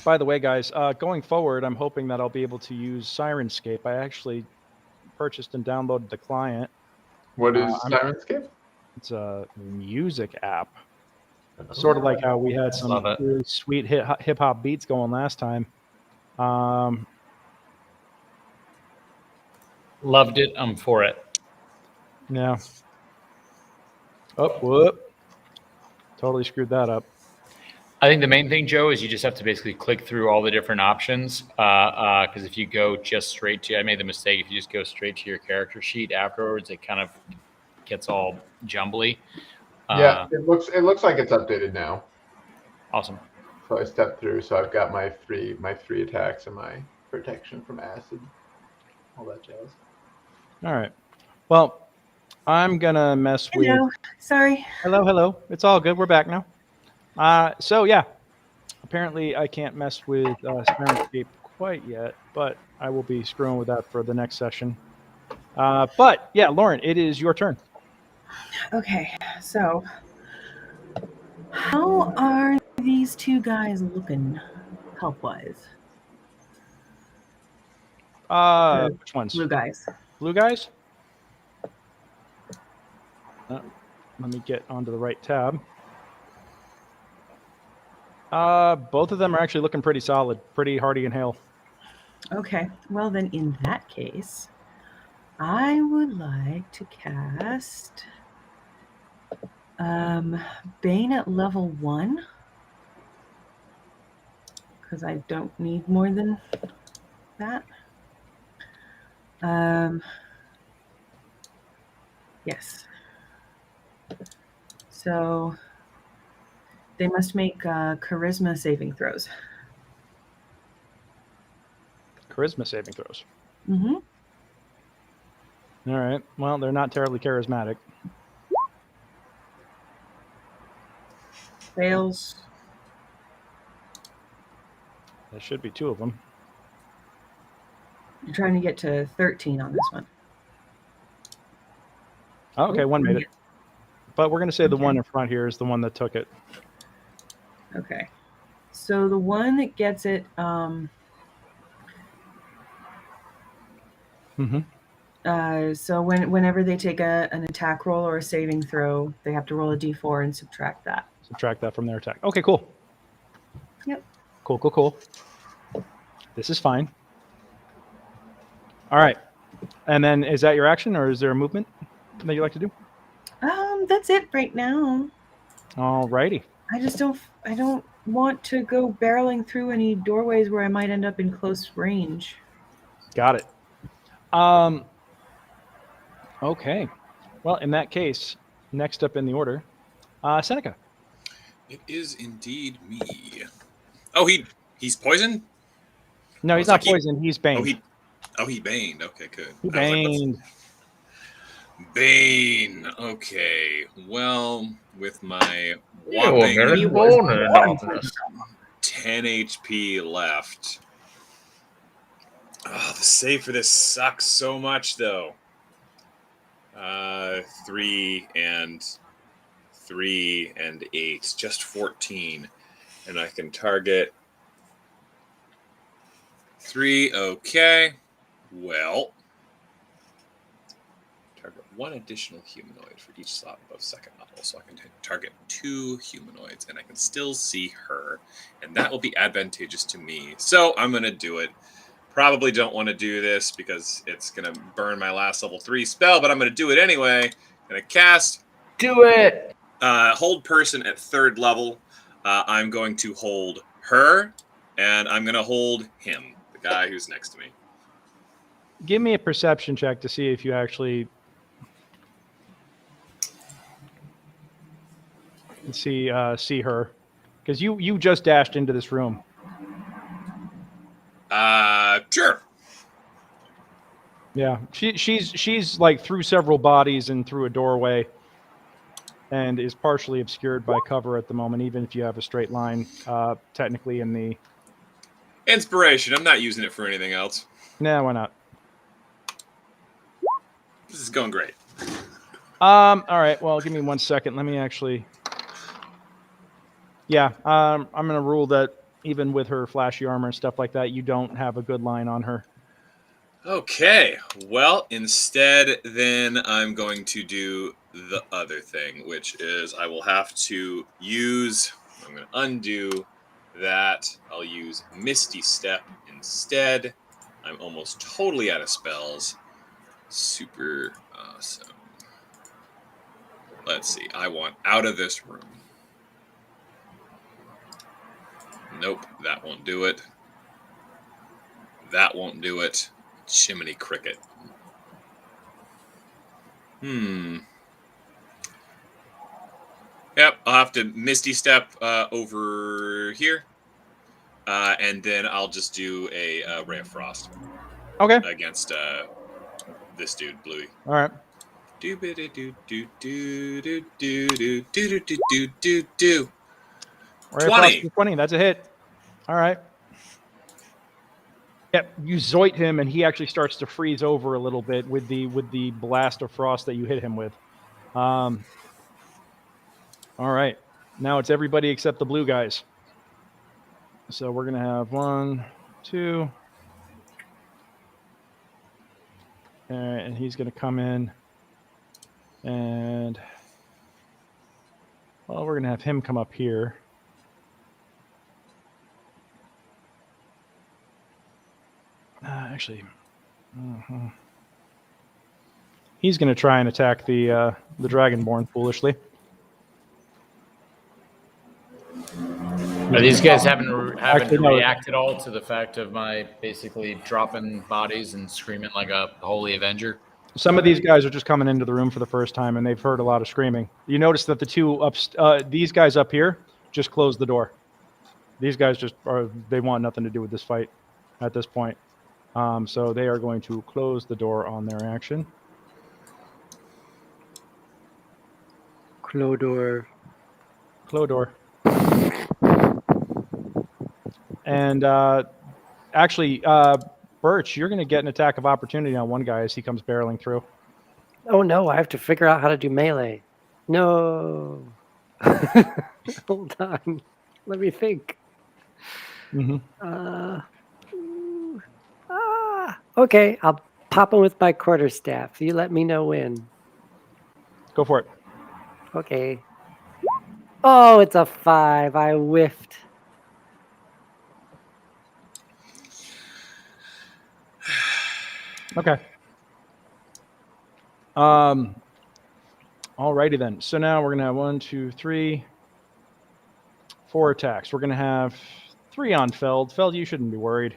By the way, guys, going forward, I'm hoping that I'll be able to use Sirenscape. I actually purchased and downloaded the client. What is Sirenscape? It's a music app. Sort of like how we had some really sweet hip hop beats going last time. Loved it. I'm for it. Yeah. Oh, whoop. Totally screwed that up. I think the main thing, Joe, is you just have to basically click through all the different options. Because if you go just straight to, I made the mistake, if you just go straight to your character sheet afterwards, it kind of gets all jumbly. Yeah, it looks like it's updated now. Awesome. So I stepped through, so I've got my three attacks and my protection from acid, all that jazz. All right. Well, I'm gonna mess with. Hello. Sorry. Hello. It's all good. We're back now. So yeah, apparently I can't mess with Soundscape quite yet, but I will be screwing with that for the next session. But yeah, Lauren, it is your turn. Okay, so how are these two guys looking health-wise? Which ones? Blue guys. Blue guys? Let me get onto the right tab. Both of them are actually looking pretty solid, pretty hardy in hail. Okay, well then in that case, I would like to cast Bane at level 1, because I don't need more than that. Yes. So they must make charisma saving throws. Charisma saving throws. Mm-hmm. All right. Well, they're not terribly charismatic. Fails. There should be 2 of them. You're trying to get to 13 on this one. Oh, okay, 1 made it. But we're going to say the Okay. one in front here is the one that took it. Okay. So the one that gets it, so whenever they take an attack roll or a saving throw, they have to roll a d4 and subtract that. Subtract that from their attack. Okay, cool. Yep. Cool. This is fine. All right. And then is that your action, or is there a movement that you like to do? That's it right now. All righty. I don't want to go barreling through any doorways where I might end up in close range. Got it. Okay. Well, in that case, next up in the order, Seneca. It is indeed me. Oh, he's poisoned? No, he's not poisoned. He's baned. He baned. Okay, good. He baned. Bane. Okay. Well, with my You whopping American born in office. 10 HP left. Oh, the save for this sucks so much, though. 3 and 8, just 14, and I can target 3. Okay. Well, target 1 additional humanoid for each slot above second level, so I can target 2 humanoids, and I can still see her, and that will be advantageous to me. So I'm going to do it. Probably don't want to do this because it's going to burn my last level 3 spell, but I'm going to do it anyway. I'm going to cast. Do it! Hold person at 3rd level. I'm going to hold her, and I'm going to hold him, the guy who's next to me. Give me a perception check to see if you actually see her, because you just dashed into this room. Sure. Yeah, she's like through several bodies and through a doorway, and is partially obscured by cover at the moment. Even if you have a straight line, technically in the Inspiration. I'm not using it for anything else. Nah, why not? This is going great. All right. Well, give me 1 second. Let me actually. Yeah. I'm gonna rule that even with her flashy armor and stuff like that, you don't have a good line on her. Okay. Well, instead, then I'm going to do the other thing, which is I will have to use. I'm going to undo that. I'll use Misty Step instead. I'm almost totally out of spells. Super awesome. Let's see. I want out of this room. Nope, that won't do it. That won't do it. Chimney Cricket. Yep, I'll have to Misty Step over here. And then I'll just do a Ray of Frost. Okay. Against this dude, Bluey. All right. Right across 20. the 20. That's a hit. All right. Yep, you zoit him, and he actually starts to freeze over a little bit with the blast of frost that you hit him with. All right, now it's everybody except the blue guys. So we're gonna have 1, 2, and he's gonna come in, and well, we're gonna have him come up here. Actually. He's going to try and attack the Dragonborn foolishly. Are these guys having to Actually, no. react at all to the fact of my basically dropping bodies and screaming like a holy avenger? Some of these guys are just coming into the room for the first time, and they've heard a lot of screaming. You notice that the two these guys up here just closed the door. These guys they want nothing to do with this fight at this point. So they are going to close the door on their action. Clodor. And actually, Birch, you're going to get an attack of opportunity on one guy as he comes barreling through. Oh no, I have to figure out how to do melee. No. Hold on. Let me think. Okay, I'll pop him with my quarterstaff. You let me know when. Go for it. Okay. Oh, it's a 5. I whiffed. Okay. Alrighty then. So now we're gonna have 1, 2, 3, 4 attacks. We're gonna have 3 on Feld. Feld, you shouldn't be worried.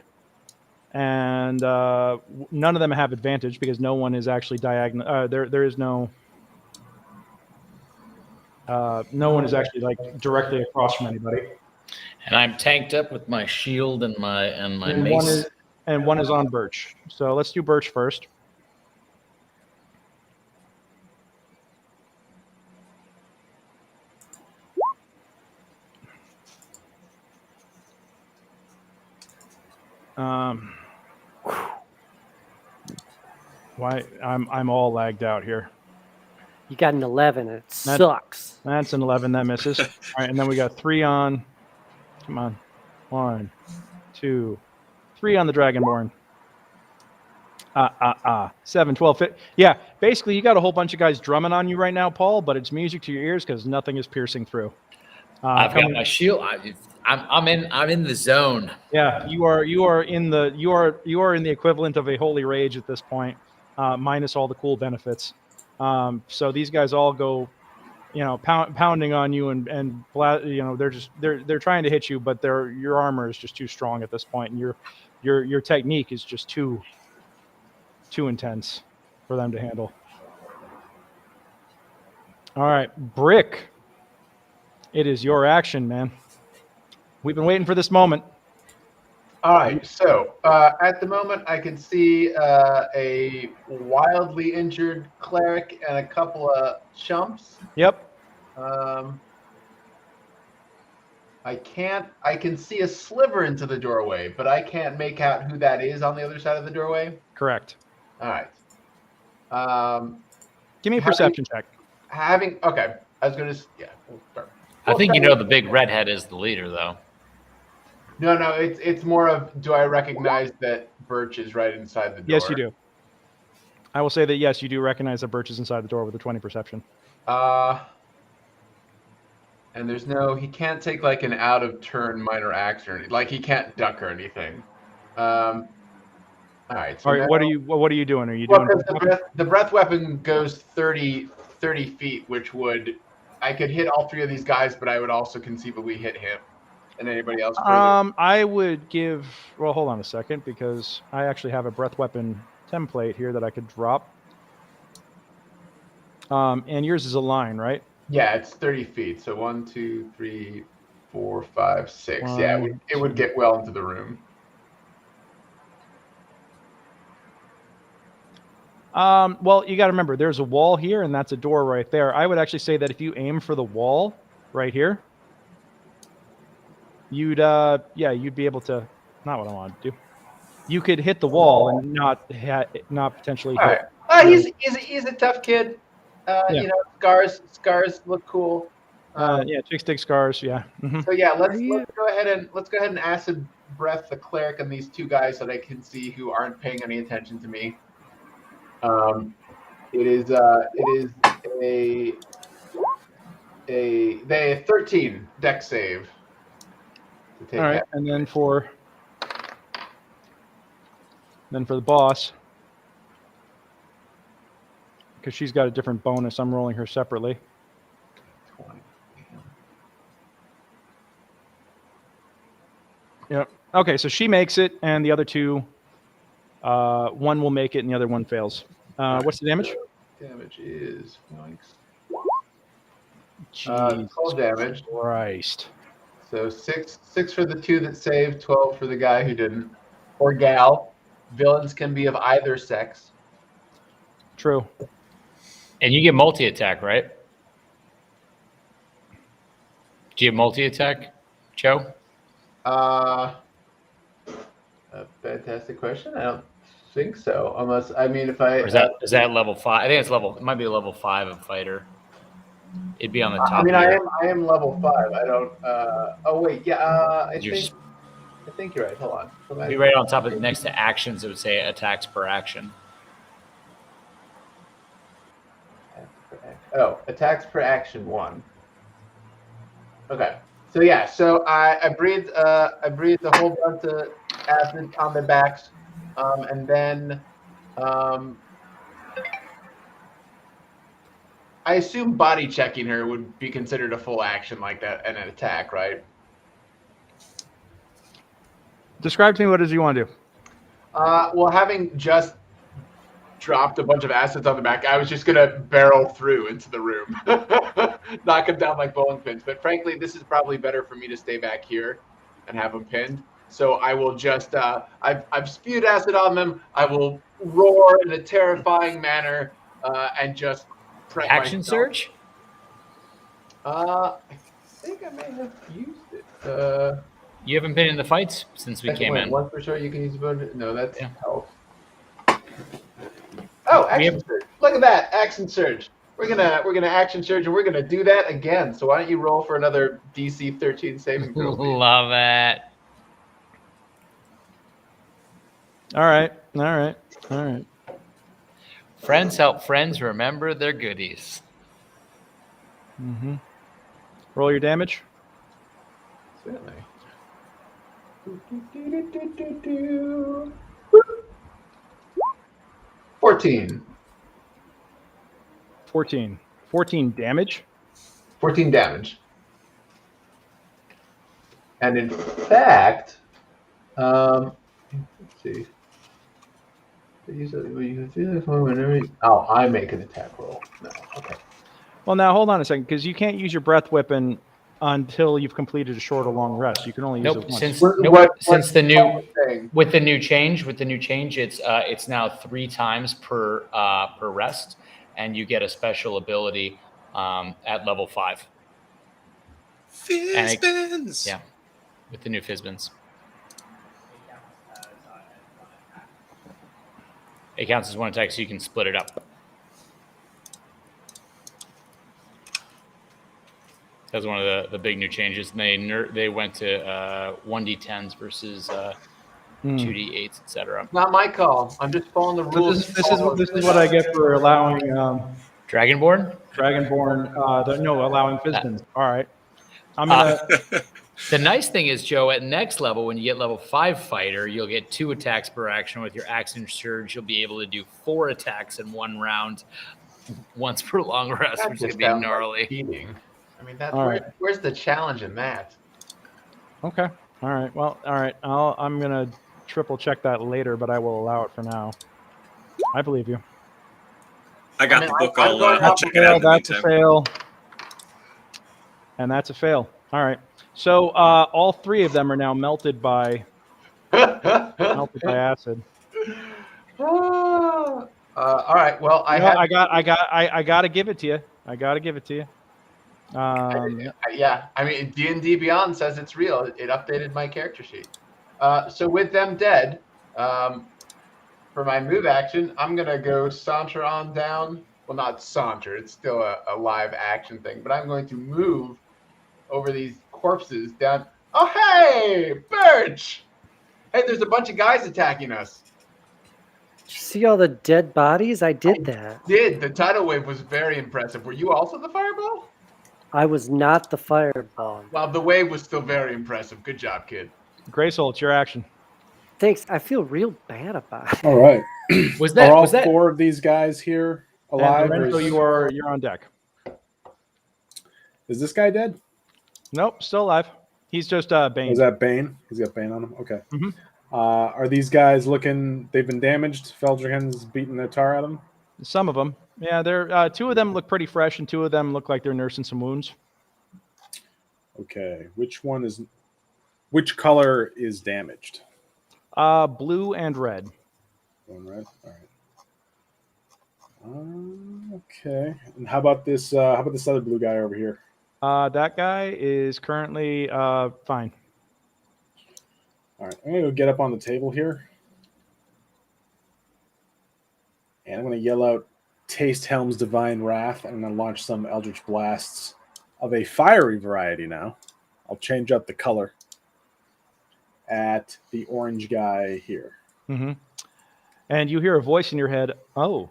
And none of them have advantage because no one is actually diagonal. There is no. No one is actually like directly across from anybody. And I'm tanked up with my shield and my mace. One is on Birch. So let's do Birch first. Why I'm all lagged out here. You got an 11. It sucks. That's an 11. That misses. All right, and then we got 3 on. Come on. 1, 2, 3 on the Dragonborn. 7, 12, 15. Yeah, basically you got a whole bunch of guys drumming on you right now, Paul, but it's music to your ears because nothing is piercing through. I've got my shield. I'm in the zone. Yeah, you are in the equivalent of a holy rage at this point, minus all the cool benefits. So these guys all go, pounding on you and they're trying to hit you, but your armor is just too strong at this point, and your technique is just too intense for them to handle. All right, Brick. It is your action, man. We've been waiting for this moment. All right, so at the moment I can see a wildly injured cleric and a couple of chumps. Yep. I can see a sliver into the doorway, but I can't make out who that is on the other side of the doorway. Correct. All right. Give me a perception check. Okay. I was going to, yeah. We'll start. I think the big redhead is the leader, though. No, it's more of, do I recognize that Birch is right inside the door? Yes, you do. I will say that, yes, you do recognize that Birch is inside the door with a 20 perception. And he can't take like an out of turn minor action or anything. Like he can't duck or anything. All right. So all right. now, what are you doing? Are you doing? The breath weapon goes 30 feet, which I could hit all 3 of these guys, but I would also conceivably hit him and anybody else. I would give. Well, hold on a second, because I actually have a breath weapon template here that I could drop. And yours is a line, right? Yeah, it's 30 feet. So 1, 2, 3, 4, 5, 6. Yeah, it would get well into the room. Well, you got to remember, there's a wall here, and that's a door right there. I would actually say that if you aim for the wall right here, you'd be able to. Not what I want to do. You could hit the wall and not potentially All hit. right. He's a tough kid. You know, scars look cool. Yeah, chicks dig scars. Yeah. So yeah, let's go ahead and acid breath the cleric and these two guys so they can see who aren't paying any attention to me. It is a 13 deck save. To take All right, and then for the boss, because she's got a different bonus, I'm rolling her separately. 20. Yep. Okay, so she makes it, and the other two, one will make it, and the other one fails. What's the damage? Damage is 12 damage. Christ. So six for the two that saved, 12 for the guy who didn't, or gal. Villains can be of either sex. True. And you get multi-attack, right? Do you have multi-attack, Joe? A fantastic question. I don't think so. Unless, I mean, if I... Or is that level 5? I think it's level... It might be a level 5 of fighter. It'd be on the top. I mean, I am level 5. I don't... oh, wait. Yeah, I think you're right. Hold on. It'd be right on top of it. Next to actions, it would say attacks per action. Oh, attacks per action 1. Okay. So yeah, so I breathed a whole bunch of acid on their backs, and then I assume body checking her would be considered a full action like that and an attack, right? Describe to me what it is you want to do. Well, having just dropped a bunch of acids on the back, I was just gonna barrel through into the room, knock him down like bowling pins. But frankly, this is probably better for me to stay back here and have him pinned. So I will just I've spewed acid on them. I will roar in a terrifying manner and just prep action myself. surge. I think I may have used it. You haven't been in the fights since we came in. One for sure. You can use bonus. No, that's health. Oh, action surge! Look at that, action surge. We're gonna action surge, and we're gonna do that again. So why don't you roll for another DC 13 saving throw? Love it. All right. Friends help friends remember their goodies. Mm-hmm. Roll your damage. Certainly. 14 damage. 14 damage. And in fact, let's see. Oh, I make an attack roll. No, okay. Well, now hold on a second, because you can't use your breath weapon until you've completed a short or long rest. You can only use it once. Since the new change, it's now 3 times per rest, and you get a special ability at level 5. Fizzbins. Yeah, with the new Fizzbins. It counts as 1 attack, so you can split it up. That's one of the big new changes. They went to 1d10s versus 2d8s, etc. Not my call. I'm just following the rules. This is what I get for allowing Dragonborn. Allowing Fizzbins. All right. I'm gonna. The nice thing is, Joe, at next level, when you get level 5 fighter, you'll get 2 attacks per action. With your action surge, you'll be able to do 4 attacks in 1 round, once per long rest, which is going to be gnarly. I mean, where's the challenge in that? Okay. All right. Well, all right. I'm going to triple check that later, but I will allow it for now. I believe you. I got the book. I'll check it out. That's a fail. And that's a fail. All right. So all 3 of them are now melted by acid. All right. Well, I gotta give it to you. I gotta give it to you. Yeah. I mean, D&D Beyond says it's real. It updated my character sheet. So with them dead, for my move action, I'm gonna go saunter on down. Well, not saunter. It's still a live action thing, but I'm going to move over these corpses down. Oh, hey, Birch! Hey, there's a bunch of guys attacking us. Did you see all the dead bodies? I did that. The tidal wave was very impressive. Were you also the fireball? I was not the fireball. Well, the wave was still very impressive. Good job, kid. Greysoul, it's your action. Thanks. I feel real bad about it. All right. Was Are all that 4 of these guys here alive? And Lorenzo, you're on deck. Is this guy dead? Nope, still alive. He's just Bane. Is that Bane? He's got Bane on him. Okay. Mhm. Are these guys looking? They've been damaged. Feldruucan's beating the tar out of them. Some of them. Yeah, they're 2 of them look pretty fresh, and 2 of them look like they're nursing some wounds. Okay. Which color is damaged? Blue and red. One red. All right. Okay. And how about this? How about this other blue guy over here? That guy is currently fine. All right. I'm gonna go get up on the table here, and I'm gonna yell out, "Taste Helm's divine wrath!" and I'm gonna launch some eldritch blasts of a fiery variety. Now, I'll change up the color at the orange guy here. Mm-hmm. And you hear a voice in your head. Oh,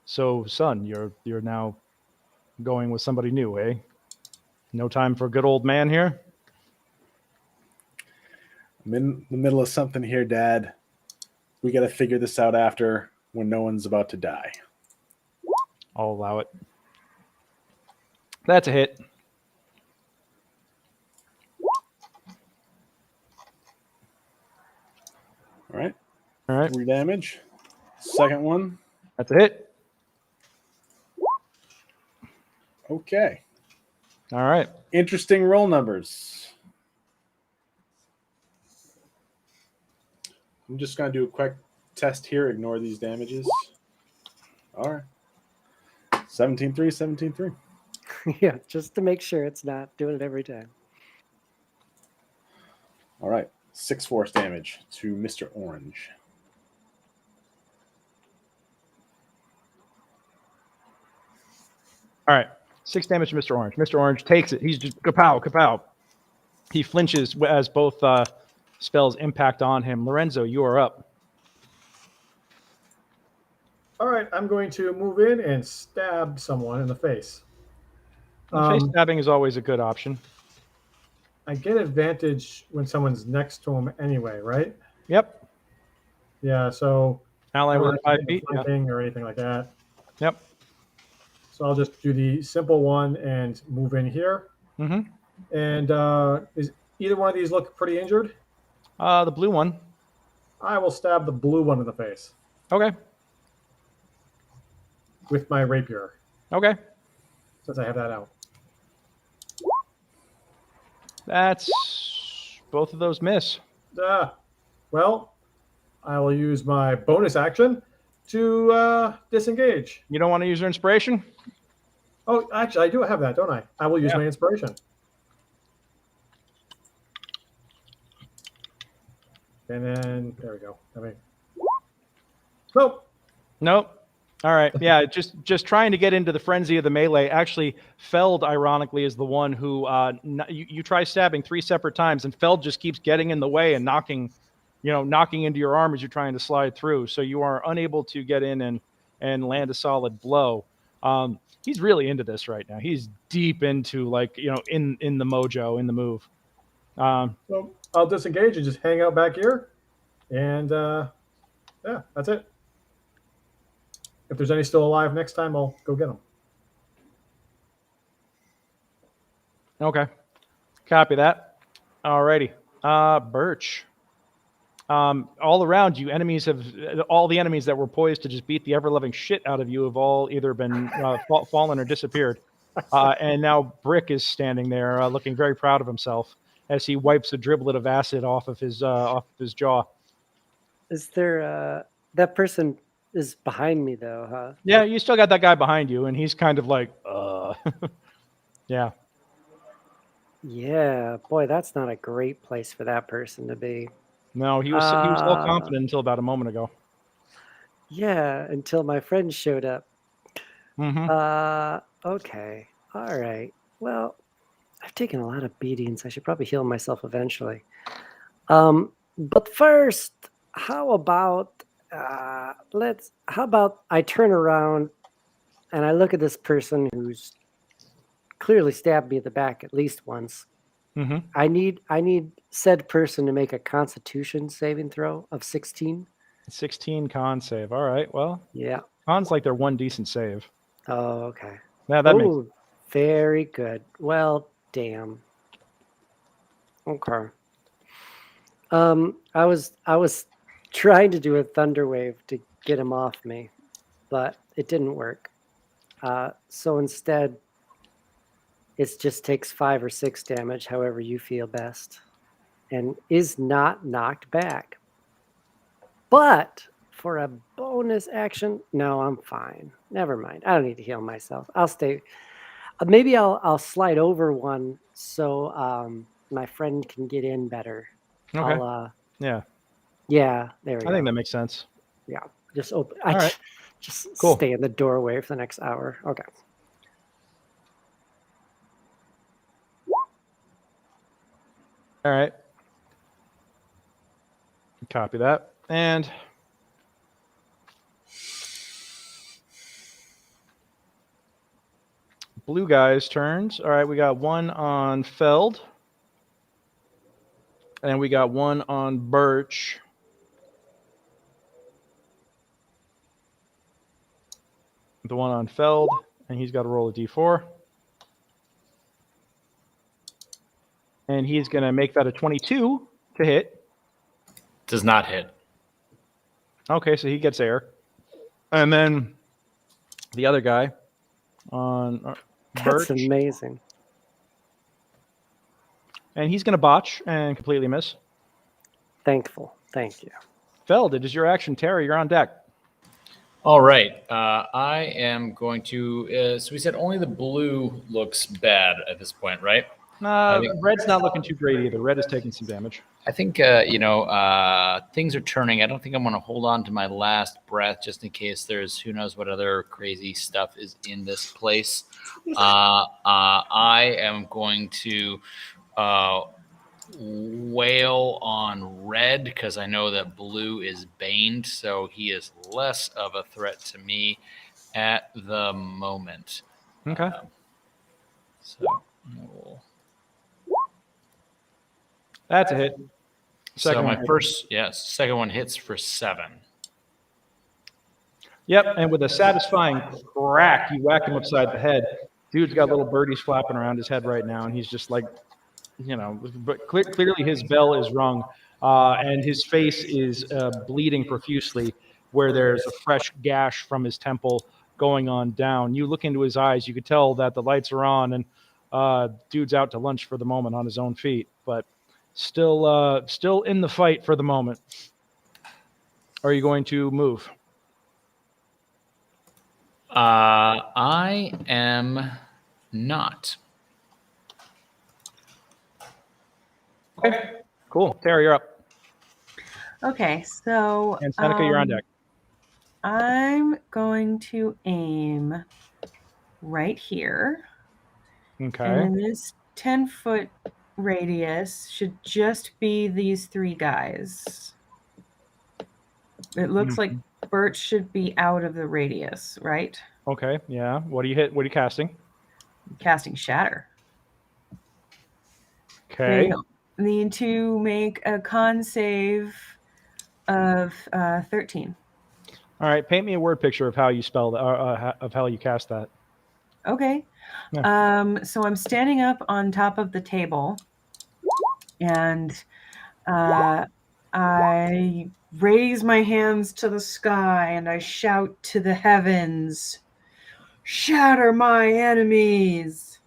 so son, you're now going with somebody new, eh? No time for a good old man here. I'm in the middle of something here, Dad. We got to figure this out after, when no one's about to die. I'll allow it. That's a hit. All right. All right. 3 damage. Second one. That's a hit. Okay. All right. Interesting roll numbers. I'm just going to do a quick test here. Ignore these damages. All right. 17-3, 17-3. Yeah, just to make sure it's not doing it every time. All right. 6 force damage to Mr. Orange. All right. 6 damage to Mr. Orange. Mr. Orange takes it. He's just kapow, kapow. He flinches as both spells impact on him. Lorenzo, you are up. All right, I'm going to move in and stab someone in the face. Face stabbing is always a good option. I get advantage when someone's next to him anyway, right? Yep. Yeah, so Ally I don't within have 5 to do feet. Yeah. flanking or anything like that. Yep. So I'll just do the simple one and move in here. Mm-hmm. And is either one of these look pretty injured? The blue one. I will stab the blue one in the face Okay. with my rapier, Okay. since I have that out. That's both of those miss. Well, I will use my bonus action to disengage. You don't want to use your inspiration? Oh, actually, I do have that, don't I? I will use my inspiration. And then, there we go. Nope. Nope. All right. Yeah, just trying to get into the frenzy of the melee. Actually, Feld, ironically, is the one who you try stabbing 3 separate times, and Feld just keeps getting in the way and knocking into your arm as you're trying to slide through. So you are unable to get in and land a solid blow. He's really into this right now. He's deep into in the mojo, in the move. So I'll disengage and just hang out back here. And yeah, that's it. If there's any still alive next time, I'll go get them. Okay. Copy that. Alrighty. Birch. All around you, all the enemies that were poised to just beat the ever-loving shit out of you have all either been fallen or disappeared. And now Brick is standing there looking very proud of himself as he wipes a driblet of acid off of his jaw. Is there That person is behind me, though, huh? Yeah, you still got that guy behind you, and he's kind of like, yeah. Yeah, boy, that's not a great place for that person to be. No, he was all confident until about a moment ago. Yeah, until my friend showed up. Mm-hmm. Okay. All right. Well, I've taken a lot of beatings. I should probably heal myself eventually. But first, how about I turn around and I look at this person who's clearly stabbed me in the back at least once. Mm-hmm. I need said person to make a Constitution saving throw of 16. 16 con save. All right. Well, Yeah. con's like their one decent save. Oh, okay. Yeah, that makes. Very good. Well, damn. Okay. I was trying to do a thunder wave to get him off me, but it didn't work. So instead, it just takes 5 or 6 damage, however you feel best, and is not knocked back. But for a bonus action, no, I'm fine. Never mind. I don't need to heal myself. I'll stay. Maybe I'll slide over one so my friend can get in better. Okay. Yeah. Yeah, there we go. I think that makes sense. Yeah, just open. All right. Just Cool. stay in the doorway for the next hour. Okay. All right. Copy that. And blue guys' turns. All right, we got one on Feld. And we got one on Birch. The one on Feld, and he's got to roll a d4. And he's going to make that a 22 to hit. Does not hit. Okay, so he gets air. And then the other guy on Birch. That's amazing. And he's going to botch and completely miss. Thankful. Thank you. Feld, it is your action. Terry, you're on deck. All right. I am going to. So we said only the blue looks bad at this point, right? Red's not looking too great either. Red is taking some damage. I think, things are turning. I don't think I'm going to hold on to my last breath just in case there's who knows what other crazy stuff is in this place. I am going to wail on red because I know that blue is baned, so he is less of a threat to me at the moment. Okay. That's a hit. Second one hits for 7. Yep, and with a satisfying crack, you whack him upside the head. Dude's got little birdies flapping around his head right now, and he's just like, but clearly his bell is rung, and his face is bleeding profusely, where there's a fresh gash from his temple going on down. You look into his eyes, you could tell that the lights are on, and dude's out to lunch for the moment on his own feet, but still in the fight for the moment. Are you going to move? I am not. Okay, cool. Terry, you're up. Okay, so And Seneca, you're on deck. I'm going to aim right here. Okay. And this 10-foot radius should just be these 3 guys. It looks like Birch should be out of the radius, right? Okay, yeah. What do you hit? What are you casting? I'm casting Shatter. Okay. They need to make a con save of 13. All right, paint me a word picture of how you spell that, of how you cast that. Okay. Yeah. So I'm standing up on top of the table, and I raise my hands to the sky, and I shout to the heavens, "Shatter my enemies!"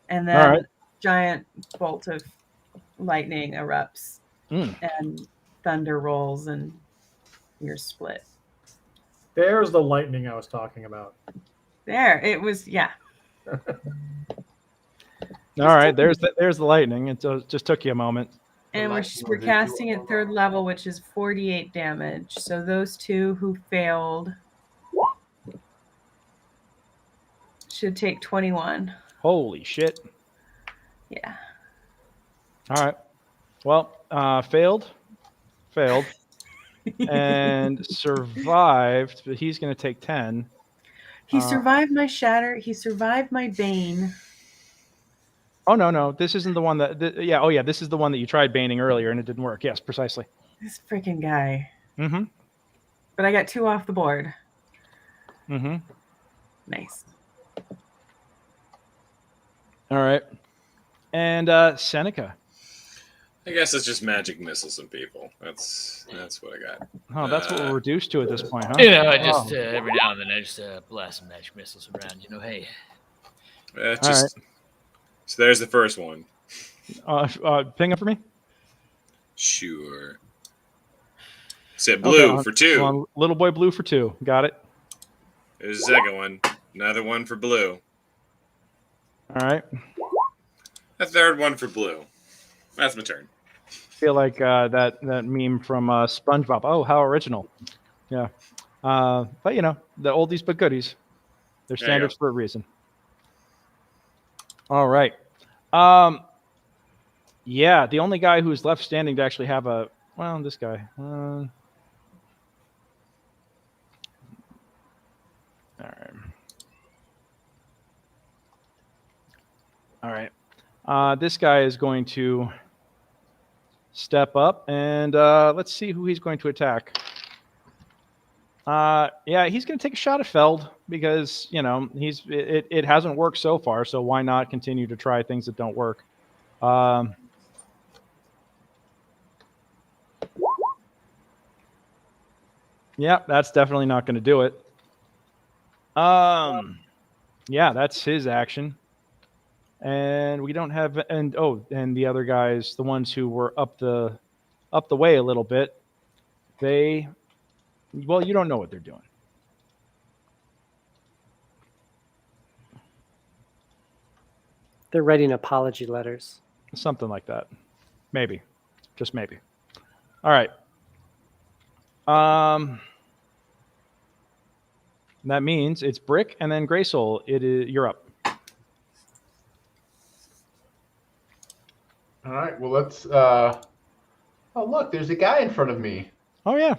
And then right. giant bolt of lightning erupts, and thunder rolls, and You're split. There's the lightning I was talking about. There, it was. Yeah. All right, there's the lightning. It just took you a moment. And we're casting at 3rd level, which is 48 damage. So those two who failed should take 21. Holy shit. Yeah. All right. Well, failed, and survived, but he's going to take 10. He survived my shatter. He survived my bane. Oh, no. This isn't the one that... this is the one that you tried baning earlier, and it didn't work. Yes, precisely. This freaking guy. Mm-hmm. But I got 2 off the board. Mm-hmm. Nice. All right. And Seneca. I guess it's just magic missiles some people. That's what I got. Oh, that's what we're reduced to at this point, huh? You know, I just every now and then I just blast some magic missiles around. You know, hey. So there's the first one. Ping it for me. Sure. Said blue for 2. On little boy blue for 2. Got it. There's the second one. Another one for blue. All right. A third one for blue. That's my turn. Feel like that meme from SpongeBob. Oh, how original. Yeah. But you know, the oldies but goodies. They're standards for a reason. All right. Yeah, the only guy who's left standing to actually have a this guy. All right. All right. This guy is going to step up, and let's see who he's going to attack. Yeah, he's going to take a shot at Feld because, you know, it hasn't worked so far, so why not continue to try things that don't work? Yeah, that's definitely not going to do it. Yeah, that's his action. And we don't have and the other guys, the ones who were up the way a little bit, you don't know what they're doing. They're writing apology letters. Something like that. Maybe. Just maybe. All right. That means it's Brick and then Greysoul. You're up. All right. Well, let's. Oh, look, there's a guy in front of me. Oh yeah.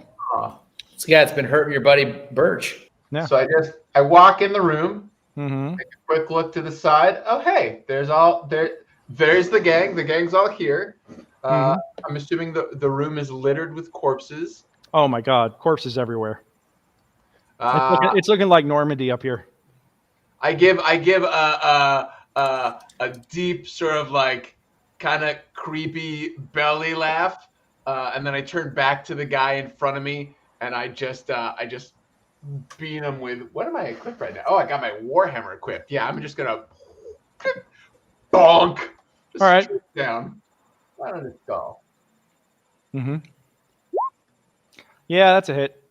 This guy's been hurting your buddy Birch. Yeah. So I walk in the room, Mm-hmm. take a quick look to the side. Oh, hey, there's the gang. The gang's all here. I'm assuming the room is littered with corpses. Oh my God, corpses everywhere. It's looking like Normandy up here. I give a deep sort of like kind of creepy belly laugh, and then I turn back to the guy in front of me, and I just beat him with, what am I equipped right now? Oh, I got my Warhammer equipped. Yeah, I'm just gonna bonk. Just all right, down. Right on his skull. Mm-hmm. Yeah, that's a hit.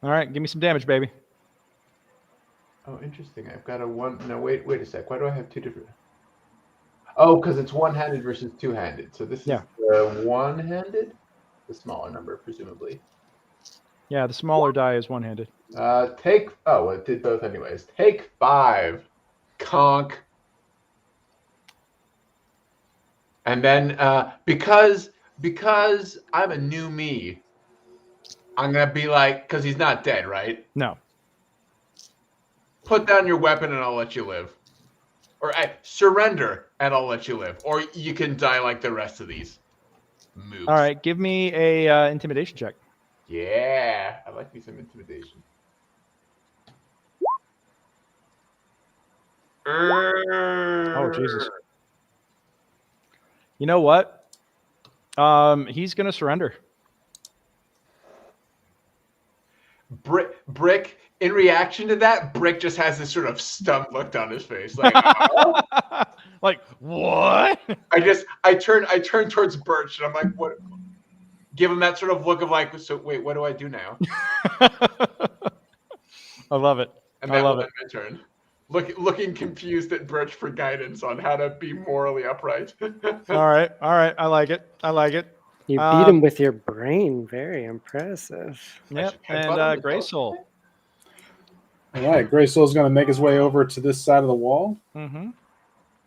All right, give me some damage, baby. Oh, interesting. I've got a one. No, wait a sec. Why do I have two different? Oh, because it's one-handed versus two-handed. So this is the one-handed, the smaller number, presumably. Yeah, the smaller die is one-handed. Well, it did both anyways. Take 5. Conk. And then because I'm a new me, I'm going to be like, because he's not dead, right? No. Put down your weapon and I'll let you live. Or surrender and I'll let you live. Or you can die like the rest of these moves. All right, give me a intimidation check. Yeah, I like me some intimidation. Oh, Jesus. You know what? He's going to surrender. Brick, in reaction to that, Brick just has this sort of stumped look on his face. Like, like, what? I turn towards Birch and I'm like, what? give him that sort of look of like, so wait, what do I do now? I love it. And I that love will it. end my turn. Looking confused at Birch for guidance on how to be morally upright. All right. I like it. You beat him with your brain. Very impressive. Yep. should headbutt And him to Greysoul. All right, Greysoul's going to make his way over to this side of the wall, Mm-hmm.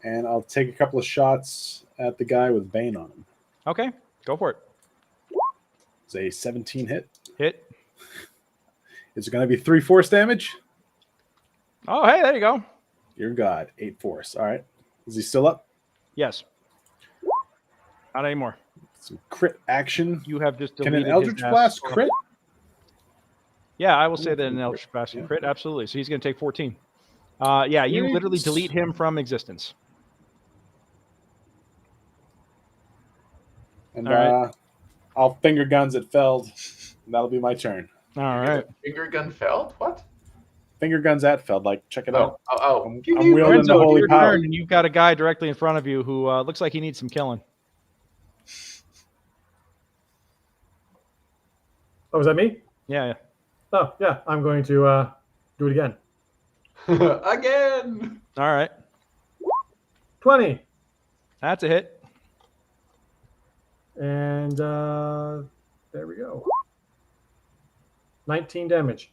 and I'll take a couple of shots at the guy with Bane on him. Okay. Go for it. It's a 17 hit. Hit. Is it going to be 3 force damage? Oh, hey, there you go. Your God, 8 force. All right. Is he still up? Yes. Not anymore. Some crit action. You have just Can deleted an Eldritch his ass. Blast crit? Yeah, I will say that an Eldritch Blast Yeah. crit. Absolutely. So he's going to take 14. Yeah, you Sweet. literally delete him from existence. And All right. I'll finger guns at Feld. And that'll be my turn. All right. Finger gun Feld? What? Finger guns at Feld. Like, check it out. Oh. I'm wielding Lorenzo, the holy your power. turn, and you've got a guy directly in front of you who looks like he needs some killing. Oh, was that me? Yeah. Oh, yeah. I'm going to do it again. Again. All right. 20. That's a hit. And there we go. 19 damage.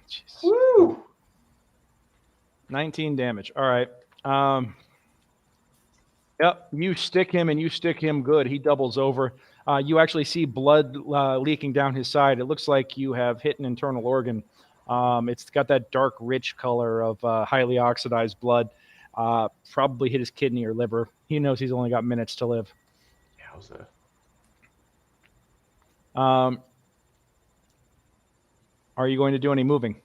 Jeez. Woo. 19 damage. All right. Yep. You stick him good. He doubles over. You actually see blood leaking down his side. It looks like you have hit an internal organ. It's got that dark, rich color of highly oxidized blood. Probably hit his kidney or liver. He knows he's only got minutes to live. Yowza. Are you going to do any moving?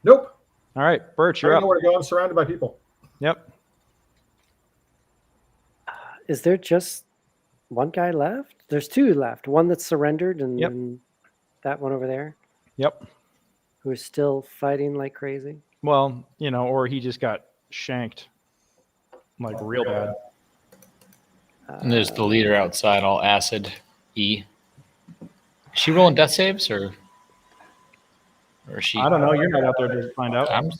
Nope. All right, Birch, I you're don't know up. where to go. I'm surrounded by people. Yep. Is there just one guy left? There's 2 left. One that's surrendered, and Yep. then that one over there Yep. who's still fighting like crazy. Well, or he just got shanked, like real bad. And there's the leader outside, all acid. E. Is she rolling death saves or is she? I don't know. You're not out there to find out. I'm,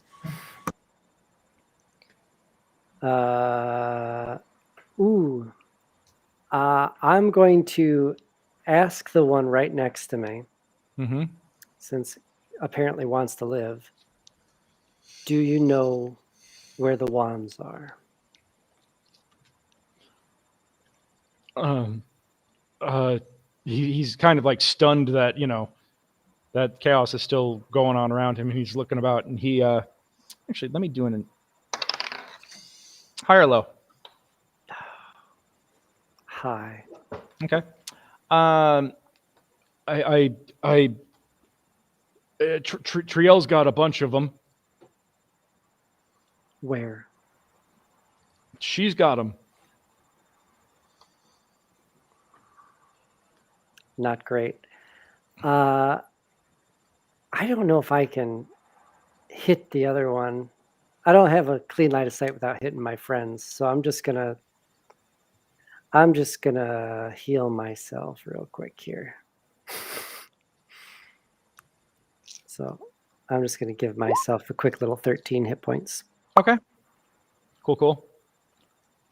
I'm going to ask the one right next to me, Mm-hmm. since apparently wants to live. Do you know where the wands are? He's kind of like stunned that that chaos is still going on around him, and he's looking about, and he actually, let me do an high or low. High. Okay. Triel's got a bunch of them. Where? She's got them. Not great. I don't know if I can hit the other one. I don't have a clean line of sight without hitting my friends, so I'm just gonna heal myself real quick here. So I'm just gonna give myself a quick little 13 hit points. Okay. Cool.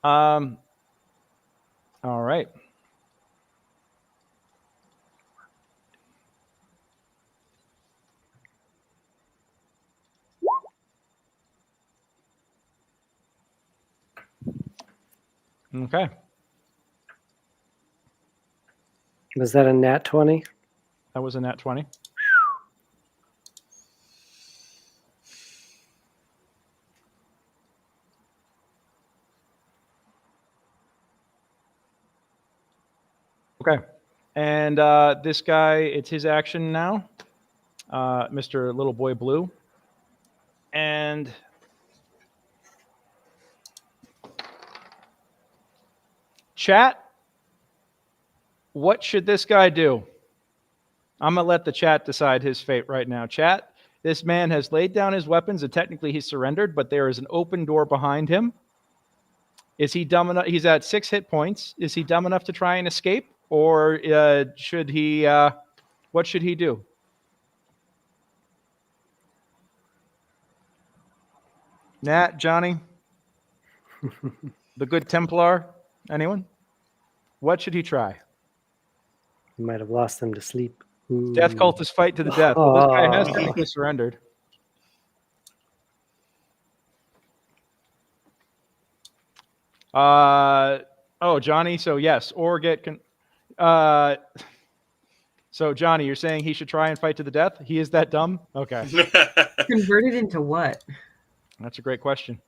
All right. Okay. Was that a nat 20? That was a nat 20. Okay. And this guy, it's his action now. Mr. Little Boy Blue. And chat, what should this guy do? I'm going to let the chat decide his fate right now. Chat, this man has laid down his weapons and technically he's surrendered, but there is an open door behind him. Is he dumb enough? He's at 6 hit points. Is he dumb enough to try and escape? or should he? What should he do? Nat, Johnny, the good Templar, anyone? What should he try? You might have lost them to sleep. Ooh. Death cultist fight to the death. Well, this guy has technically surrendered. Oh, Johnny. So yes, or get. So Johnny, you're saying he should try and fight to the death? He is that dumb? Okay, Converted into what? that's a great question.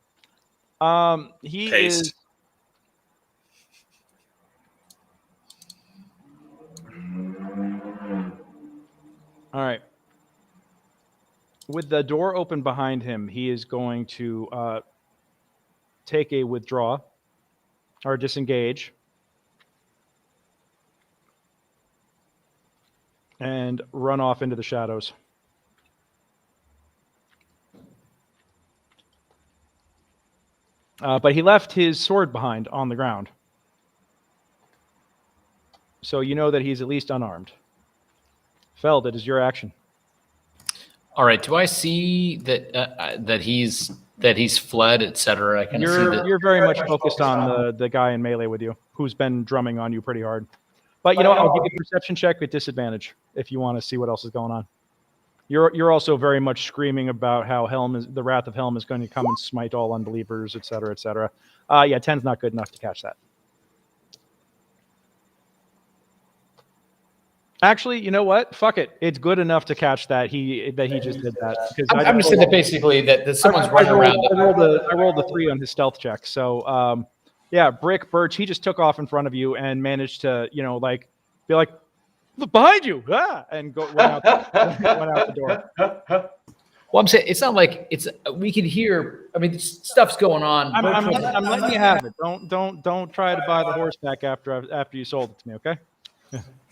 He Paste. is. All right. With the door open behind him, he is going to take a withdraw or disengage and run off into the shadows. But he left his sword behind on the ground. So you know that he's at least unarmed. Feld, it is your action. All right. Do I see that that he's fled, etc.? I can see that. You're very much focused on the guy in melee with you, who's been drumming on you pretty hard. But you know what? I'll give you a perception check with disadvantage if you want to see what else is going on. You're also very much screaming about how the wrath of Helm is going to come and smite all unbelievers, etc., etc. Yeah, 10's not good enough to catch that. Actually, you know what? Fuck it. It's good enough to catch that he just did that. I'm just saying that basically that someone's running around. I rolled a 3 on his stealth check. So yeah, Birch, he just took off in front of you and managed to, be like, look behind you, and went out the door. Well, I'm saying it's not like we can hear. I mean, stuff's going on. I'm letting you have it. Don't try to buy the horse back after you sold it to me, okay?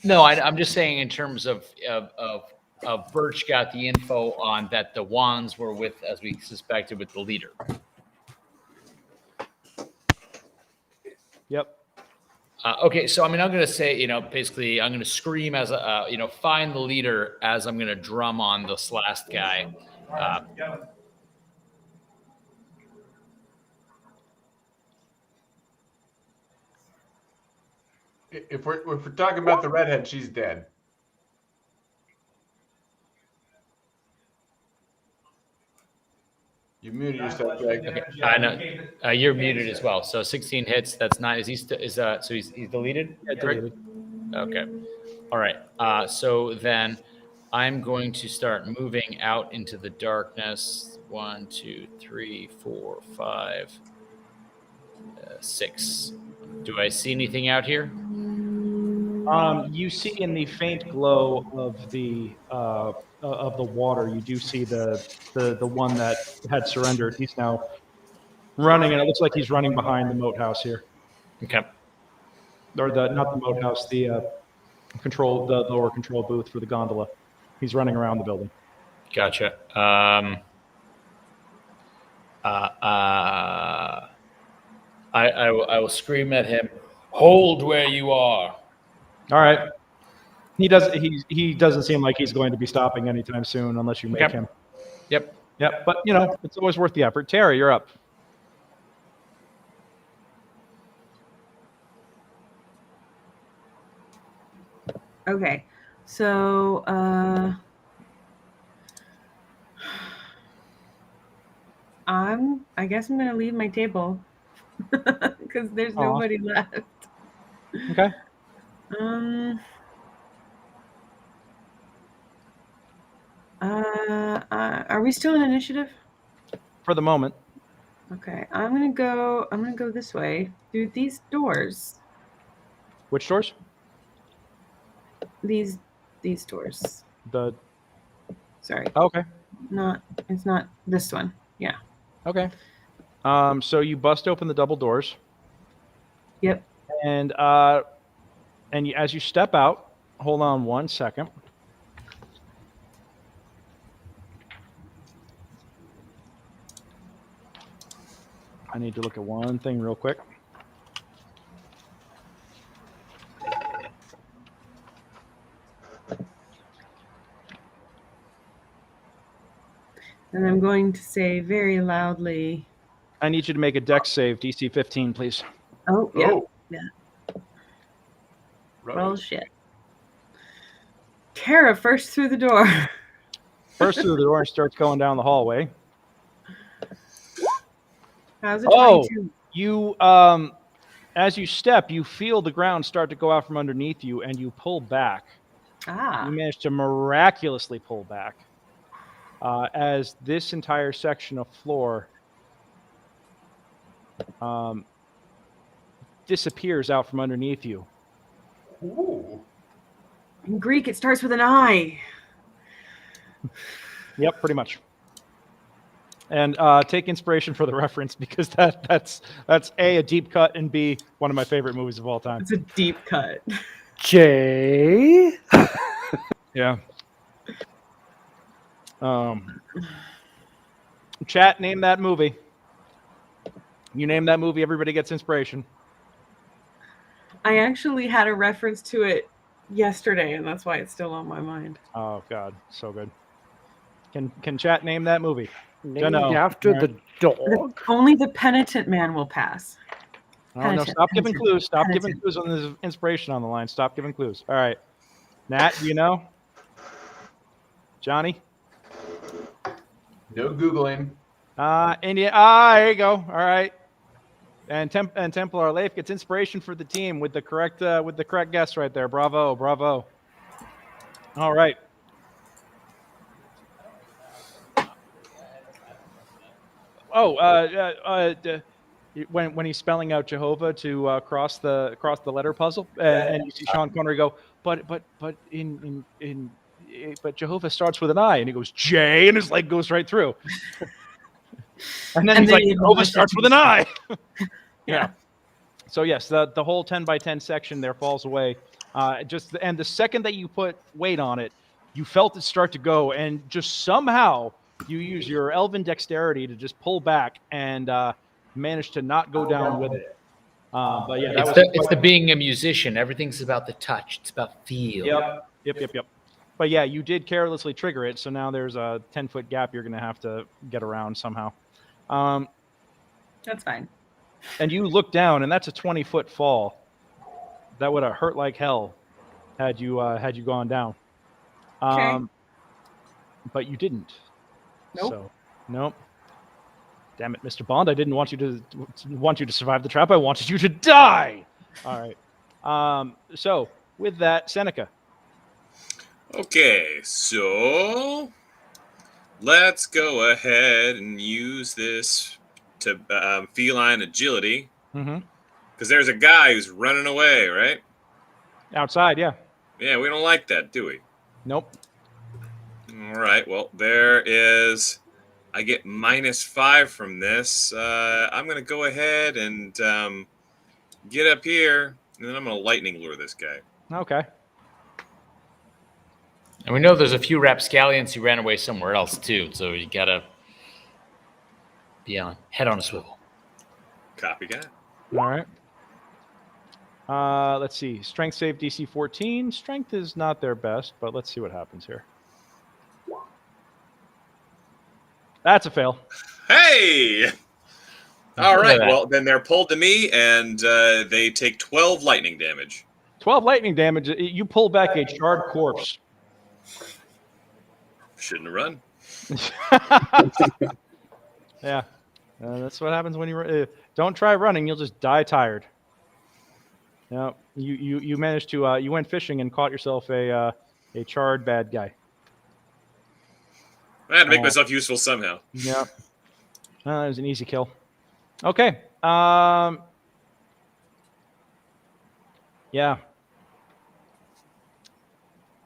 No, I'm just saying in terms of Birch got the info on that the wands were with, as we suspected, with the leader. Yep. Okay, so I mean, I'm going to say, basically, I'm going to scream as find the leader as I'm going to drum on this last guy. If we're talking about the redhead, she's dead. You muted yourself, Greg. Okay, I know you're muted as well. So 16 hits. That's 9. Is he so he's deleted? Yeah, deleted. Okay. All right. So then I'm going to start moving out into the darkness. 1, 2, 3, 4, 5, 6. Do I see anything out here? You see in the faint glow of the water, you do see the one that had surrendered. He's now running, and it looks like he's running behind the moat house here. Okay. Or not the moat house, the lower control booth for the gondola. He's running around the building. Gotcha. I will scream at him. Hold where you are. All right. He doesn't seem like he's going to be stopping anytime soon unless you make him. Yep. Yep. But it's always worth the effort. Terry, you're up. Okay. So I guess I'm gonna leave my table because there's nobody left. Okay. Are we still in initiative? For the moment. Okay, I'm gonna go this way through these doors. Which doors? These doors. Sorry. Okay. It's not this one. Yeah. Okay. So you bust open the double doors. Yep. And as you step out, hold on 1 second. I need to look at one thing real quick. And I'm going to say very loudly. I need you to make a dex save, DC 15, please. Oh, yeah. Oh. Yeah. Rose. Well, shit. Kara first through the door. First through the door and starts going down the hallway. How's it? Oh, 22? you as you step, you feel the ground start to go out from underneath you, and you pull back. Ah. You manage to miraculously pull back as this entire section of floor disappears out from underneath you. Ooh. In Greek, it starts with an I. Yep, pretty much. And take inspiration for the reference, because that's A, a deep cut, and B, one of my favorite movies of all time. It's a deep cut. Jay. Yeah. Chat, name that movie. You name that movie, everybody gets inspiration. I actually had a reference to it yesterday, and that's why it's still on my mind. Oh God, so good. Can chat name that movie? Named Dunno. after All the dog. Only the penitent man will pass. Oh no! Penitent, Stop giving penitent, clues. Stop giving penitent. clues on this inspiration on the line. Stop giving clues. All right, Nat, do you know? Johnny? No Googling. India. There you go. All right. And Templar Leif gets inspiration for the team with the correct guess right there. Bravo, bravo. All right. Oh, when he's spelling out Jehovah to cross the letter puzzle, and you see Sean Connery go, but Jehovah starts with an I, and he goes J, and his leg goes right through. And then he's like, Jehovah starts with an I. Yeah. So yes, the whole 10 by 10 section there falls away. And the second that you put weight on it, you felt it start to go, and just somehow you use your elven dexterity to just pull back and manage to not go down with it. But yeah, it's the being a musician. Everything's about the touch. It's about feel. Yep. But yeah, you did carelessly trigger it, so now there's a 10-foot gap you're going to have to get around somehow. That's fine. And you look down, and that's a 20-foot fall. That would have hurt like hell had you gone down. Okay. But you didn't. Nope. So, nope. Damn it, Mr. Bond! I didn't want you to survive the trap. I wanted you to die. All right. So with that, Seneca. Okay, so let's go ahead and use this to feline agility. Mm-hmm. Because there's a guy who's running away, right? Outside, yeah. Yeah, we don't like that, do we? Nope. All right, well, there is... I get -5 from this. I'm going to go ahead and get up here, and then I'm going to lightning lure this guy. Okay. And we know there's a few rapscallions who ran away somewhere else, too, so you got to be on head on a swivel. Copy that. All right. Let's see. Strength save DC 14. Strength is not their best, but let's see what happens here. That's a fail. Hey! All right, well, then they're pulled to me, and they take 12 lightning damage. 12 lightning damage. You pull back a charred corpse. Shouldn't have run. Yeah. That's what happens when you don't try running. You'll just die tired. Yeah. You managed to you went fishing and caught yourself a charred bad guy. I had to make myself useful somehow. Yeah. It was an easy kill. Okay. Yeah.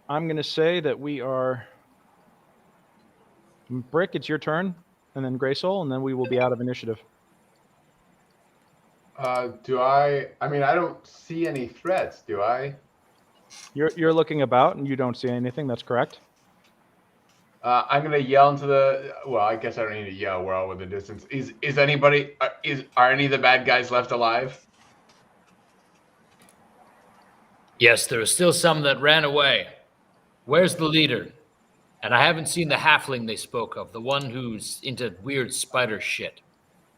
I'm going to say that we are... Brick, it's your turn, and then Greysoul, and then we will be out of initiative. Do I mean, I don't see any threats, do I? You're looking about, and you don't see anything. That's correct. I'm gonna yell into the. Well, I guess I don't need to yell. We're all within distance. Is anybody? Are any of the bad guys left alive? Yes, there are still some that ran away. Where's the leader? And I haven't seen the halfling they spoke of, the one who's into weird spider shit.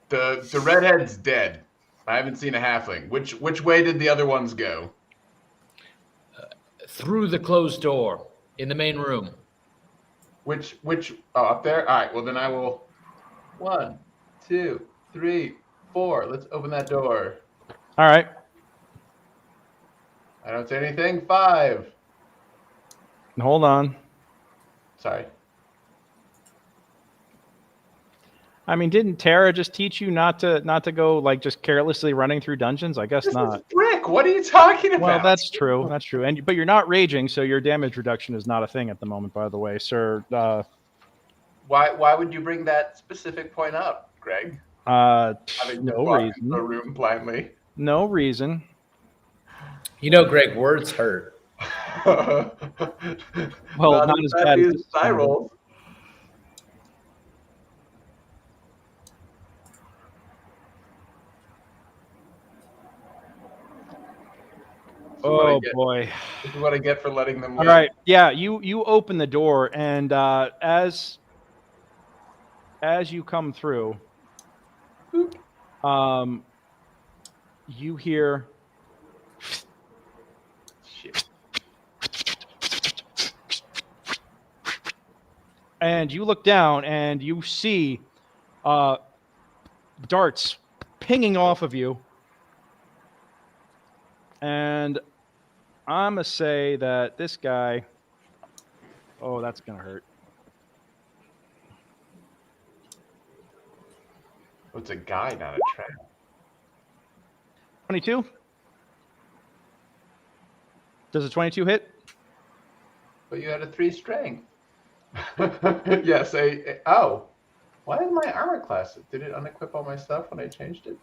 The redhead's dead. I haven't seen a halfling. Which way did the other ones go? Through the closed door in the main room. Which up there? All right, well then I will 1, 2, 3, 4. Let's open that door. All right. I don't see anything. 5. Hold on. Sorry. I mean, didn't Tara just teach you not to go like just carelessly running through dungeons? I guess This not. is Brick. What are you talking about? Well, that's true. That's true. But you're not raging, so your damage reduction is not a thing at the moment, by the way, sir. Why would you bring that specific point up, Greg? No reason. The room blindly. No reason. You know, Greg, words hurt. Well, not as bad as I roll. Oh boy! This is what I get for letting them. All right, yeah. You open the door, and as you come through, you hear. Shit. And you look down, and you see darts pinging off of you. And I'm going to say that this guy... Oh, that's going to hurt. It's a guy, not a trap. 22? Does a 22 hit? But you had a 3 strength. Yes. Oh. Why is my armor class? Did it unequip all my stuff when I changed it?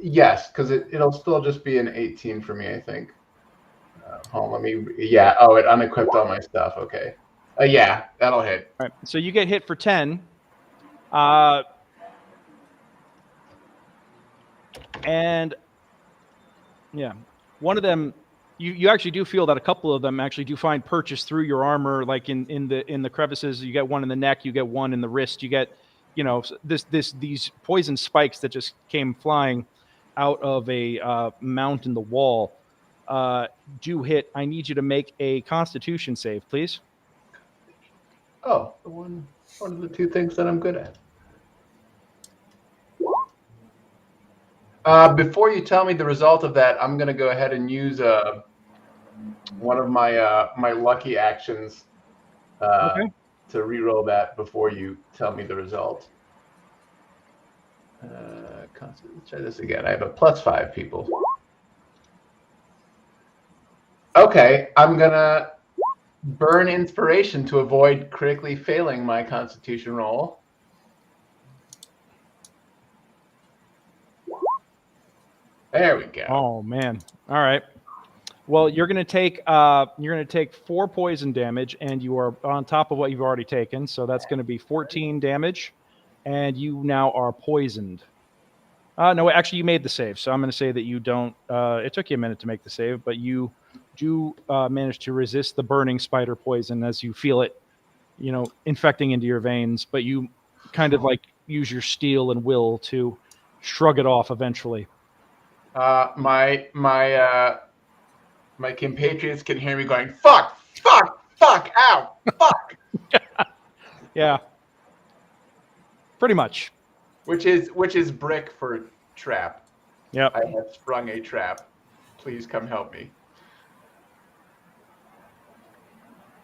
Yes, because it'll still just be an 18 for me, I think. Hold on, let me. Yeah. Oh, it unequipped all my stuff. Okay. Yeah, that'll hit. All right. So you get hit for 10. And yeah, one of them. You actually do feel that a couple of them actually do find purchase through your armor, like in the crevices. You get one in the neck, you get one in the wrist, you get, these poison spikes that just came flying out of a mount in the wall do hit. I need you to make a Constitution save, please. Oh, one of the 2 things that I'm good at. Before you tell me the result of that, I'm going to go ahead and use one of my my lucky actions to reroll that before you tell me the result. Let's try this again. I have a +5, people. Okay, I'm going to burn inspiration to avoid critically failing my Constitution roll. There we go. Oh man! All right. Well, you're going to take 4 poison damage, and you are on top of what you've already taken. So that's going to be 14 damage, and you now are poisoned. No, actually, you made the save. So I'm going to say that you don't. It took you a minute to make the save, but you do manage to resist the burning spider poison as you feel it, infecting into your veins. But you kind of like use your steel and will to shrug it off eventually. My compatriots can hear me going, fuck, ow, fuck. Yeah. Pretty much. Which is Brick for trap. Yep. I have sprung a trap. Please come help me.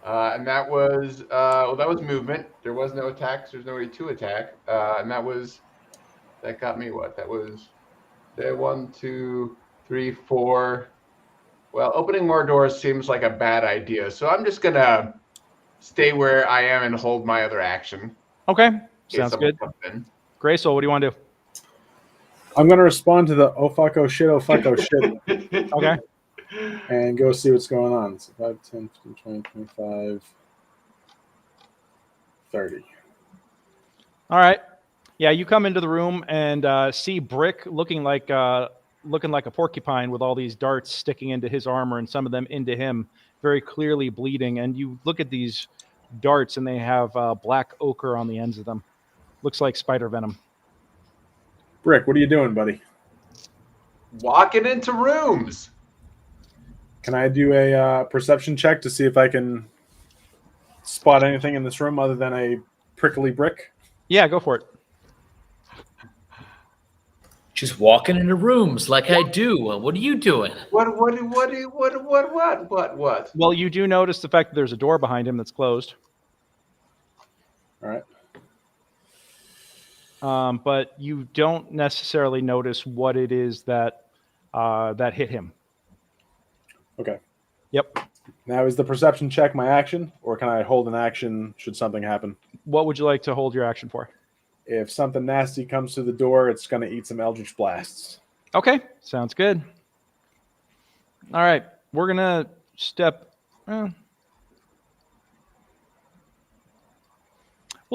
And that was that was movement. There was no attacks. There's no way to attack. And that got me what? That was 1, 2, 3, 4. Well, opening more doors seems like a bad idea, so I'm just gonna stay where I am and hold my other action. Okay, sounds good. Greysoul, what do you want to do? I'm gonna respond to the oh fucko shit. Okay. And go see what's going on. So 5, 10, 15, 20, 25, 30. All right. Yeah, you come into the room and see Brick looking like a porcupine with all these darts sticking into his armor and some of them into him, very clearly bleeding. And you look at these darts, and they have black ochre on the ends of them. Looks like spider venom. Brick, what are you doing, buddy? Walking into rooms. Can I do a perception check to see if I can spot anything in this room other than a prickly brick? Yeah, go for it. Just walking into rooms like I do. What are you doing? What? Well, you do notice the fact that there's a door behind him that's closed. All right. But you don't necessarily notice what it is that that hit him. Okay. Yep. Now, is the perception check my action, or can I hold an action should something happen? What would you like to hold your action for? If something nasty comes through the door, it's going to eat some Eldritch Blasts. Okay, sounds good. All right, we're going to step... we'll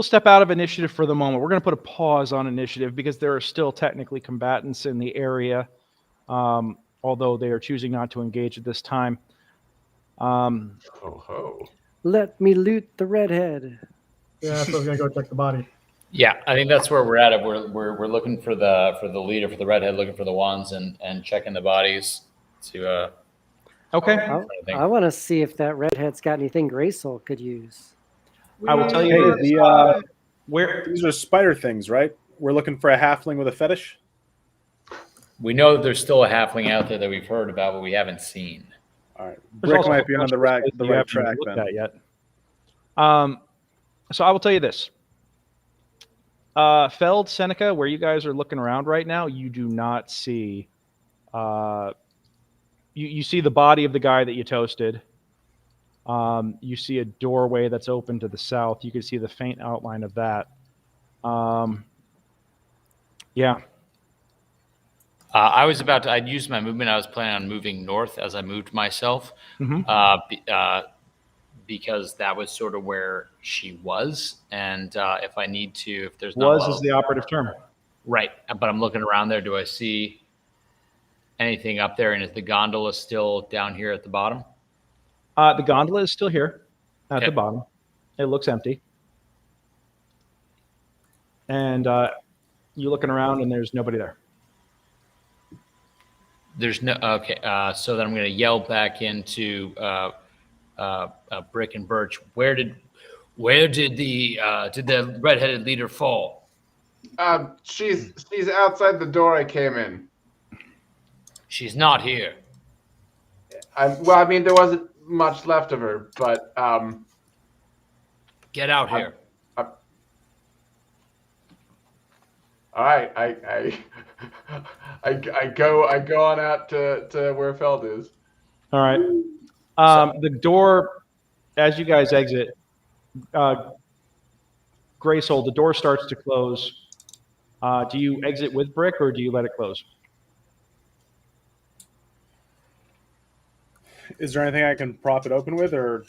step out of initiative for the moment. We're going to put a pause on initiative because there are still technically combatants in the area, although they are choosing not to engage at this time. Let me loot the redhead. Yeah, so I was gonna go check the body. Yeah, I think that's where we're at. We're looking for the leader, for the redhead, looking for the wands and checking the bodies to. Okay. I want to see if that redhead's got anything Greysoul could use. I will tell you where these are spider things, right? We're looking for a halfling with a fetish. We know that there's still a halfling out there that we've heard about, but we haven't seen. All right, There's Brick also might be on the right haven't track looked then. at yet. So I will tell you this. Feld, Seneca, where you guys are looking around right now, you do not see. You see the body of the guy that you toasted. You see a doorway that's open to the south. You can see the faint outline of that. Yeah. I'd used my movement. I was planning on moving north as I moved myself, because that was sort of where she was. And if I need to, if there's not is the operative term. Right. But I'm looking around there. Do I see anything up there? And is the gondola still down here at the bottom? The gondola is still here at the bottom. It looks empty. And you're looking around, and there's nobody there. There's no. Okay. So then I'm going to yell back into Brick and Birch. Where did the redheaded leader fall? She's outside the door I came in. She's not here. Well, I mean, there wasn't much left of her, but get out here. All right, I go on out to where Feld is. All right. The door, as you guys exit, Greysoul, the door starts to close. Do you exit with Brick, or do you let it close? Is there anything I can prop it open with, or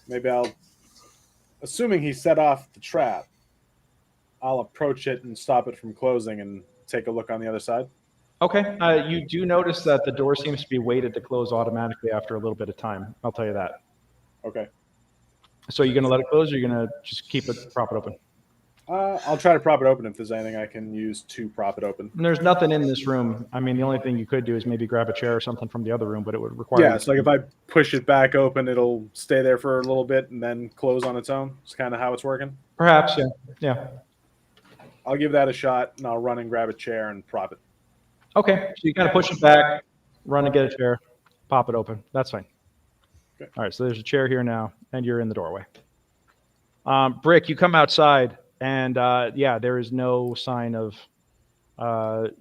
maybe assuming he set off the trap, I'll approach it and stop it from closing and take a look on the other side. Okay. You do notice that the door seems to be weighted to close automatically after a little bit of time. I'll tell you that. Okay. So you're going to let it close, or you're going to just prop it open? I'll try to prop it open if there's anything I can use to prop it open. And there's nothing in this room. I mean, the only thing you could do is maybe grab a chair or something from the other room, but it would require... Yeah, it's like if I push it back open, it'll stay there for a little bit and then close on its own. It's kind of how it's working. Perhaps, yeah. Yeah. I'll give that a shot, and I'll run and grab a chair and prop it. Okay, so you kind of push it back, run and get a chair, pop it open. That's fine. Okay. All right, so there's a chair here now, and you're in the doorway. Brick, you come outside, and there is no sign of the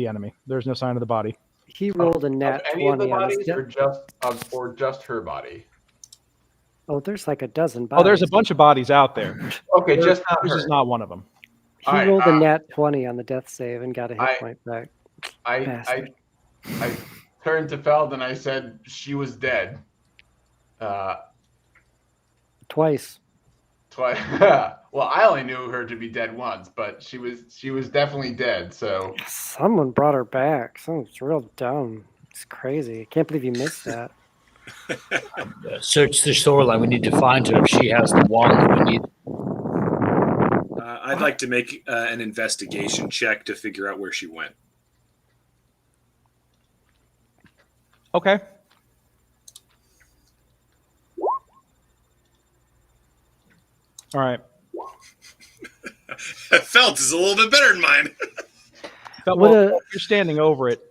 enemy. There's no sign of the body. He rolled a nat of any of the 20 on his bodies, or just her body? Oh, there's like a dozen bodies. Oh, there's a bunch of bodies out there. Okay, just not This her. is not one of them. He All right, rolled a nat 20 on the death save and got a hit I- point back. I turned to Feld and I said she was dead. Twice. Twice. Well, I only knew her to be dead once, but she was definitely dead. So Someone brought her back. Someone's real dumb. It's crazy. I can't believe you missed that. Search the shoreline. We need to find her if she has the wand we need. I'd like to make an investigation check to figure out where she went. Okay. All right. Felt is a little bit better than mine. But well, you're standing over it.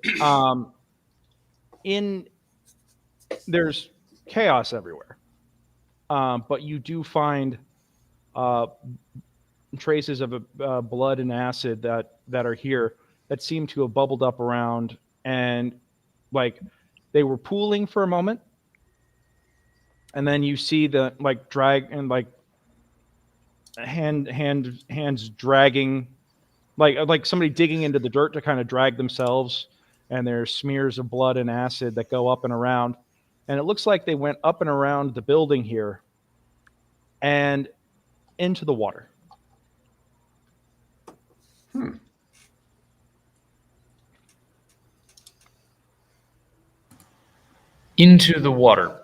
There's chaos everywhere, but you do find traces of blood and acid that are here that seem to have bubbled up around, and like they were pooling for a moment, and then you see the like drag and like hands dragging, like somebody digging into the dirt to kind of drag themselves, and there's smears of blood and acid that go up and around, and it looks like they went up and around the building here and into the water. Into the water.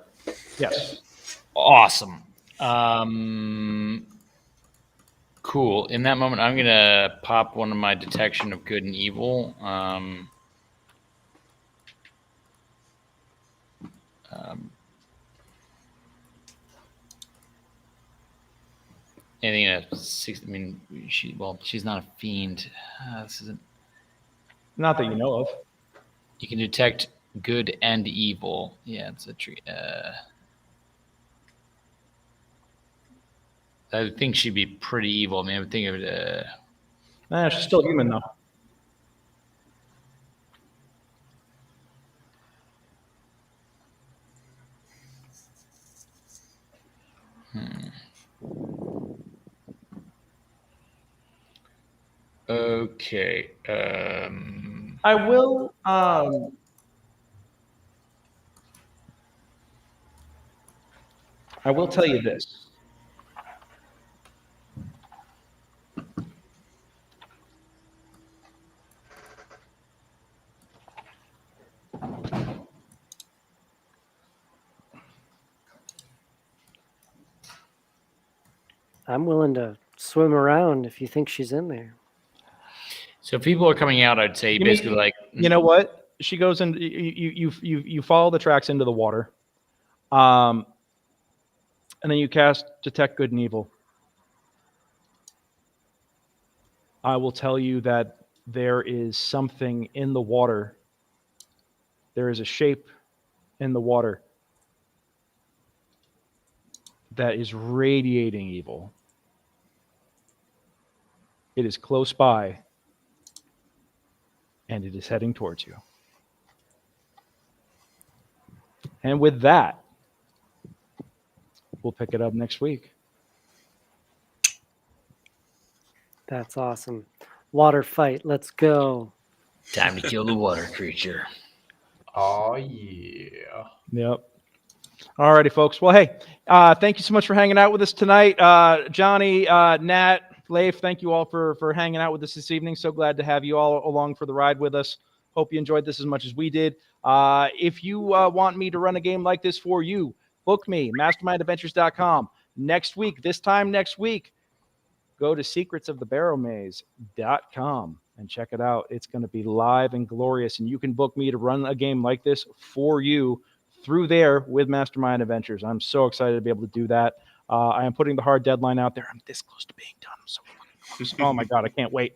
Yes. Awesome. Cool. In that moment, I'm going to pop one of my detection of good and evil. Anything at 6, I mean, she's not a fiend. This isn't. Not that you know of. You can detect good and evil. Yeah, it's a tree. I think she'd be pretty evil. I mean, I would think of it. She's still human, though. Okay. I will. I will tell you this. I'm willing to swim around if you think she's in there. So people are coming out, I'd say, basically like... You know what? She goes in, you follow the tracks into the water. And then you cast Detect Good and Evil. I will tell you that there is something in the water. There is a shape in the water that is radiating evil. It is close by, and it is heading towards you. And with that, we'll pick it up next week. That's awesome. Water fight. Let's go. Time to kill the water creature. Oh, yeah. Yep. All righty, folks. Well, hey, thank you so much for hanging out with us tonight. Johnny, Nat, Leif, thank you all for hanging out with us this evening. So glad to have you all along for the ride with us. Hope you enjoyed this as much as we did. If you want me to run a game like this for you, book me, mastermindadventures.com. This time next week, go to secretsofthebarrowmaze.com and check it out. It's going to be live and glorious, and you can book me to run a game like this for you through there with Mastermind Adventures. I'm so excited to be able to do that. I am putting the hard deadline out there. I'm this close to being done. I'm so close. Oh my God, I can't wait.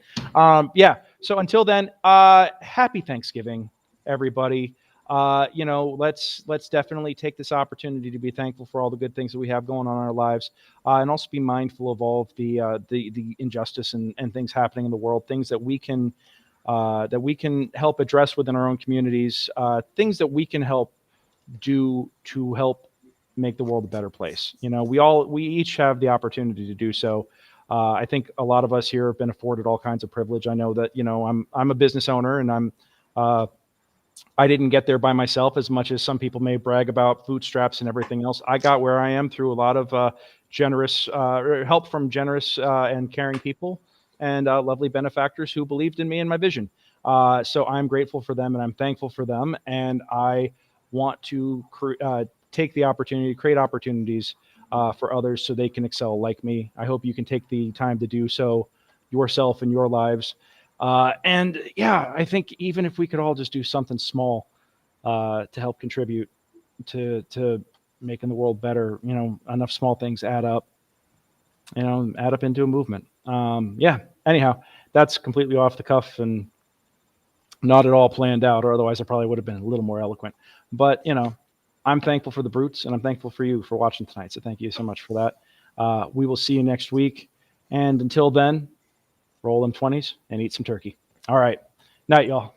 Yeah. So until then, happy Thanksgiving, everybody. Let's definitely take this opportunity to be thankful for all the good things that we have going on in our lives, and also be mindful of all of the injustice and things happening in the world, things that we can help address within our own communities, things that we can help do to help make the world a better place. We each have the opportunity to do so. I think a lot of us here have been afforded all kinds of privilege. I know that, I'm a business owner, and I didn't get there by myself as much as some people may brag about bootstraps and everything else. I got where I am through a lot of generous help from generous and caring people and lovely benefactors who believed in me and my vision. So I'm grateful for them, and I'm thankful for them. And I want to take the opportunity, create opportunities for others so they can excel like me. I hope you can take the time to do so yourself in your lives. And yeah, I think even if we could all just do something small to help contribute to making the world better, enough small things add up into a movement. Yeah. Anyhow, that's completely off the cuff and not at all planned out, or otherwise I probably would have been a little more eloquent. But, I'm thankful for the brutes, and I'm thankful for you for watching tonight. So thank you so much for that. We will see you next week. And until then, roll them 20s and eat some turkey. All right. Night, y'all.